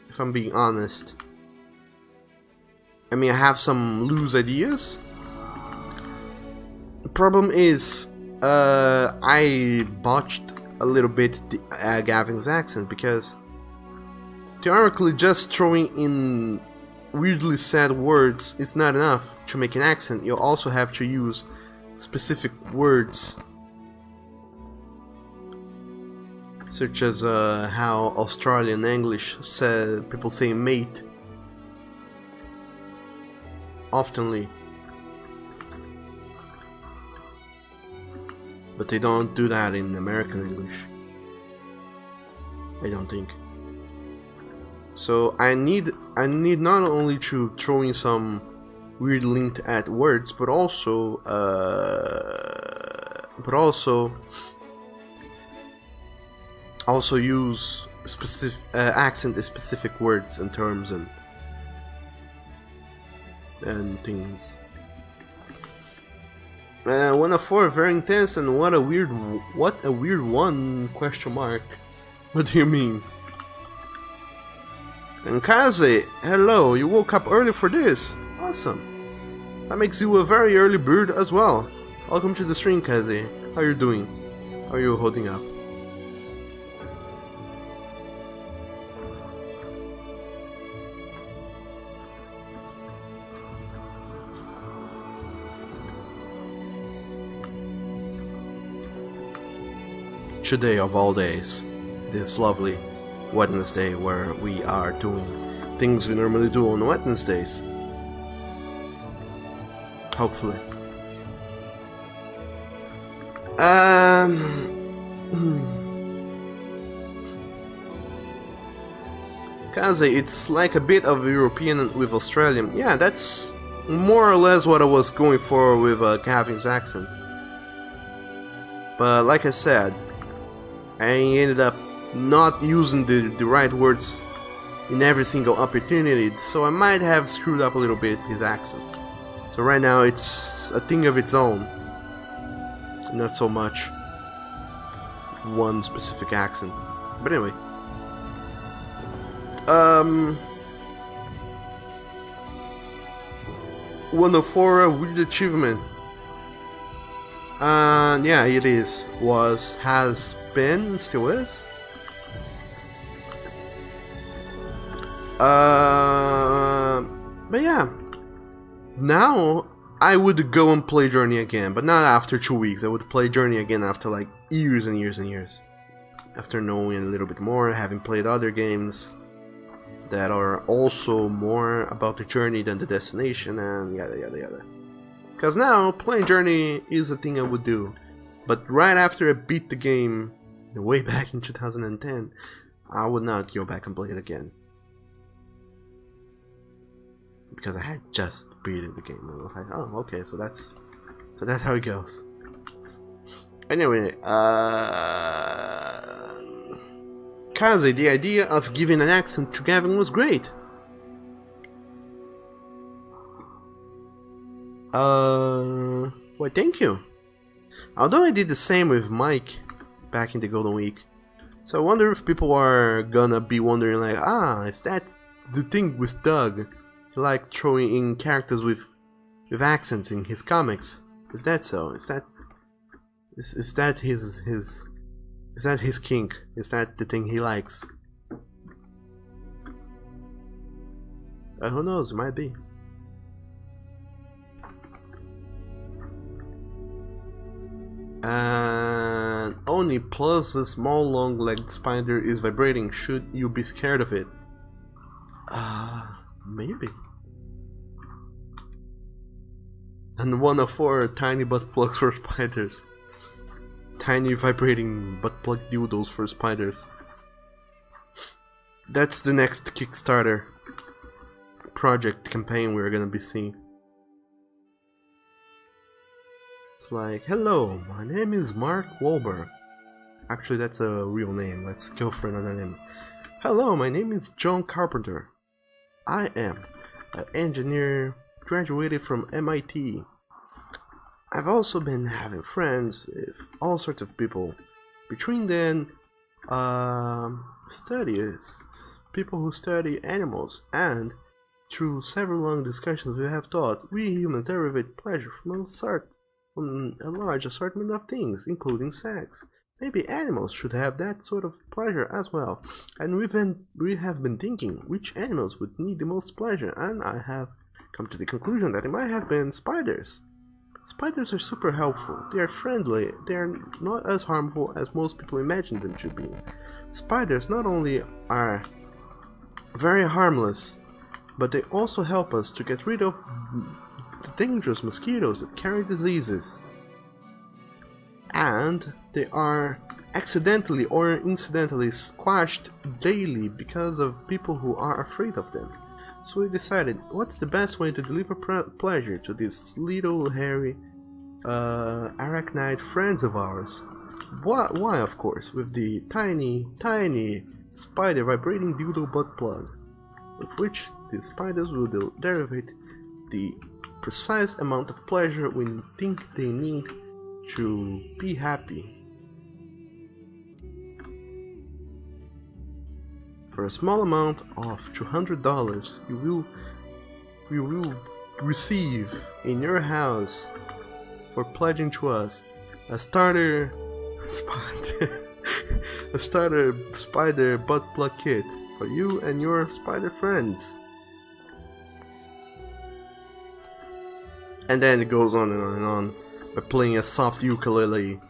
if I'm being honest. I mean, I have some loose ideas. The problem is, I botched a little bit Gavin's accent, because theoretically just throwing in weirdly said words is not enough to make an accent. You also have to use specific words, such as how Australian English people say mate oftenly, but they don't do that in American English, I don't think. So I need not only to throw in some weird linked at words, but also use specific accent specific words and terms and things. 1 of 4, very intense, and what a weird one, question mark. What do you mean? And Kaze, hello, you woke up early for this? Awesome. That makes you a very early bird as well. Welcome to the stream, Kaze. How are you doing? How are you holding up? Today of all days, this lovely Wednesday, where we are doing things we normally do on Wednesdays. Hopefully. Kaze, it's like a bit of European with Australian. Yeah, that's more or less what I was going for with Gavin's accent. But like I said, I ended up not using the right words in every single opportunity, so I might have screwed up a little bit his accent. So right now it's a thing of its own, not so much one specific accent. But anyway, one of 4, a weird achievement. Yeah, it is, was, has been, still is. But yeah, now I would go and play Journey again, but not after 2 weeks. I would play Journey again after like years and years and years. After knowing a little bit more, having played other games that are also more about the journey than the destination, and yada yada yada. Because now, playing Journey is a thing I would do. But right after I beat the game, way back in 2010, I would not go back and play it again. Because I had just beaten the game, and I was like, oh, okay, so that's So that's how it goes. Anyway, Kaze, the idea of giving an accent to Gavin was great. Well, thank you. Although I did the same with Mike back in the Golden Week. So I wonder if people are gonna be wondering like, is that the thing with Doug? He liked throwing in characters with accents in his comics. Is that so? Is that his kink? Is that the thing he likes? Who knows? It might be. And only plus a small long-legged spider is vibrating. Should you be scared of it? Maybe. And 1 of 4 tiny butt plugs for spiders. Tiny vibrating butt plug dildos for spiders. That's the next Kickstarter project campaign we're gonna be seeing. It's like, hello, my name is Mark Wahlberg. Actually, that's a real name. Let's go for another name. Hello, my name is John Carpenter. I am an engineer, graduated from MIT. I've also been having friends with all sorts of people. Between them, people who study animals, and through several long discussions we have thought we humans derive pleasure from a large assortment of things, including sex. Maybe animals should have that sort of pleasure as well. And we have been thinking which animals would need the most pleasure, and I have come to the conclusion that it might have been spiders. Spiders are super helpful. They are friendly. They are not as harmful as most people imagine them to be. Spiders not only are very harmless, but they also help us to get rid of the dangerous mosquitoes that carry diseases. And they are accidentally or incidentally squashed daily because of people who are afraid of them. So we decided, what's the best way to deliver pleasure to these little hairy arachnid friends of ours? Why, of course, with the tiny spider vibrating dildo butt plug, with which the spiders will derive the precise amount of pleasure we think they need to be happy. For a small amount of $200, you will receive in your house, for pledging to us, a starter spider butt plug kit for you and your spider friends. And then it goes on and on and on by playing a soft ukulele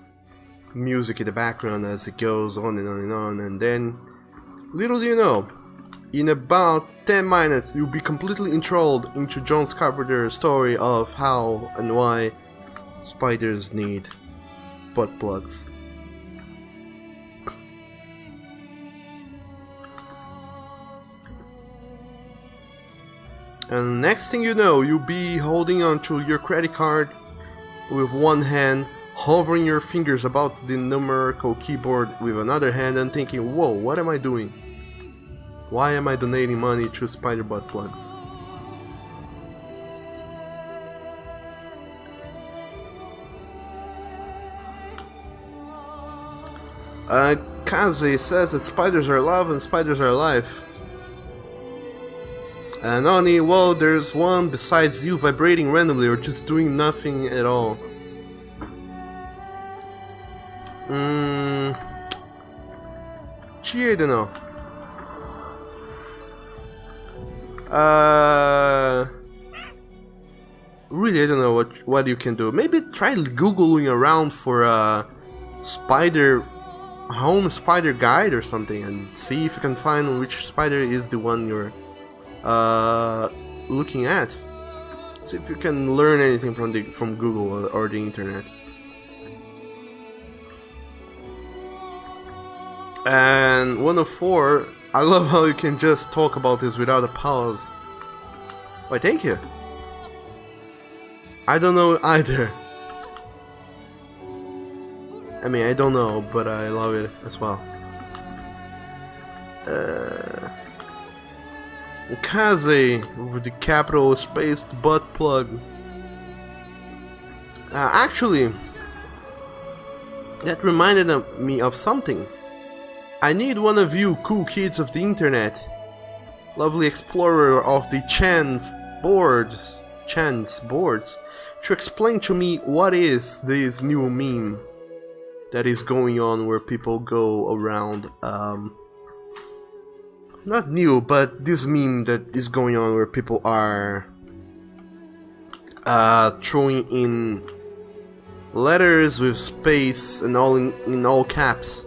music in the background as it goes on and on and on. And then, little do you know, in about 10 minutes you'll be completely enthralled into John Carpenter's story of how and why spiders need butt plugs. And next thing you know, you'll be holding onto your credit card with one hand, hovering your fingers about the numerical keyboard with another hand, and thinking, whoa, what am I doing? Why am I donating money to spider butt plugs? Kaze says that spiders are love and spiders are life. And only, well, there's one besides you vibrating randomly or just doing nothing at all. Gee, I don't know. Really, I don't know what you can do. Maybe try googling around for a home spider guide or something, and see if you can find which spider is the one you're looking at. See if you can learn anything from Google or the internet. And 1 of 4, I love how you can just talk about this without a pause. Why, thank you. I don't know either. I mean, I don't know, but I love it as well. Kaze with the capital spaced butt plug. Actually, that reminded me of something. I need one of you cool kids of the internet, lovely explorer of the Chan's boards, to explain to me what is this new meme that is going on where people go around, not new, but this meme that is going on where people are throwing in letters with space and all in all caps.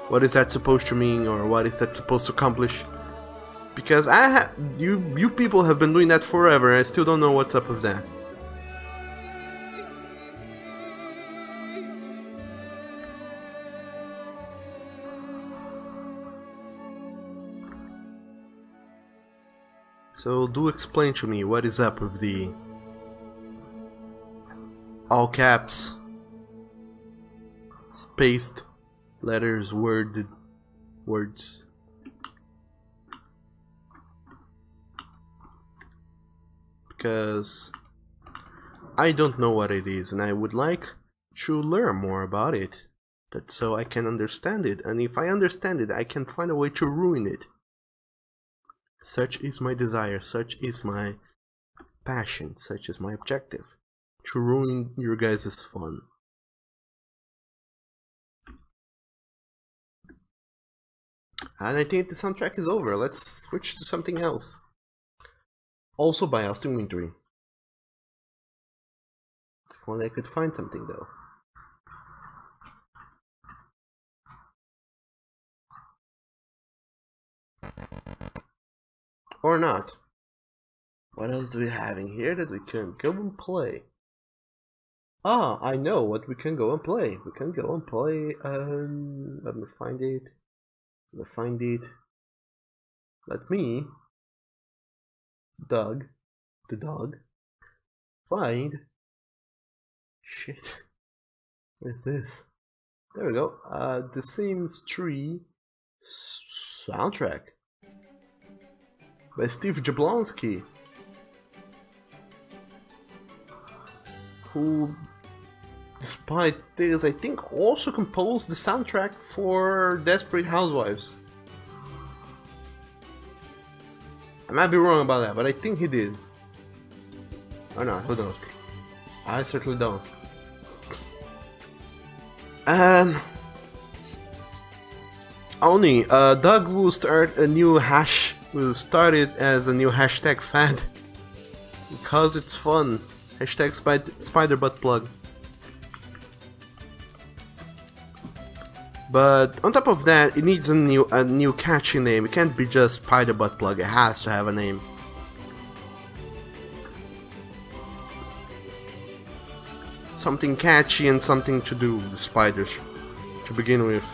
What is that supposed to mean, or what is that supposed to accomplish? Because you people have been doing that forever, and I still don't know what's up with that. So do explain to me what is up with the all caps, spaced letters, words. Because I don't know what it is, and I would like to learn more about it, so I can understand it, and if I understand it, I can find a way to ruin it. Such is my desire, such is my passion, such is my objective. To ruin your guys' fun. And I think the soundtrack is over. Let's switch to something else. Also by Austin Wintory. If only I could find something though. Or not. What else do we have in here that we can go and play? Ah, I know what we can go and play. We can go and play, let me find it. Let me, Doug, the dog, find, shit, what is this? There we go, The Sims 3 soundtrack by Steve Jablonski, who, despite this, I think also composed the soundtrack for Desperate Housewives. I might be wrong about that, but I think he did. Or not, who knows? I certainly don't. And only Doug will start a new will start it as a new hashtag fad. Because it's fun. Hashtag spider butt plug. But on top of that, it needs a new catchy name. It can't be just Spider Butt Plug. It has to have a name. Something catchy and something to do with spiders to begin with.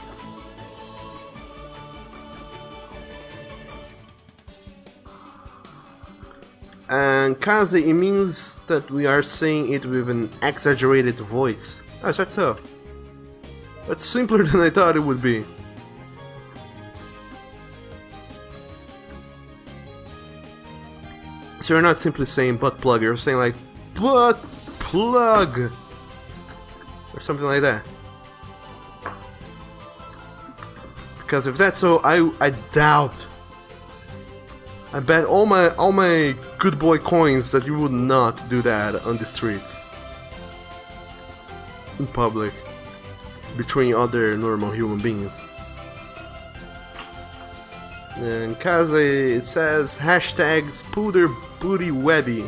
And Kaze, it means that we are saying it with an exaggerated voice. Oh, is that so? That's simpler than I thought it would be. So you're not simply saying butt plug, you're saying like butt plug or something like that. Because if that's so, I doubt. I bet all my good boy coins that you would not do that on the streets, in public, between other normal human beings. And Kaze, it says hashtags Pooter Booty Webby.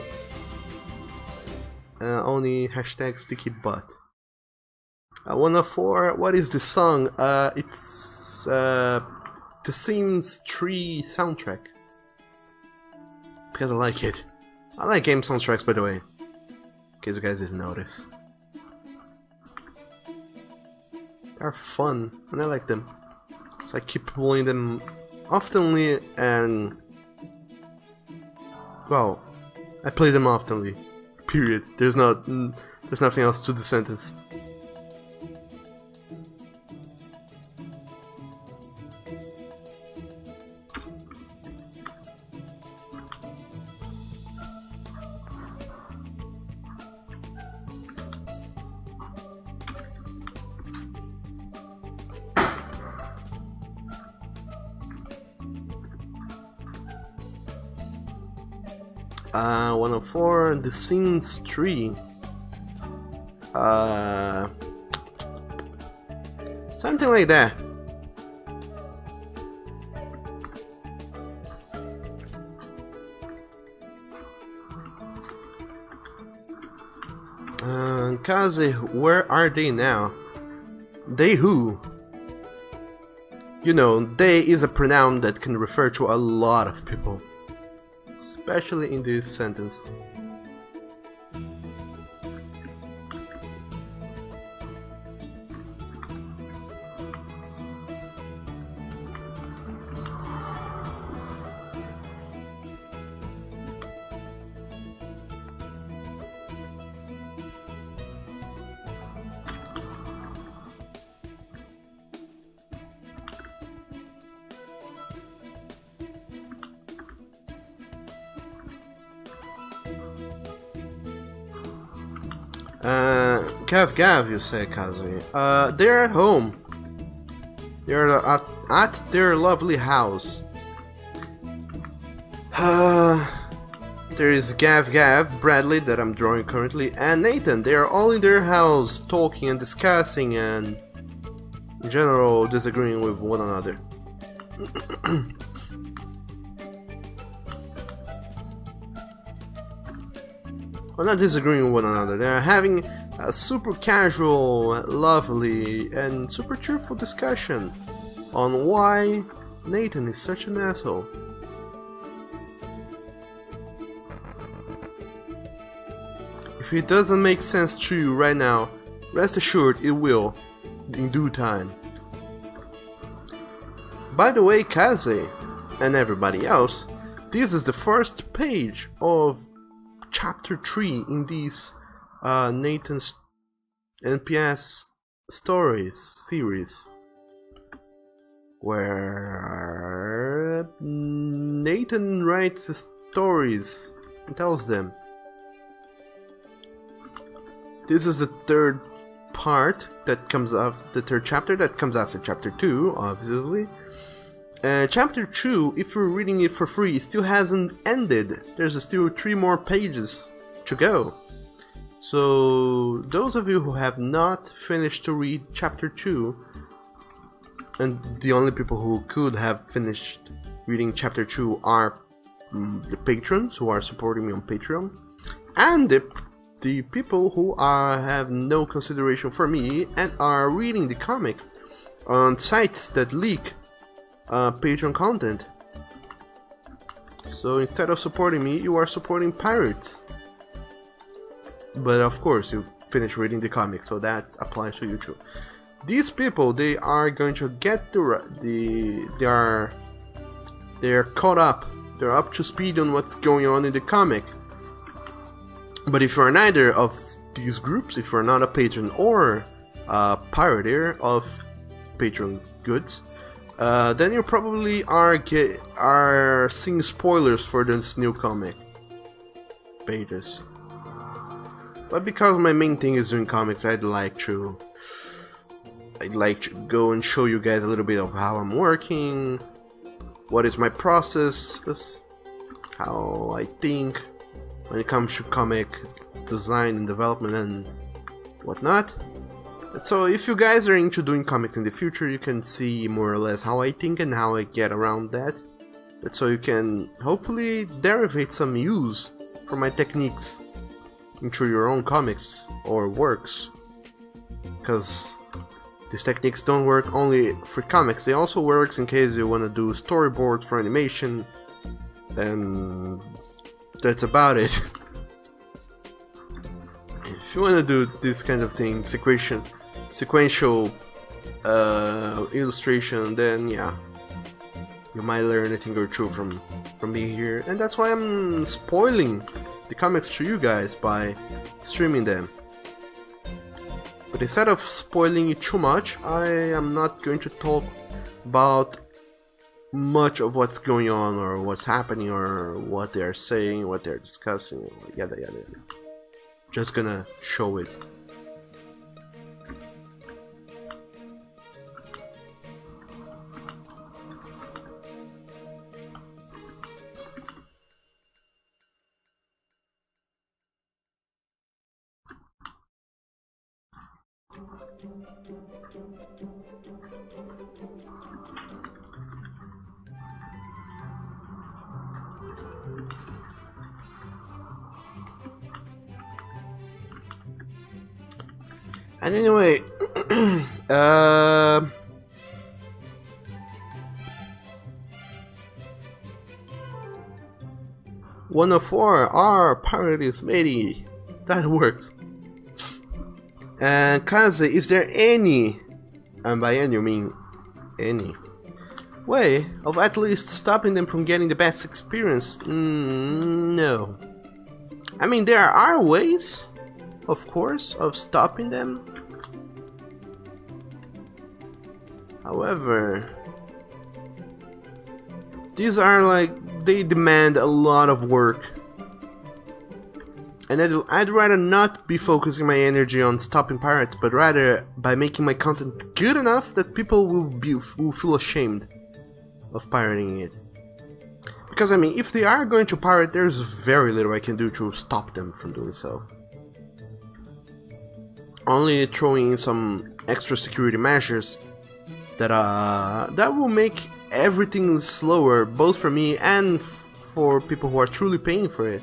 Only hashtag sticky butt. 104, what is the song? It's The Sims 3 soundtrack. Because I like it. I like game soundtracks, by the way. In case you guys didn't notice. They're fun, and I like them. So I keep playing them oftenly, and well, I play them oftenly. Period. There's nothing else to the sentence. 104, The Sims 3. Something like that. Kaze, where are they now? They who? You know, they is a pronoun that can refer to a lot of people, especially in this sentence. Gav, you say, Kazumi. They're at home. They're at their lovely house. There is Gav, Bradley, that I'm drawing currently, and Nathan. They are all in their house, talking and discussing and, in general, disagreeing with one another. Well, not disagreeing with one another. They're having a super casual, lovely, and super cheerful discussion on why Nathan is such an asshole. If it doesn't make sense to you right now, rest assured it will, in due time. By the way, Kaze, and everybody else, this is the first page of Chapter 3 in these Nathan's NPS stories series, where Nathan writes the stories and tells them. This is the third part that comes after the third chapter that comes after chapter 2, obviously. Chapter 2, if you're reading it for free, still hasn't ended. There's still 3 more pages to go. So those of you who have not finished to read chapter 2, and the only people who could have finished reading chapter 2 are the patrons who are supporting me on Patreon, and the people who have no consideration for me and are reading the comic on sites that leak Patreon content. So instead of supporting me, you are supporting pirates. But of course, you finish reading the comic, so that applies to you too. These people, they are going to get they're caught up. They're up to speed on what's going on in the comic. But if you're neither of these groups, if you're not a patron or a pirater of Patreon goods, then you probably are seeing spoilers for this new comic pages. But because my main thing is doing comics, I'd like to go and show you guys a little bit of how I'm working, what is my process, how I think when it comes to comic design and development and whatnot. And so if you guys are into doing comics in the future, you can see more or less how I think and how I get around that. And so you can hopefully derive some use from my techniques into your own comics or works. Because these techniques don't work only for comics, they also work in case you want to do storyboards for animation, and that's about it. If you want to do this kind of thing, sequential illustration, then yeah, you might learn a thing or two from being here, and that's why I'm spoiling the comics to you guys by streaming them. But instead of spoiling it too much, I am not going to talk about much of what's going on or what's happening or what they are saying, what they're discussing, yada yada yada. Just gonna show it. And anyway, 104 R pirate is matey. That works. And Kaze, is there any, and by any you mean any, way of at least stopping them from getting the best experience? No. I mean, there are ways, of course, of stopping them. However, these are like, they demand a lot of work. And I'd rather not be focusing my energy on stopping pirates, but rather by making my content good enough that people will feel ashamed of pirating it. Because I mean, if they are going to pirate, there's very little I can do to stop them from doing so. Only throwing in some extra security measures that will make everything slower, both for me and for people who are truly paying for it.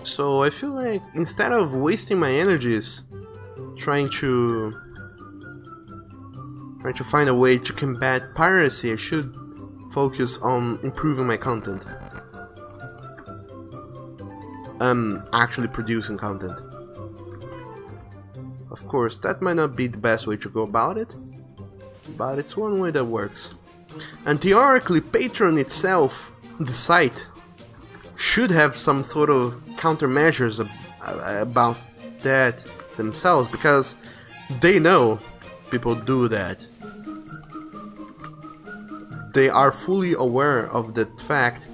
So I feel like instead of wasting my energies trying to find a way to combat piracy, I should focus on improving my content. Actually producing content. Of course, that might not be the best way to go about it, but it's one way that works. And theoretically, Patreon itself, the site, should have some sort of countermeasures about that themselves, because they know people do that. They are fully aware of that fact.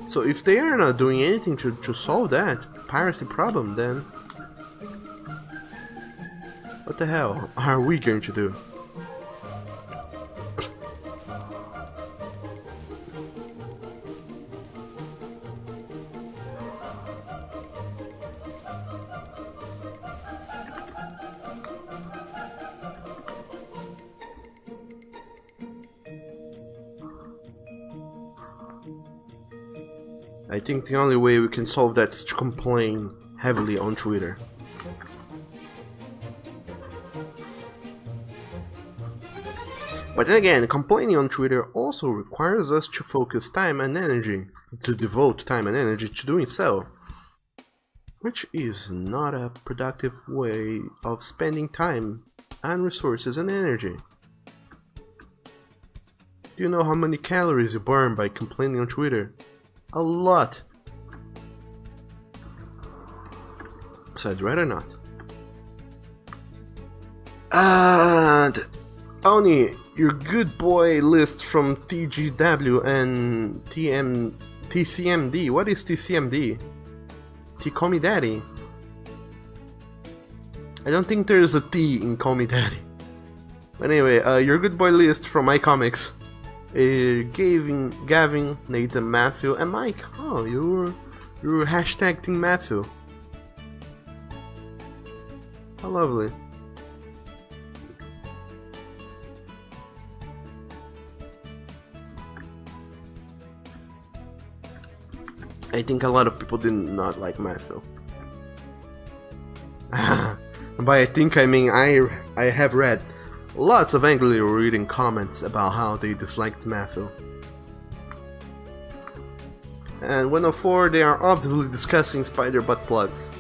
So if they are not doing anything to solve that piracy problem, then what the hell are we going to do? I think the only way we can solve that is to complain heavily on Twitter. But then again, complaining on Twitter also requires us to focus time and energy, to devote time and energy to doing so, which is not a productive way of spending time and resources and energy. Do you know how many calories you burn by complaining on Twitter? A lot. So I'd rather not. And Oni, your good boy list from TGW and TCMD. What is TCMD? T Call Me Daddy. I don't think there's a T in Call Me Daddy. But anyway, your good boy list from my comics. Gavin, Nathan, Matthew, and Mike. Oh, you're hashtag Team Matthew. How lovely. I think a lot of people did not like Matthew. By I think I mean I have read lots of angry reading comments about how they disliked Matthew. And 104, they are obviously discussing spider butt plugs.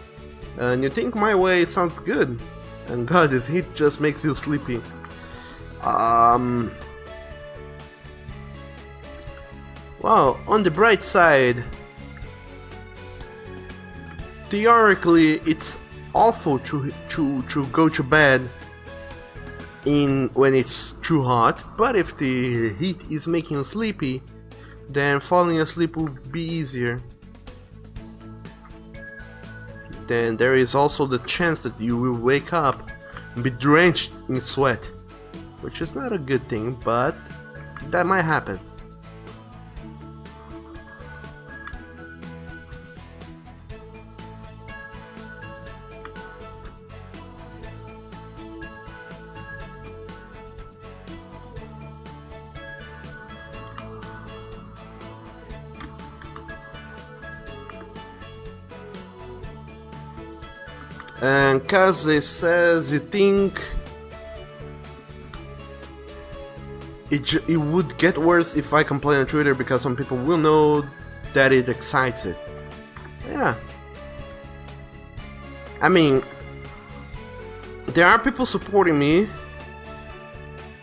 And you think my way sounds good, and god, this heat just makes you sleepy. Well, on the bright side, theoretically it's awful to go to bed when it's too hot, but if the heat is making you sleepy, then falling asleep will be easier. Then there is also the chance that you will wake up and be drenched in sweat, which is not a good thing, but that might happen. And Kaze says you think it would get worse if I complain on Twitter because some people will know that it excites it. Yeah. I mean, there are people supporting me.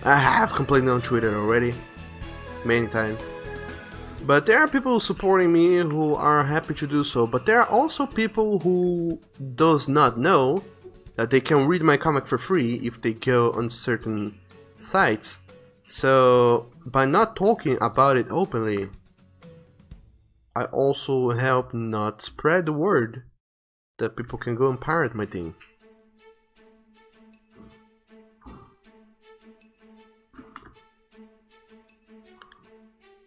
I have complained on Twitter already, many times. But there are people supporting me who are happy to do so. But there are also people who does not know that they can read my comic for free if they go on certain sites. So by not talking about it openly, I also help not spread the word that people can go and pirate my thing.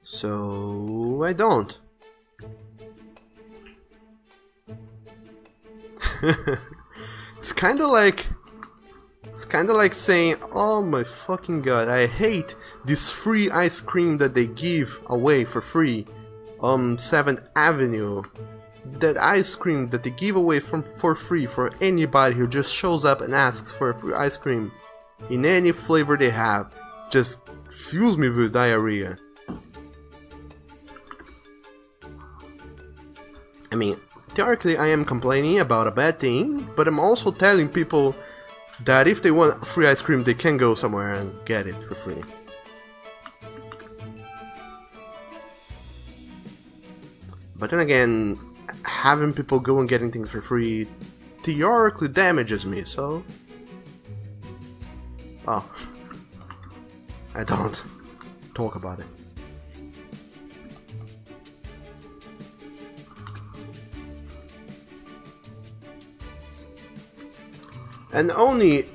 So I don't. It's kind of like saying, oh my fucking god, I hate this free ice cream that they give away for free on 7th Avenue. That ice cream that they give away for free for anybody who just shows up and asks for a free ice cream in any flavor they have just fills me with diarrhea. I mean, theoretically I am complaining about a bad thing, but I'm also telling people that if they want free ice cream, they can go somewhere and get it for free. But then again, having people go and getting things for free theoretically damages me, so... Oh. I don't talk about it. And only,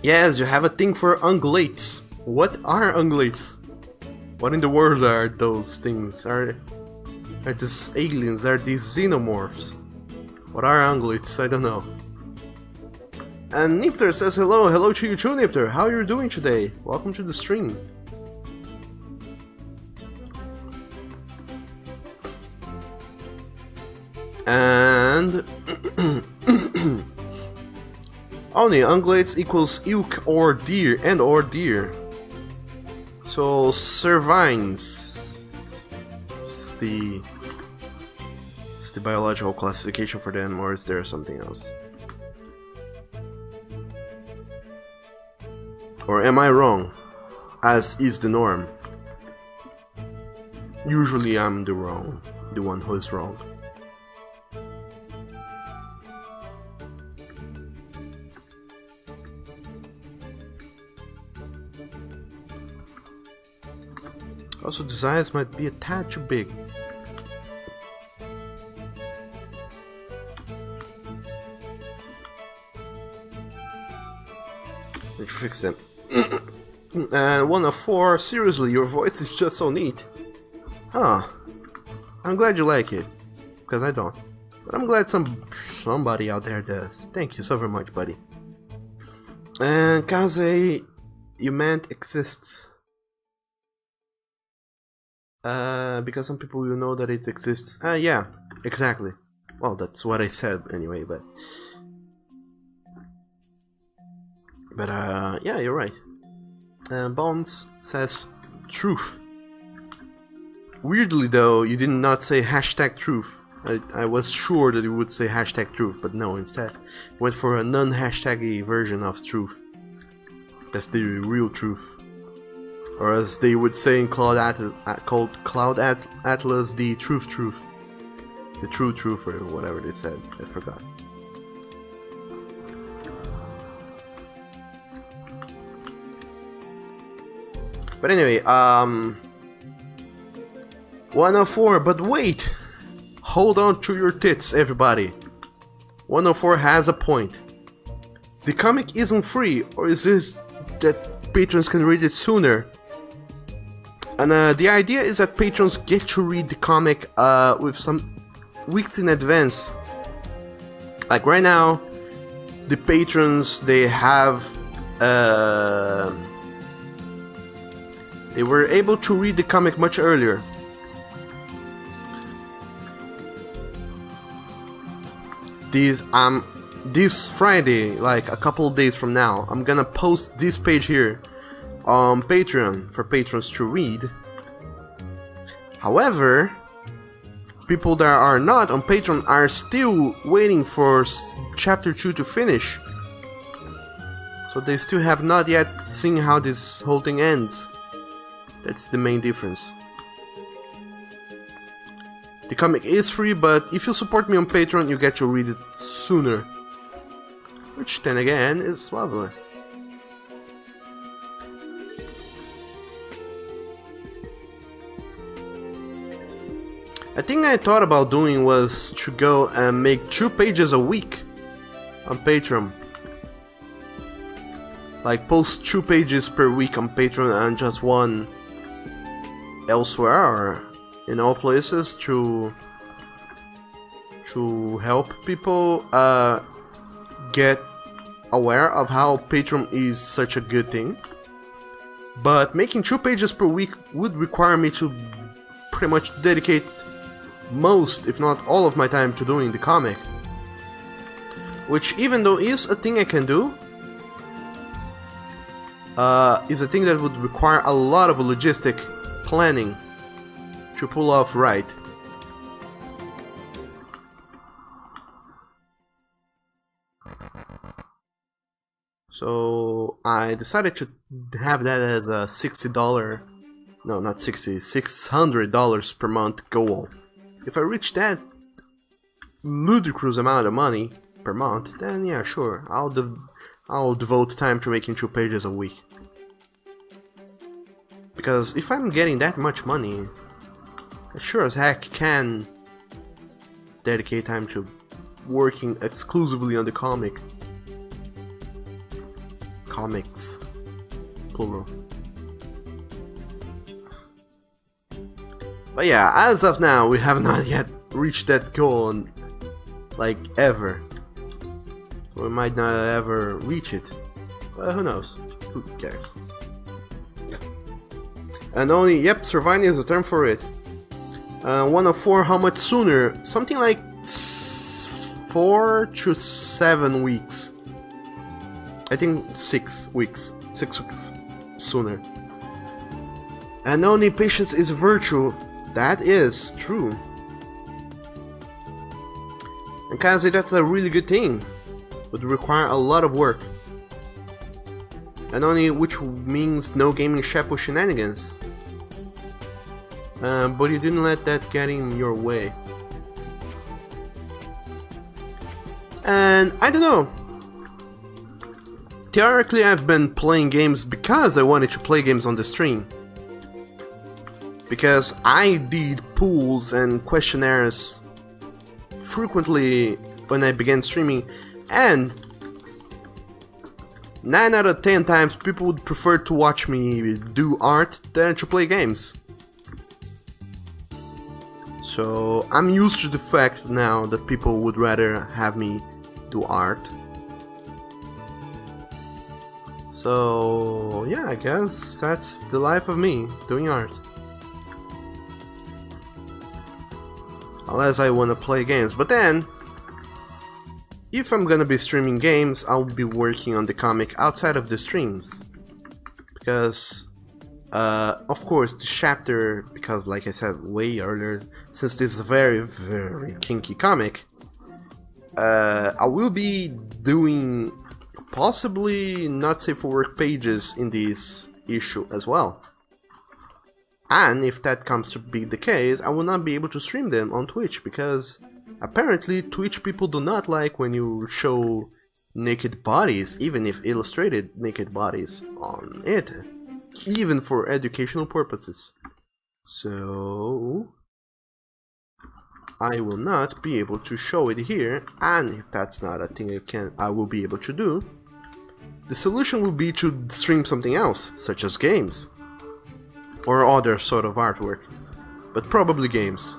yes, you have a thing for ungulates. What are ungulates? What in the world are those things? Are these aliens? Are these xenomorphs? What are ungulates? I don't know. And Nipter says hello. Hello to you too, Nipter. How are you doing today? Welcome to the stream. And... only ungulates equals elk or deer and or deer. So cervines is the biological classification for them, or is there something else? Or am I wrong? As is the norm. Usually I'm the one who is wrong. Also, the eyes might be a tad too big. Let's fix them. And 1 of 4, seriously, your voice is just so neat. Huh. I'm glad you like it. Because I don't. But I'm glad somebody out there does. Thank you so very much, buddy. And Kaze, you meant exists. Because some people will know that it exists. Yeah, exactly. Well, that's what I said anyway, but... yeah, you're right. Bones says truth. Weirdly though, you did not say hashtag truth. I was sure that you would say hashtag truth, but no, instead went for a non-hashtaggy version of truth. That's the real truth. Or as they would say in Cloud Atlas, the truth. The true truth, or whatever they said, I forgot. But anyway, 104, but wait! Hold on to your tits, everybody. 104 has a point. The comic isn't free, or is it that patrons can read it sooner? And the idea is that patrons get to read the comic with some weeks in advance. Like right now, the patrons, they have... they were able to read the comic much earlier. this Friday, like a couple of days from now, I'm gonna post this page here on Patreon for patrons to read. However, people that are not on Patreon are still waiting for chapter 2 to finish. So they still have not yet seen how this whole thing ends. That's the main difference. The comic is free, but if you support me on Patreon, you get to read it sooner. Which then again is lovely. A thing I thought about doing was to go and make 2 pages a week on Patreon. Like post 2 pages per week on Patreon and just 1 elsewhere or in all places to help people get aware of how Patreon is such a good thing. But making 2 pages per week would require me to pretty much dedicate most, if not all of my time to doing the comic. Which, even though is a thing I can do, is a thing that would require a lot of logistic planning to pull off right. So I decided to have that as a $60, no, not 60, $600 per month goal. If I reach that ludicrous amount of money per month, then yeah, sure, I'll devote time to making 2 pages a week. Because if I'm getting that much money, I sure as heck can dedicate time to working exclusively on the comics, plural. But yeah, as of now, we have not yet reached that goal, like, ever. So we might not ever reach it. Well, who knows? Who cares? And only, yep, surviving is the term for it. 1 of 4, how much sooner? Something like 4 to 7 weeks. I think 6 weeks. 6 weeks sooner. And only patience is a virtue. That is true. And can I say that's a really good thing? Would require a lot of work. And only which means no gaming chapo shenanigans. But you didn't let that get in your way. And I don't know. Theoretically, I've been playing games because I wanted to play games on the stream. Because I did polls and questionnaires frequently when I began streaming, and 9 out of 10 times people would prefer to watch me do art than to play games. So I'm used to the fact now that people would rather have me do art. So yeah, I guess that's the life of me, doing art. Unless I want to play games, but then if I'm gonna be streaming games, I'll be working on the comic outside of the streams. Because of course the chapter, because like I said way earlier, since this is a very, very kinky comic, I will be doing possibly not safe for work pages in this issue as well. And if that comes to be the case, I will not be able to stream them on Twitch, because apparently Twitch people do not like when you show naked bodies, even if illustrated naked bodies on it, even for educational purposes. So I will not be able to show it here, and if that's not a thing I will be able to do, the solution will be to stream something else, such as games. Or other sort of artwork, but probably games.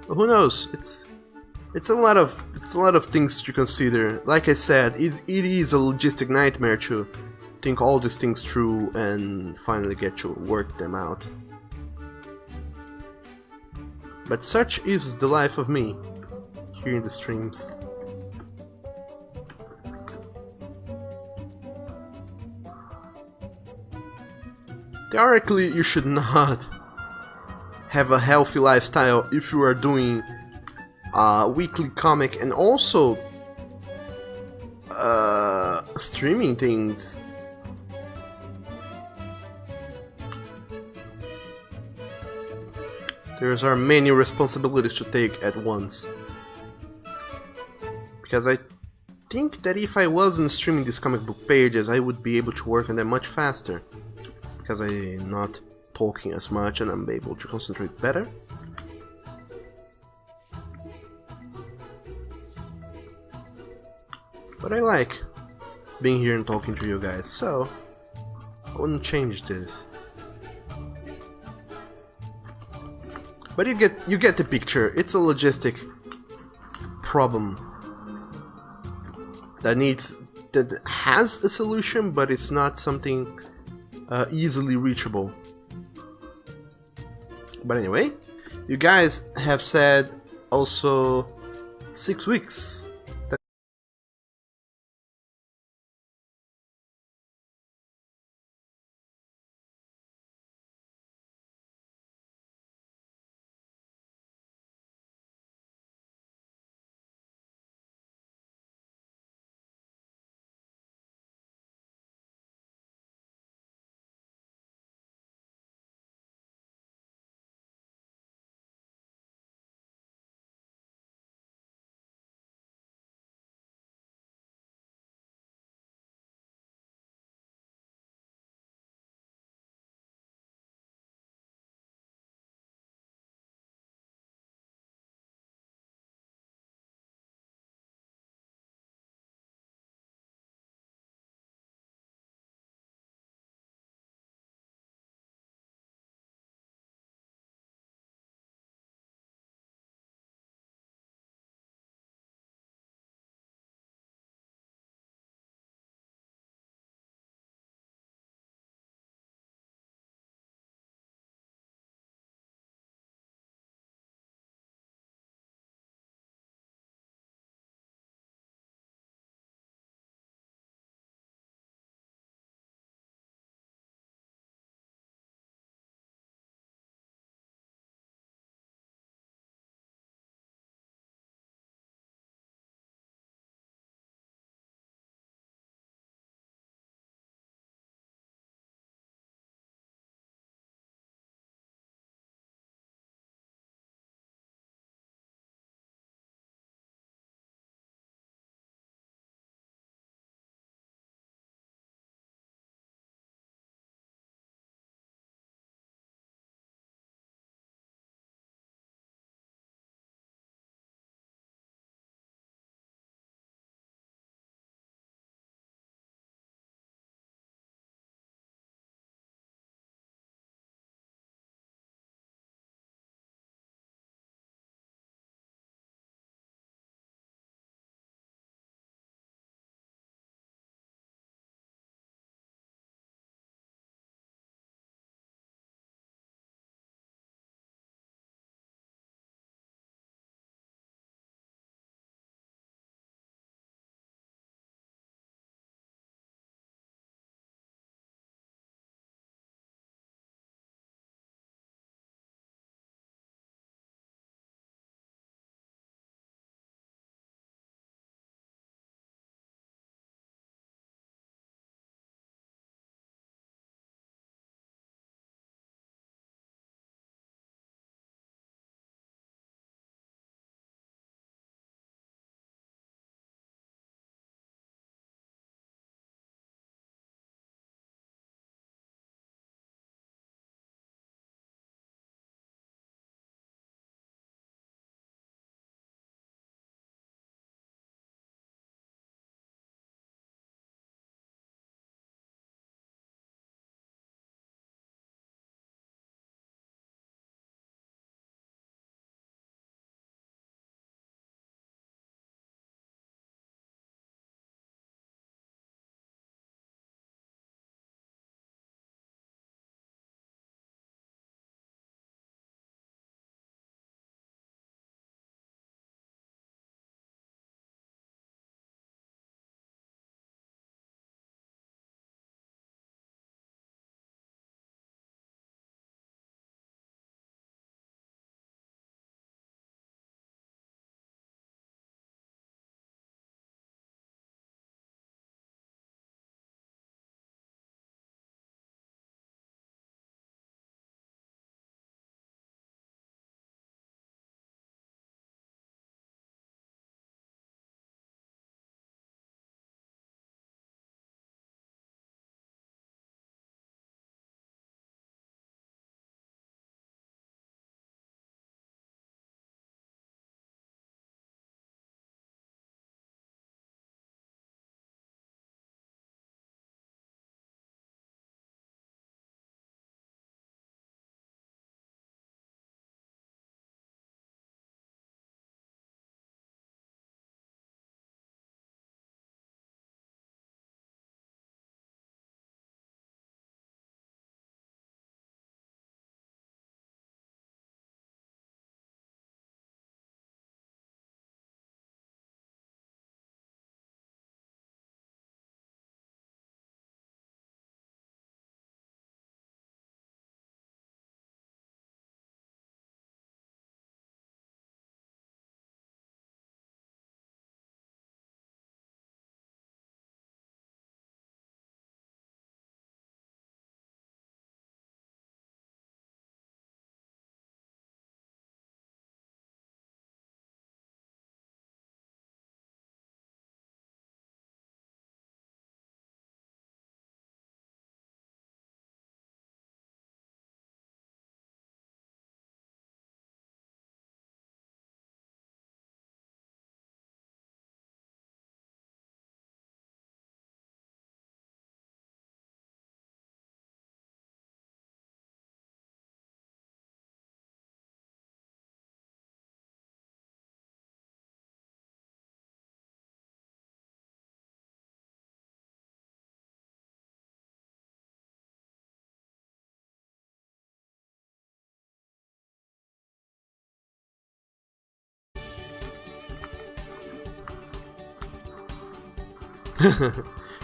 Who knows? It's a lot of things to consider. Like I said, it is a logistic nightmare to think all these things through and finally get to work them out. But such is the life of me here in the streams. Theoretically, you should not have a healthy lifestyle if you are doing weekly comic and also streaming things. There are many responsibilities to take at once. Because I think that if I wasn't streaming these comic book pages, I would be able to work on them much faster. Because I'm not talking as much and I'm able to concentrate better. But I like being here and talking to you guys, so I wouldn't change this. But you get the picture. It's a logistic problem that has a solution, but it's not something easily reachable. But anyway, you guys have said also 6 weeks.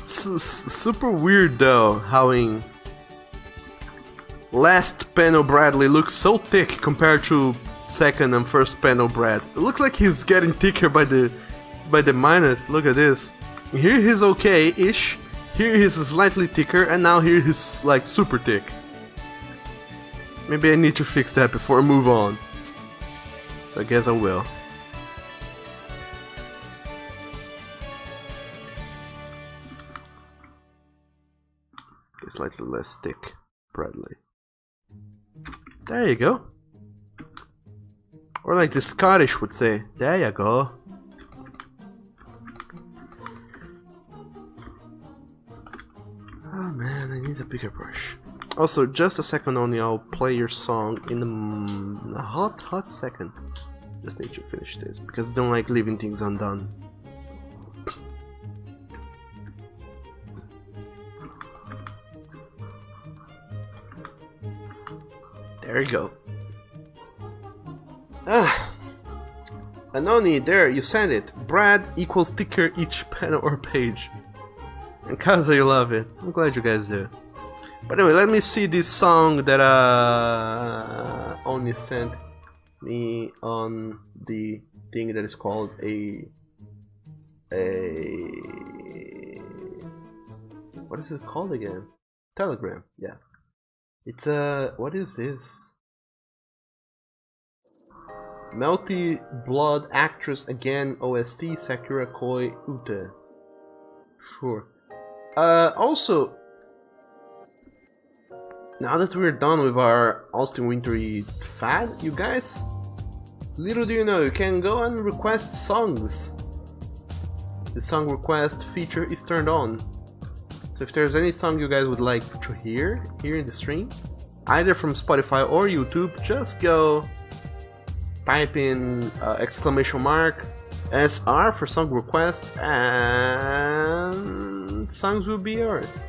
Super weird though, how in last panel Bradley looks so thick compared to second and first panel Brad. It looks like he's getting thicker by the minute. Look at this. Here he's okay-ish. Here he's slightly thicker, and now here he's like super thick. Maybe I need to fix that before I move on. So I guess I will. Slightly less thick, Bradley. There you go. Or like the Scottish would say, there you go. Oh man, I need a bigger brush. Also, just a second only, I'll play your song in a hot second. Just need to finish this, because I don't like leaving things undone. There you go. Anoni, there, you sent it. Brad equals sticker each panel or page. And Kaza, you love it. I'm glad you guys do. But anyway, let me see this song that Oni sent me on the thing that is called a what is it called again? Telegram, yeah. It's what is this? Melty Blood Actress Again OST Sakura Koi Ute. Sure. Also, now that we're done with our Austin Wintory fad, you guys, little do you know, you can go and request songs. The song request feature is turned on. So if there's any song you guys would like to hear here in the stream, either from Spotify or YouTube, just go type in exclamation mark SR for song request and songs will be yours.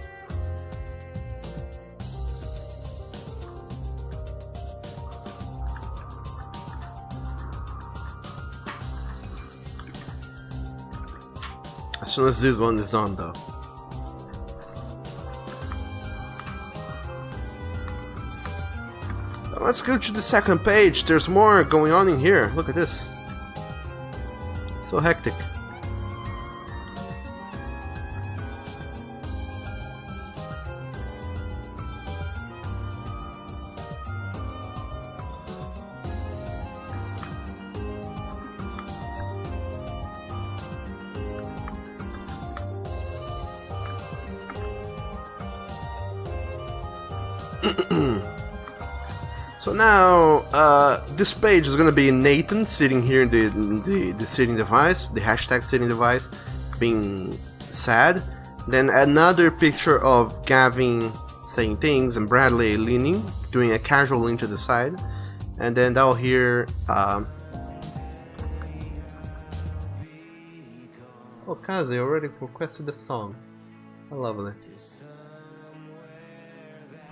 As soon as this one is done though. Let's go to the second page. There's more going on in here. Look at this. So hectic. So now, this page is gonna be Nathan sitting here in the sitting device, the hashtag sitting device, being sad. Then another picture of Gavin saying things and Bradley leaning, doing a casual lean to the side. And then down here, oh, Kazi already requested the song. How lovely.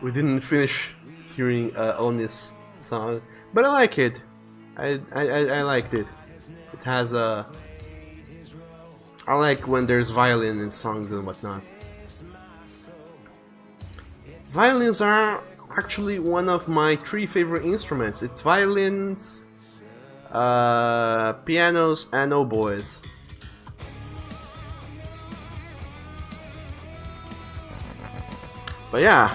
We didn't finish hearing Oni's song, but I like it. I liked it. It has a. I like when there's violin in songs and whatnot. Violins are actually one of my 3 favorite instruments. It's violins, pianos, and oboes. But yeah.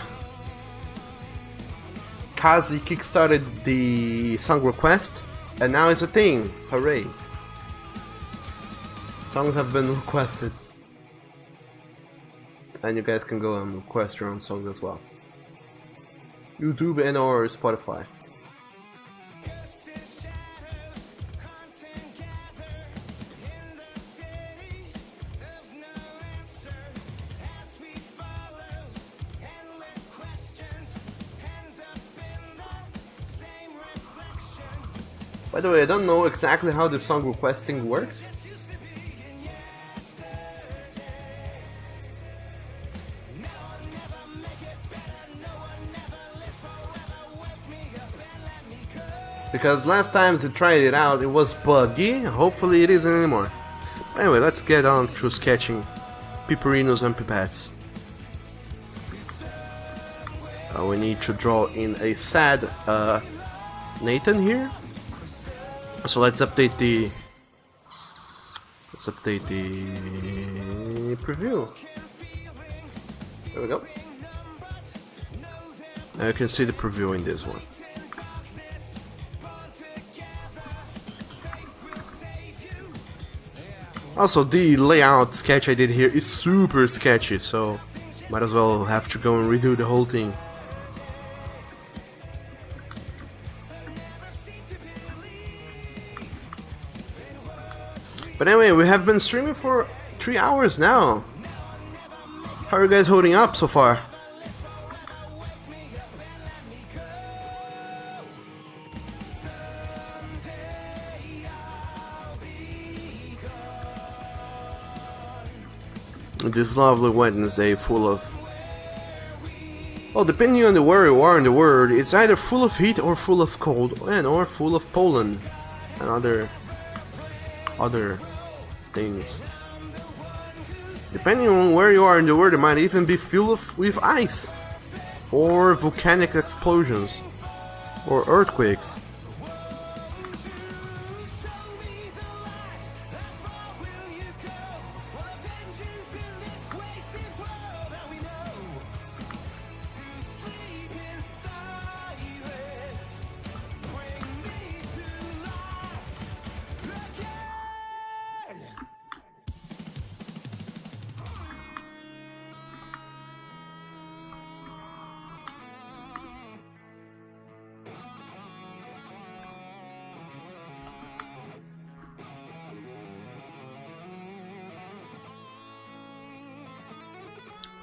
Kazi kickstarted the song request, and now it's a thing. Hooray! Songs have been requested, and you guys can go and request your own songs as well. YouTube and or Spotify. By the way, I don't know exactly how the song requesting works. Because last time I tried it out, it was buggy. Hopefully it isn't anymore. Anyway, let's get on to sketching Piperinos and pipettes. We need to draw in a sad Nathan here. So let's update the preview. There we go. Now you can see the preview in this one. Also, the layout sketch I did here is super sketchy, so might as well have to go and redo the whole thing. But anyway, we have been streaming for 3 hours now. How are you guys holding up so far? This lovely Wednesday full of... Well, depending on where you are in the world, it's either full of heat or full of cold, and or full of pollen and other things. Depending on where you are in the world, it might even be filled with ice, or volcanic explosions, or earthquakes.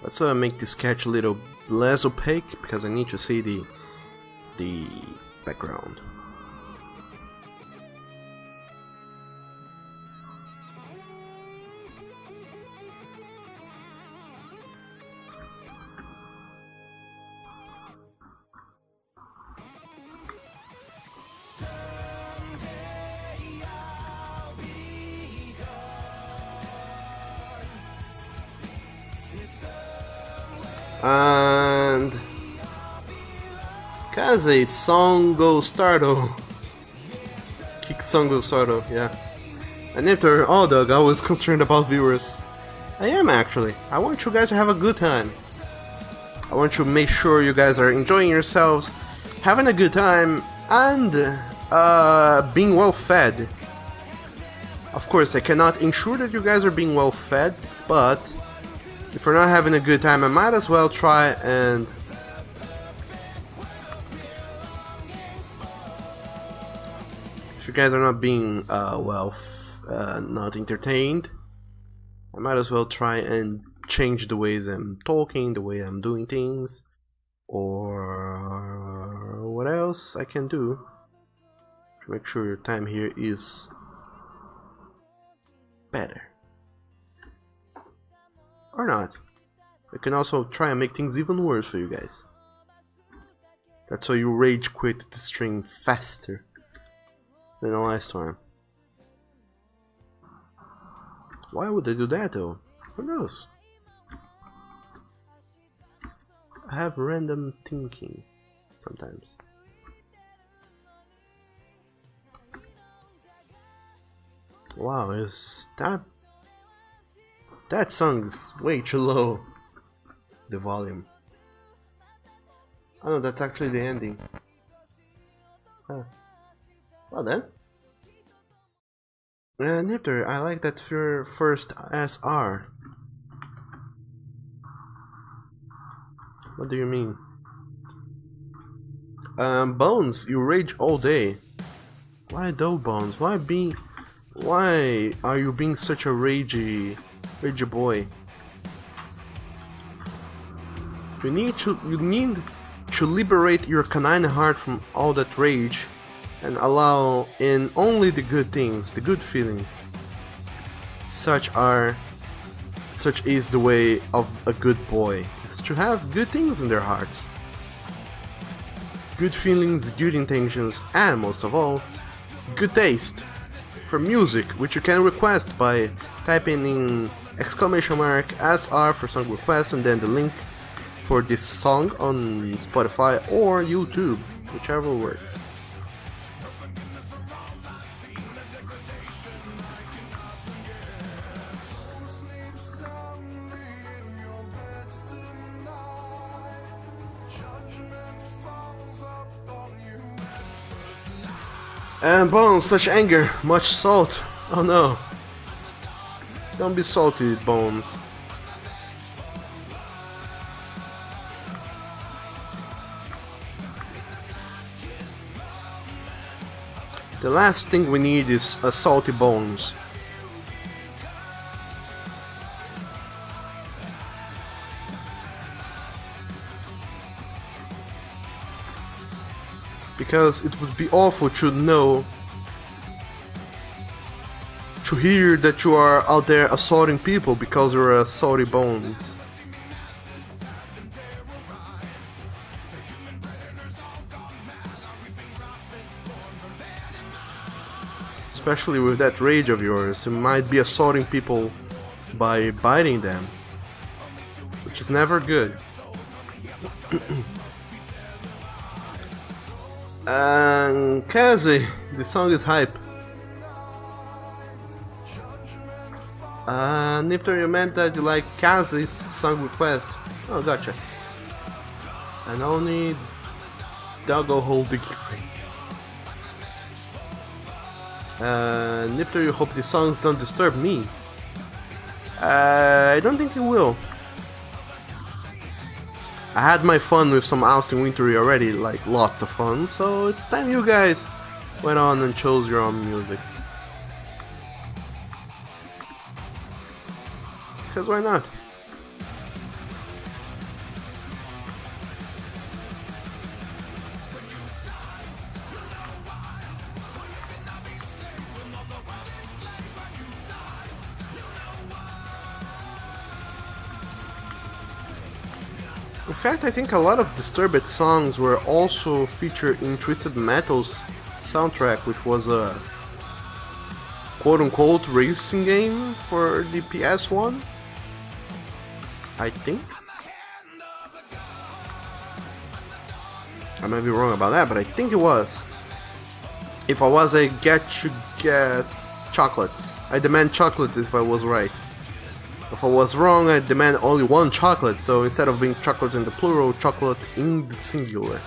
Let's make this sketch a little less opaque because I need to see the background. And Kaze Songo Stardo. Kick Songo Stardo, yeah. And after all, Doug, I was concerned about viewers. I am actually. I want you guys to have a good time. I want to make sure you guys are enjoying yourselves, having a good time, and being well fed. Of course, I cannot ensure that you guys are being well fed, but if you're not having a good time, I might as well try and if you guys are not being not entertained, I might as well try and change the ways I'm talking, the way I'm doing things, or what else I can do to make sure your time here is better. Or not. I can also try and make things even worse for you guys. That's how you rage quit the stream faster than the last time. Why would they do that though? Who knows? I have random thinking sometimes. Wow, is that song is way too low, the volume. Oh no, that's actually the ending. Huh. Well then. Nipter, I like that first SR. What do you mean? Bones, you rage all day. Why though, Bones? Why are you being such a ragey boy? You need to liberate your canine heart from all that rage and allow in only the good things, the good feelings. Such is the way of a good boy, is to have good things in their hearts. Good feelings, good intentions, and most of all, good taste for music, which you can request by typing in exclamation mark SR for song request, and then the link for this song on Spotify or YouTube, whichever works. And Bones, such anger, much salt. Oh no. Don't be salty, Bones. The last thing we need is a salty Bones. Because it would be awful to know, to hear that you are out there assaulting people because you're a salty Bones. Especially with that rage of yours, you might be assaulting people by biting them, which is never good. And Kazi, the song is hype. Niptor, you meant that you like Kazi's song request. Oh, gotcha. And only Doggo hold the key. Niptor, you hope the songs don't disturb me. I don't think it will. I had my fun with some Austin Wintory already, like lots of fun, so it's time you guys went on and chose your own musics. Because why not? In fact, I think a lot of Disturbed songs were also featured in Twisted Metal's soundtrack, which was a quote-unquote racing game for the PS1, I think. I might be wrong about that, but I think it was. If I was, I get chocolates. I demand chocolates if I was right. If I was wrong, I demand only one chocolate, so instead of being chocolate in the plural, chocolate in the singular.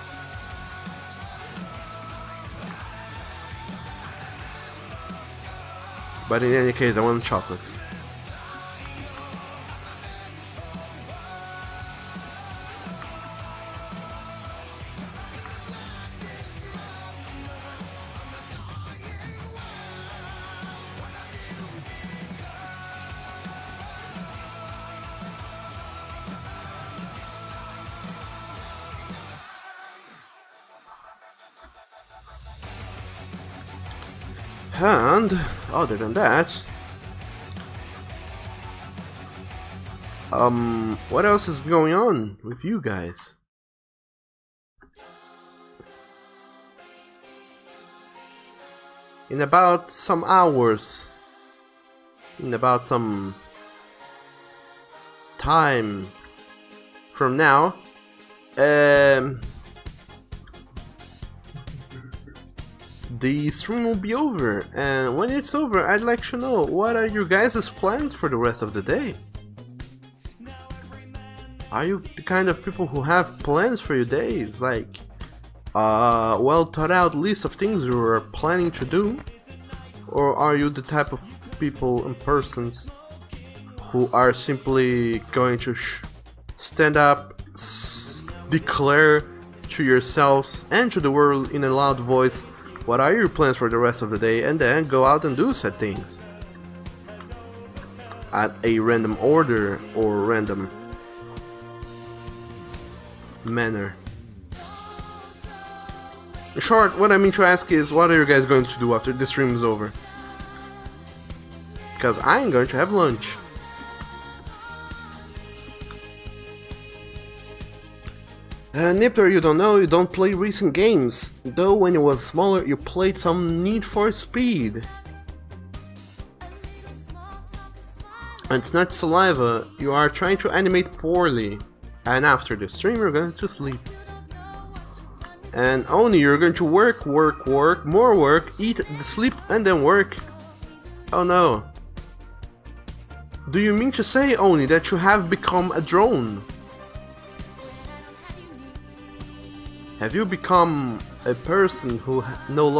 But in any case, I want chocolates. And other than that, what else is going on with you guys? In about some hours, in about some time from now, the stream will be over, and when it's over, I'd like to know what are your guys' plans for the rest of the day. Are you the kind of people who have plans for your days, like well thought out list of things you are planning to do, or are you the type of people and persons who are simply going to stand up, declare to yourselves and to the world in a loud voice what are your plans for the rest of the day, and then go out and do said things at a random order or random manner? In short, what I mean to ask is, what are you guys going to do after this stream is over? Because I am going to have lunch. Niptor, you don't know, you don't play recent games. Though when you was smaller, you played some Need for Speed. It's not saliva, you are trying to animate poorly. And after the stream you're going to sleep. And only you're going to work, more work, eat, sleep, and then work. Oh no. Do you mean to say, Oni, that you have become a drone? Have you become a person who no longer